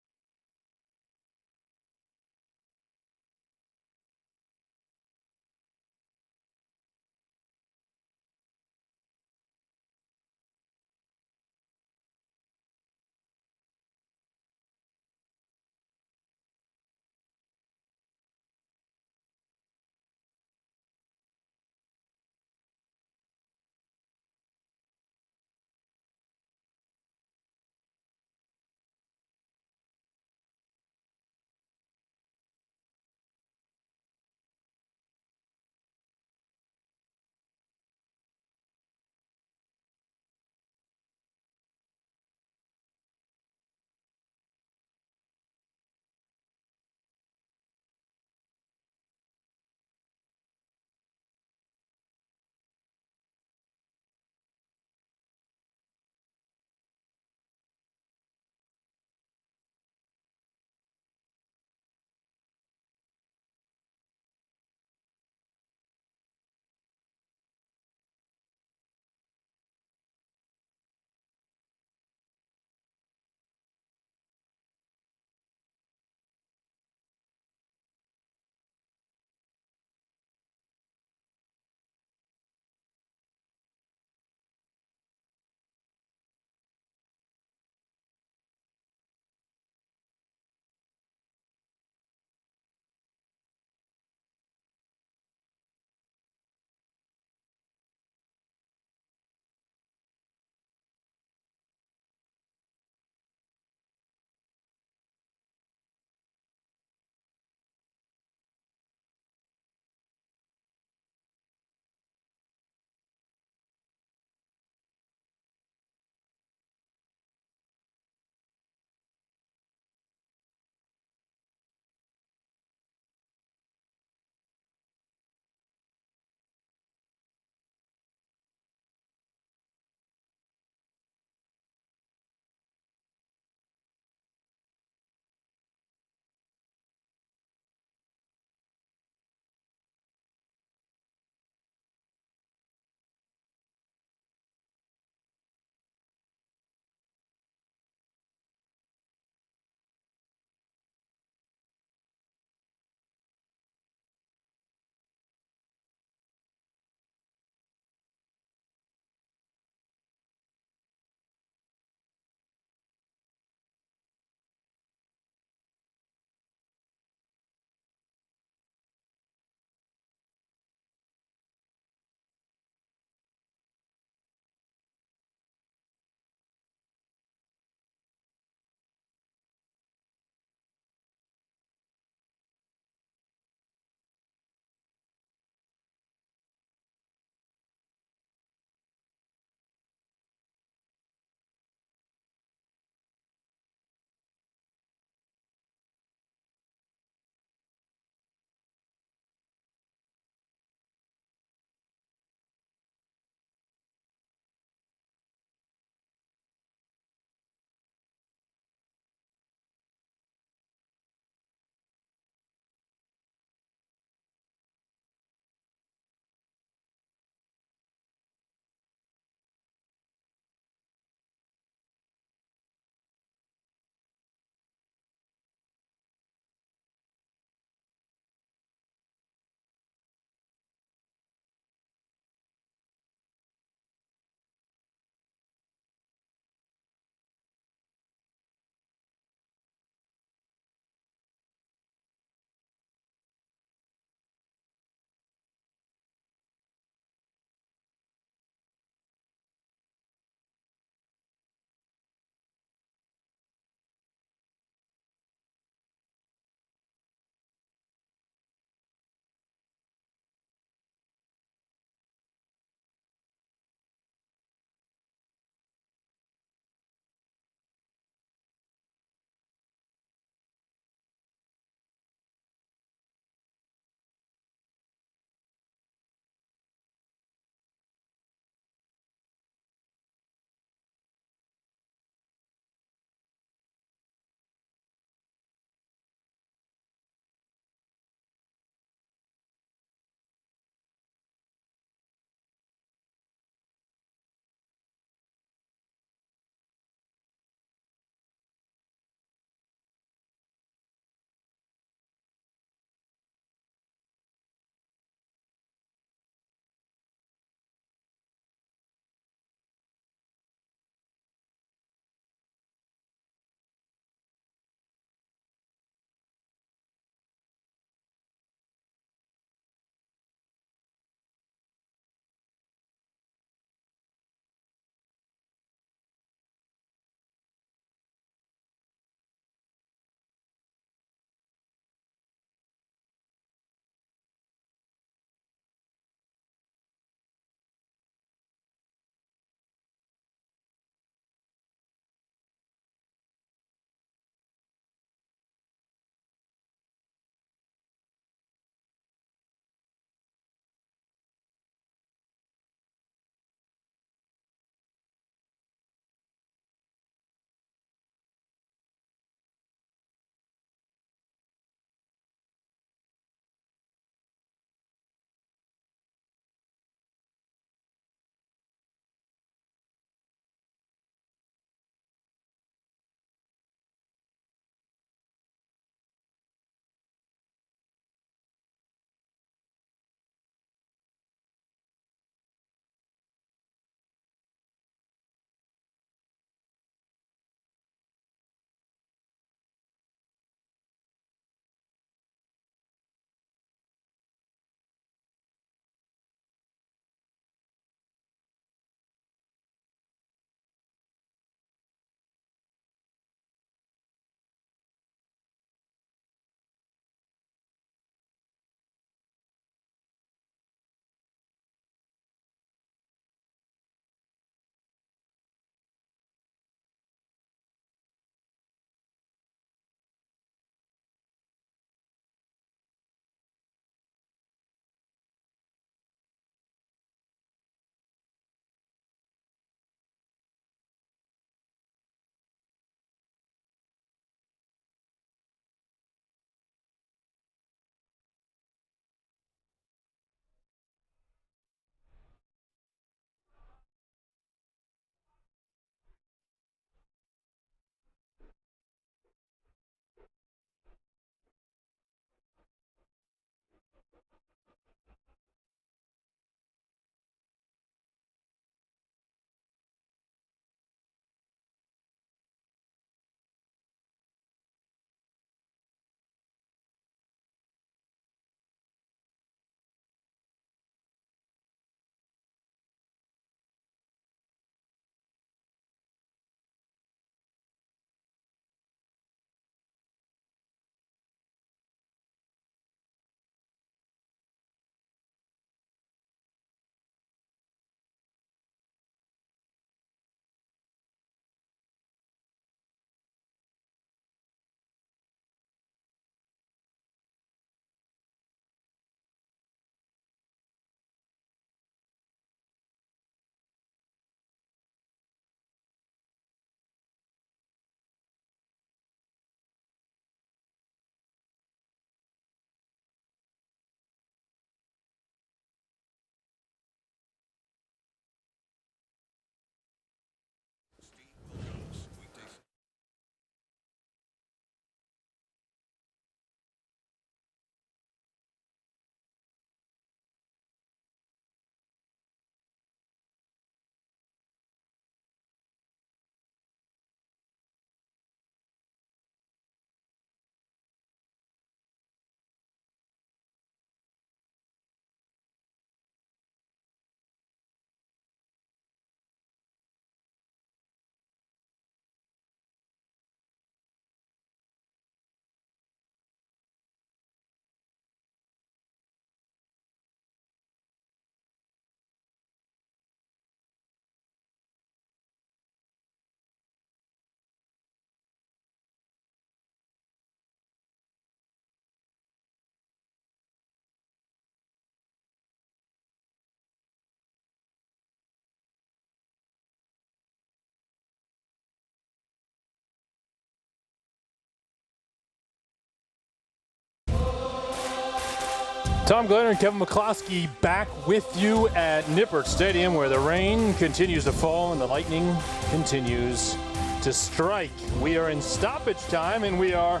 Tom Glenner and Kevin McCloskey back with you at Nippert Stadium, where the rain continues to fall and the lightning continues to strike. We are in stoppage time, and we are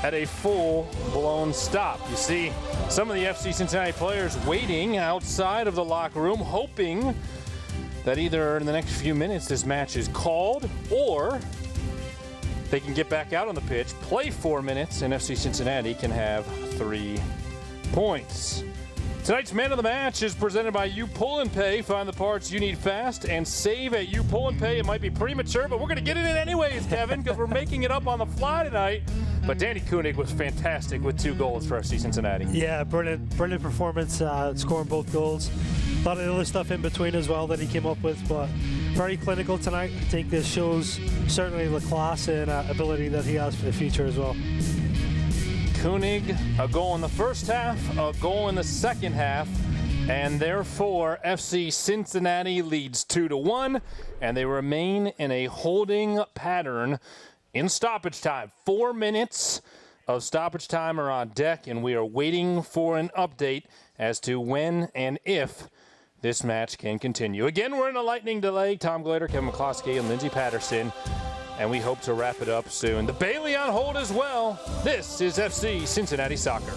at a full-blown stop. You see some of the FC Cincinnati players waiting outside of the locker room, hoping that either in the next few minutes this match is called, or they can get back out on the pitch, play 4 minutes, and FC Cincinnati can have 3 points. Tonight's man of the match is presented by You Pull and Pay. Find the parts you need fast and save at You Pull and Pay. It might be premature, but we're going to get it in anyways, Kevin, because we're making it up on the fly tonight. But Danny Koenig was fantastic with 2 goals for FC Cincinnati. Yeah, brilliant performance, scoring both goals. A lot of other stuff in between as well that he came up with, but very clinical tonight. I think this shows certainly the class and ability that he has for the future as well. Koenig, a goal in the first half, a goal in the second half, and therefore FC Cincinnati leads 2-1, and they remain in a holding pattern in stoppage time. 4 minutes of stoppage time are on deck, and we are waiting for an update as to when and if this match can continue. Again, we're in a lightning delay. Tom Glader, Kevin McCloskey, and Lindsey Patterson, and we hope to wrap it up soon. The Bailey on hold as well. This is FC Cincinnati Soccer.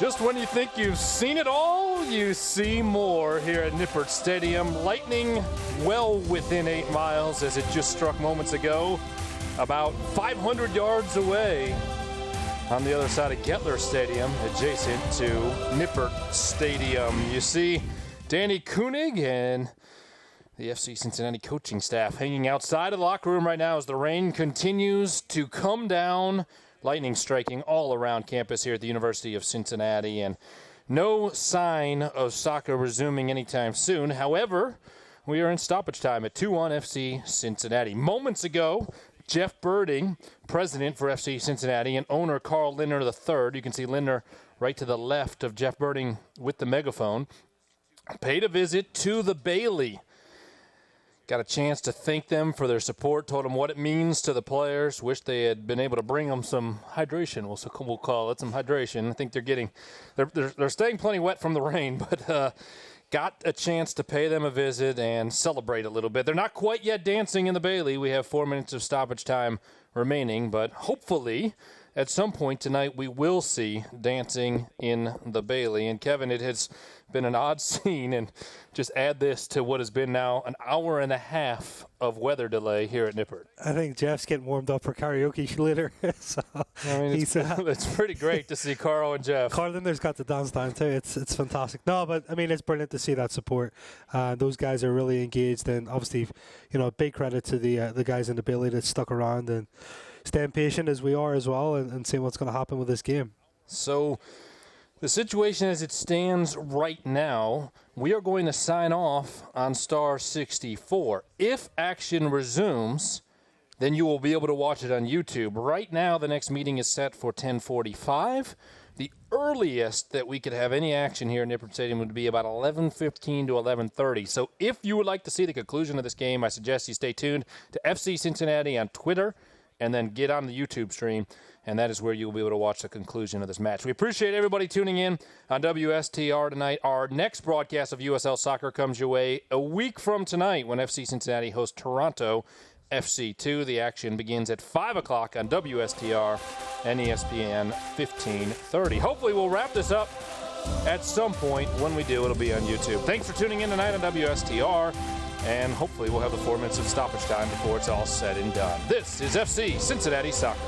Just when you think you've seen it all, you see more here at Nippert Stadium. Lightning well within 8 miles as it just struck moments ago, about 500 yards away on the other side of Gettler Stadium, adjacent to Nippert Stadium. You see Danny Koenig and the FC Cincinnati coaching staff hanging outside of the locker room right now as the rain continues to come down. Lightning striking all around campus here at the University of Cincinnati, and no sign of soccer resuming anytime soon. However, we are in stoppage time at 2-1 FC Cincinnati. Moments ago, Jeff Birding, president for FC Cincinnati, and owner Carl Lindner III, you can see Lindner right to the left of Jeff Birding with the megaphone, paid a visit to the Bailey. Got a chance to thank them for their support, told them what it means to the players, wish they had been able to bring them some hydration, we'll call it, some hydration. I think they're staying plenty wet from the rain, but got a chance to pay them a visit and celebrate a little bit. They're not quite yet dancing in the Bailey. We have 4 minutes of stoppage time remaining, but hopefully at some point tonight we will see dancing in the Bailey. And Kevin, it has been an odd scene, and just add this to what has been now an hour and a half of weather delay here at Nippert. I think Jeff's getting warmed up for karaoke later. So I mean, it's pretty great to see Carl and Jeff. Carl Linder's got the dance time too. It's fantastic. No, but I mean, it's brilliant to see that support. Those guys are really engaged, and obviously, big credit to the guys in the Bailey that stuck around and staying patient as we are as well, and seeing what's going to happen with this game. So the situation as it stands right now, we are going to sign off on star 64. If action resumes, then you will be able to watch it on YouTube. Right now, the next meeting is set for 10:45. The earliest that we could have any action here at Nippert Stadium would be about 11:15 to 11:30. So if you would like to see the conclusion of this game, I suggest you stay tuned to FC Cincinnati on Twitter and then get on the YouTube stream, and that is where you'll be able to watch the conclusion of this match. We appreciate everybody tuning in on WSTR tonight. Our next broadcast of USL Soccer comes your way a week from tonight when FC Cincinnati hosts Toronto FC2. The action begins at 5 o'clock on WSTR and ESPN 1530. Hopefully we'll wrap this up at some point. When we do, it'll be on YouTube. Thanks for tuning in tonight on WSTR. And hopefully we'll have the 4 minutes of stoppage time before it's all said and done. This is FC Cincinnati Soccer.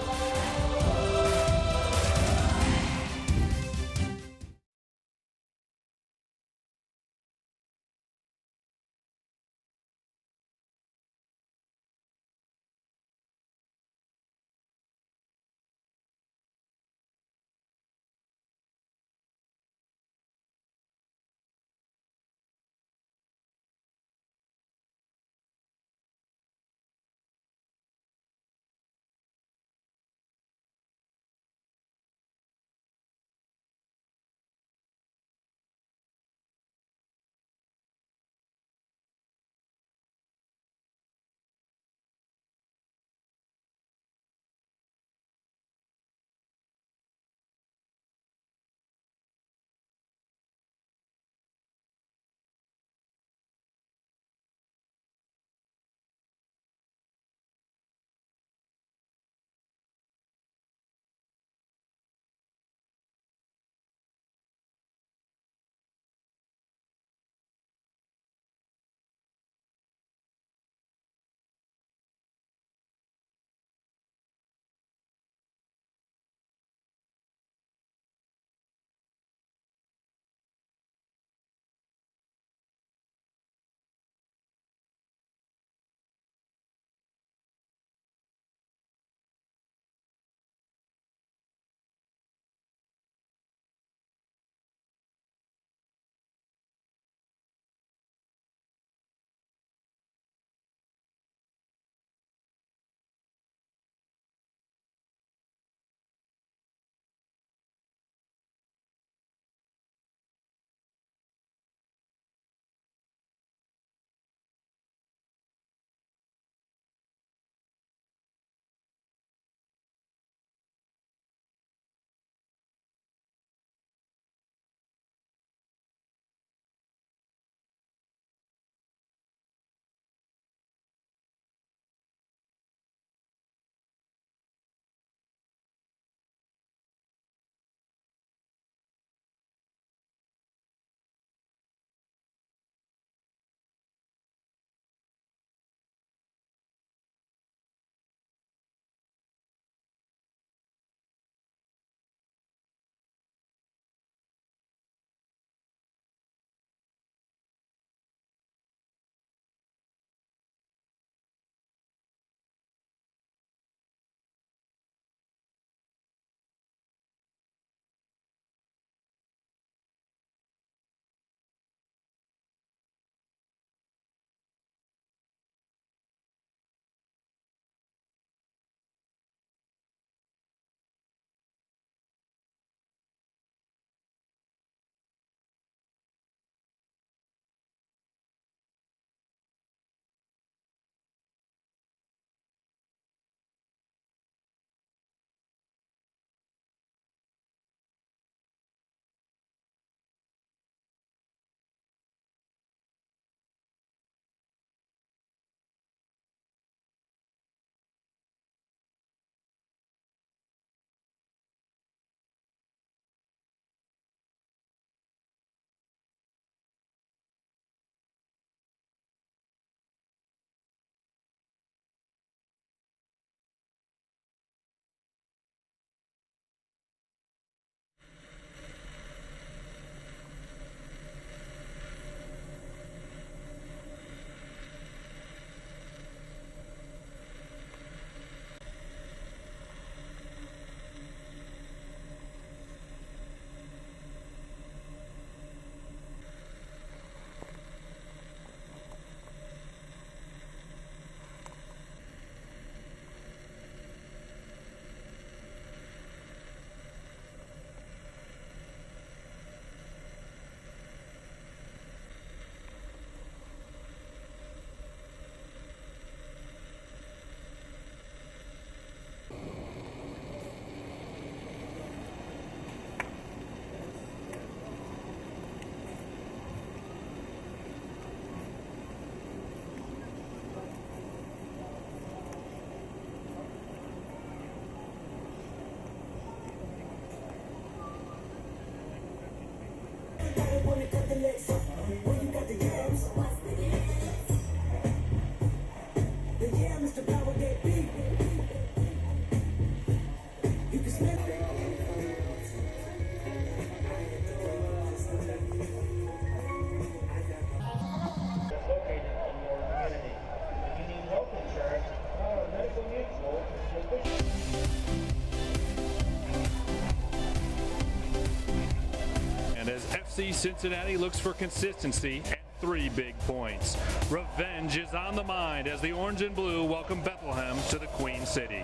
And as FC Cincinnati looks for consistency and 3 big points, revenge is on the mind as the orange and blue welcome Bethlehem to the Queen City.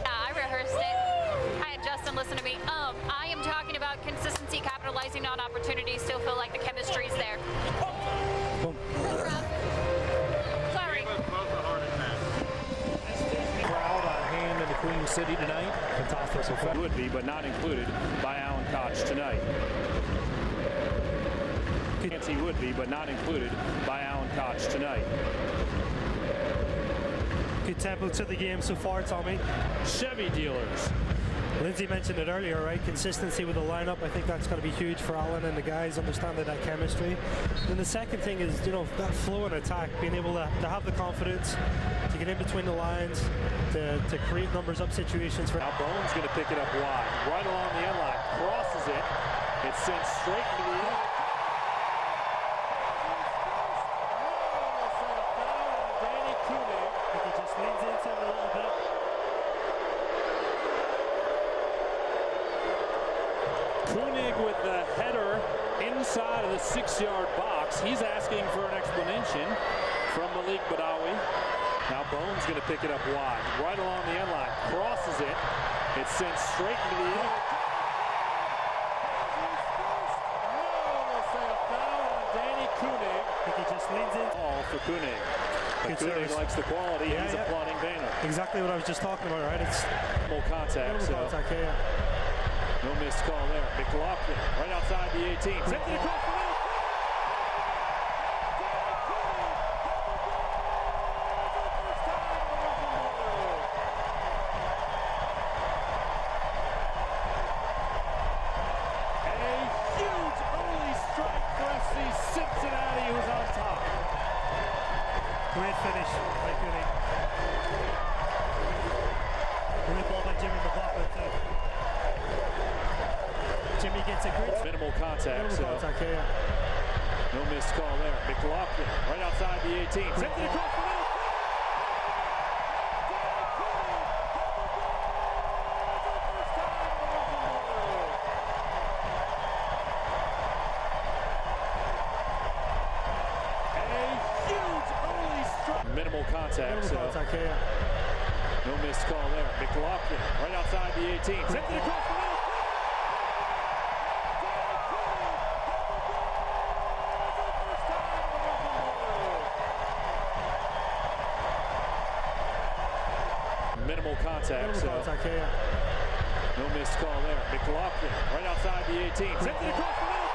I rehearsed it. I had Justin listen to me. I am talking about consistency, capitalizing on opportunities, still feel like the chemistry's there. Sorry. Crowd on hand in the Queen City tonight. Fantastic. Would be, but not included by Alan Koch tonight. He would be, but not included by Alan Koch tonight. Good tempo to the game so far, Tommy. Chevy dealers. Lindsay mentioned it earlier, right? Consistency with the lineup. I think that's going to be huge for Alan and the guys, understanding that chemistry. Then the second thing is, that flow and attack, being able to have the confidence to get in between the lines, to create numbers up situations. Now Bone's going to pick it up wide, right along the end line, crosses it. It's sent straight into the end. With the header inside of the 6-yard box. He's asking for an explanation from Malik Badawi. Now Bone's going to pick it up wide, right along the end line, crosses it. It's sent straight into the end. Danny Koenig. I think he just leans in. All for Koenig. Koenig likes the quality. He's applauding Boehner. Exactly what I was just talking about, right? It's full contact. Contact, yeah. No missed call there. McLaughlin right outside the 18. Sent it across the middle. And a huge early strike for FC Cincinnati, who's on top. Great finish by Koenig. Great ball by Jimmy McLaughlin too. Jimmy gets a great minimal contact. Yeah. No missed call there. McLaughlin right outside the 18. Sent it across the middle. And a huge early strike. Minimal contact. Yeah. No missed call there. McLaughlin right outside the 18. Sent it across the middle. Minimal contact. Yeah. No missed call there. McLaughlin right outside the 18. Sent it across the middle.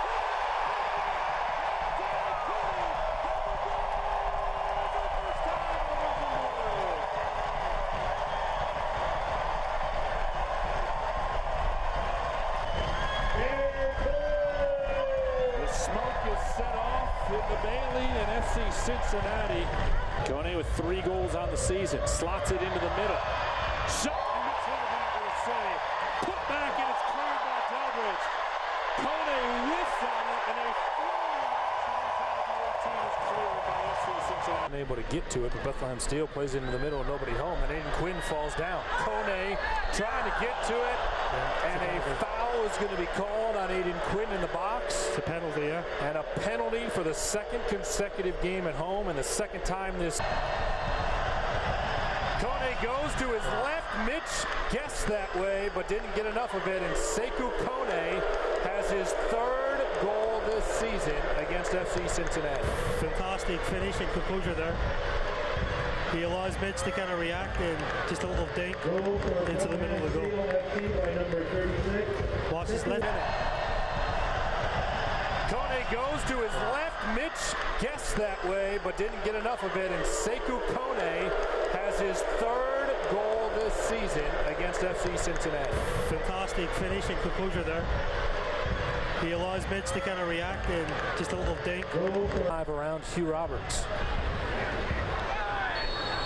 The smoke is set off in the Bailey and FC Cincinnati. Kone with 3 goals on the season. Slots it into the middle. Shot and it's for a save. Put back and it's cleared by Delbridge. Kone whiffs on it and a unable to get to it, but Bethlehem Steel plays into the middle and nobody home, and Aiden Quinn falls down. Kone trying to get to it, and a foul is going to be called on Aiden Quinn in the box. It's a penalty, yeah. And a penalty for the 2nd consecutive game at home, and the 2nd time this. Kone goes to his left. Mitch guessed that way, but didn't get enough of it, and Sekou Kone has his 3rd goal this season against FC Cincinnati. Fantastic finish and composure there. He allows Mitch to kind of react and just a little dink into the middle of the goal. Watch his left. Kone goes to his left. Mitch guessed that way, but didn't get enough of it, and Sekou Kone has his 3rd goal this this season against FC Cincinnati. Fantastic finish and composure there. He allows Mitch to kind of react and just a little dink. Drive around Hugh Roberts.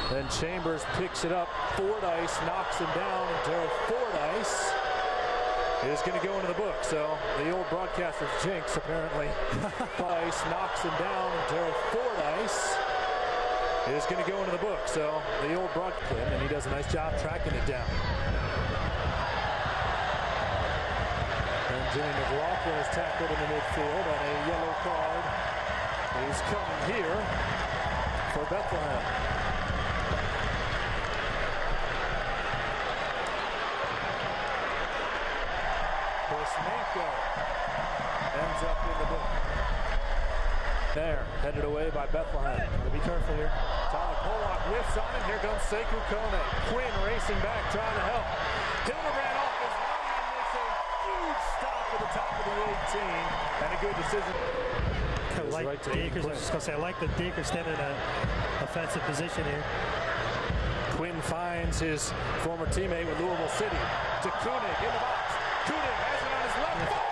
Then Chambers picks it up. Fordyce knocks him down, and Daryl Fordyce is going to go into the book. So the old broadcaster's jinx, apparently. Fordyce knocks him down, and Daryl Fordyce is going to go into the book. So the old broadcaster, and he does a nice job tracking it down. And Jimmy McLaughlin is tackled in the midfield, and a yellow card is coming here for Bethlehem. Kosmenko ends up in the book. There, headed away by Bethlehem. Gotta be careful here. Tyler Pollock whiffs on it. Here comes Sekou Kone. Quinn racing back, trying to help. Hildebrand off his line and makes a huge stop at the top of the 18. And a good decision. I like right Dakers. I was just going to say, I like the Dakers standing in an offensive position here. Quinn finds his former teammate with Louisville City. To Koenig in the box. Koenig has it on his left foot.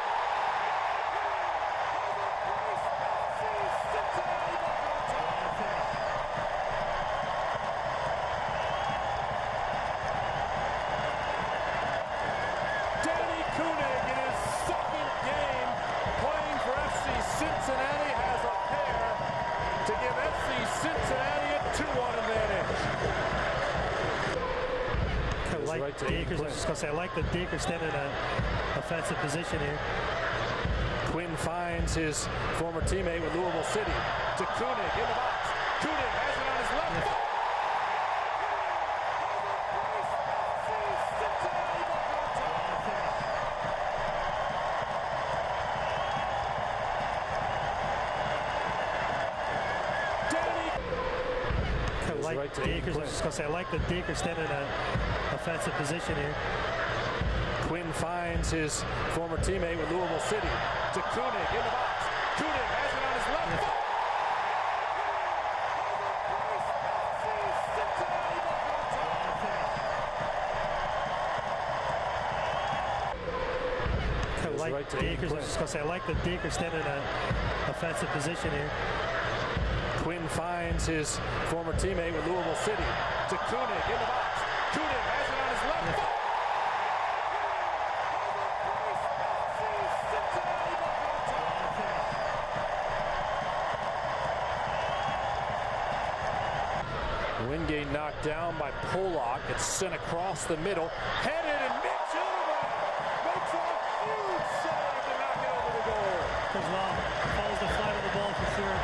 Danny Koenig in his second game playing for FC Cincinnati has a pair to give FC Cincinnati a 2-1 advantage. I like Dakers. I was just going to say, I like the Dakers standing in an offensive position here. Quinn finds his former teammate with Louisville City. To Koenig in the box. Koenig has it on his left foot. I like Dakers. I was just going to say, I like the Dakers standing in an offensive position here. Quinn finds his former teammate with Louisville City. To Koenig in the box. Koenig has it on his left foot. I like Dakers. I was just going to say, I like the Dakers standing in an offensive position here. Quinn finds his former teammate with Louisville City. To Koenig in the box. Koenig has it on his left foot. Wingate knocked down by Pollock. It's sent across the middle. Headed, and Mitch makes a huge save to knock it over the goal. As well. Follows the flight of the ball for sure.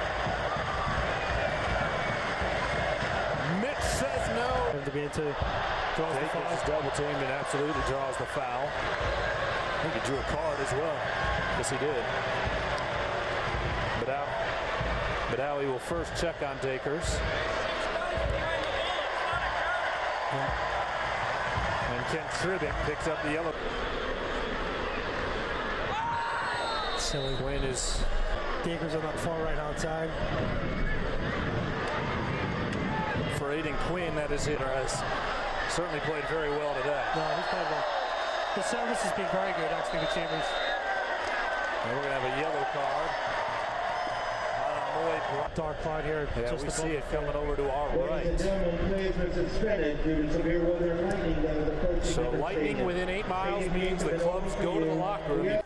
Mitch says no. To be into draws the foul. Is double teamed and absolutely draws the foul. I think he drew a card as well. Yes, he did. Badawi will first check on Dakers. And Ken Tribbett picks up the yellow. Silly. Quinn is. Dakers on that far right hand side. For Aiden Quinn, that is hitter has certainly played very well today. No, he's played well. The service has been very good, actually, with Chambers. And we're going to have a yellow card. Dark cloud here. Yeah, just we see it coming over to our right. Lightning So lightning within 8 miles means the clubs go to the locker room.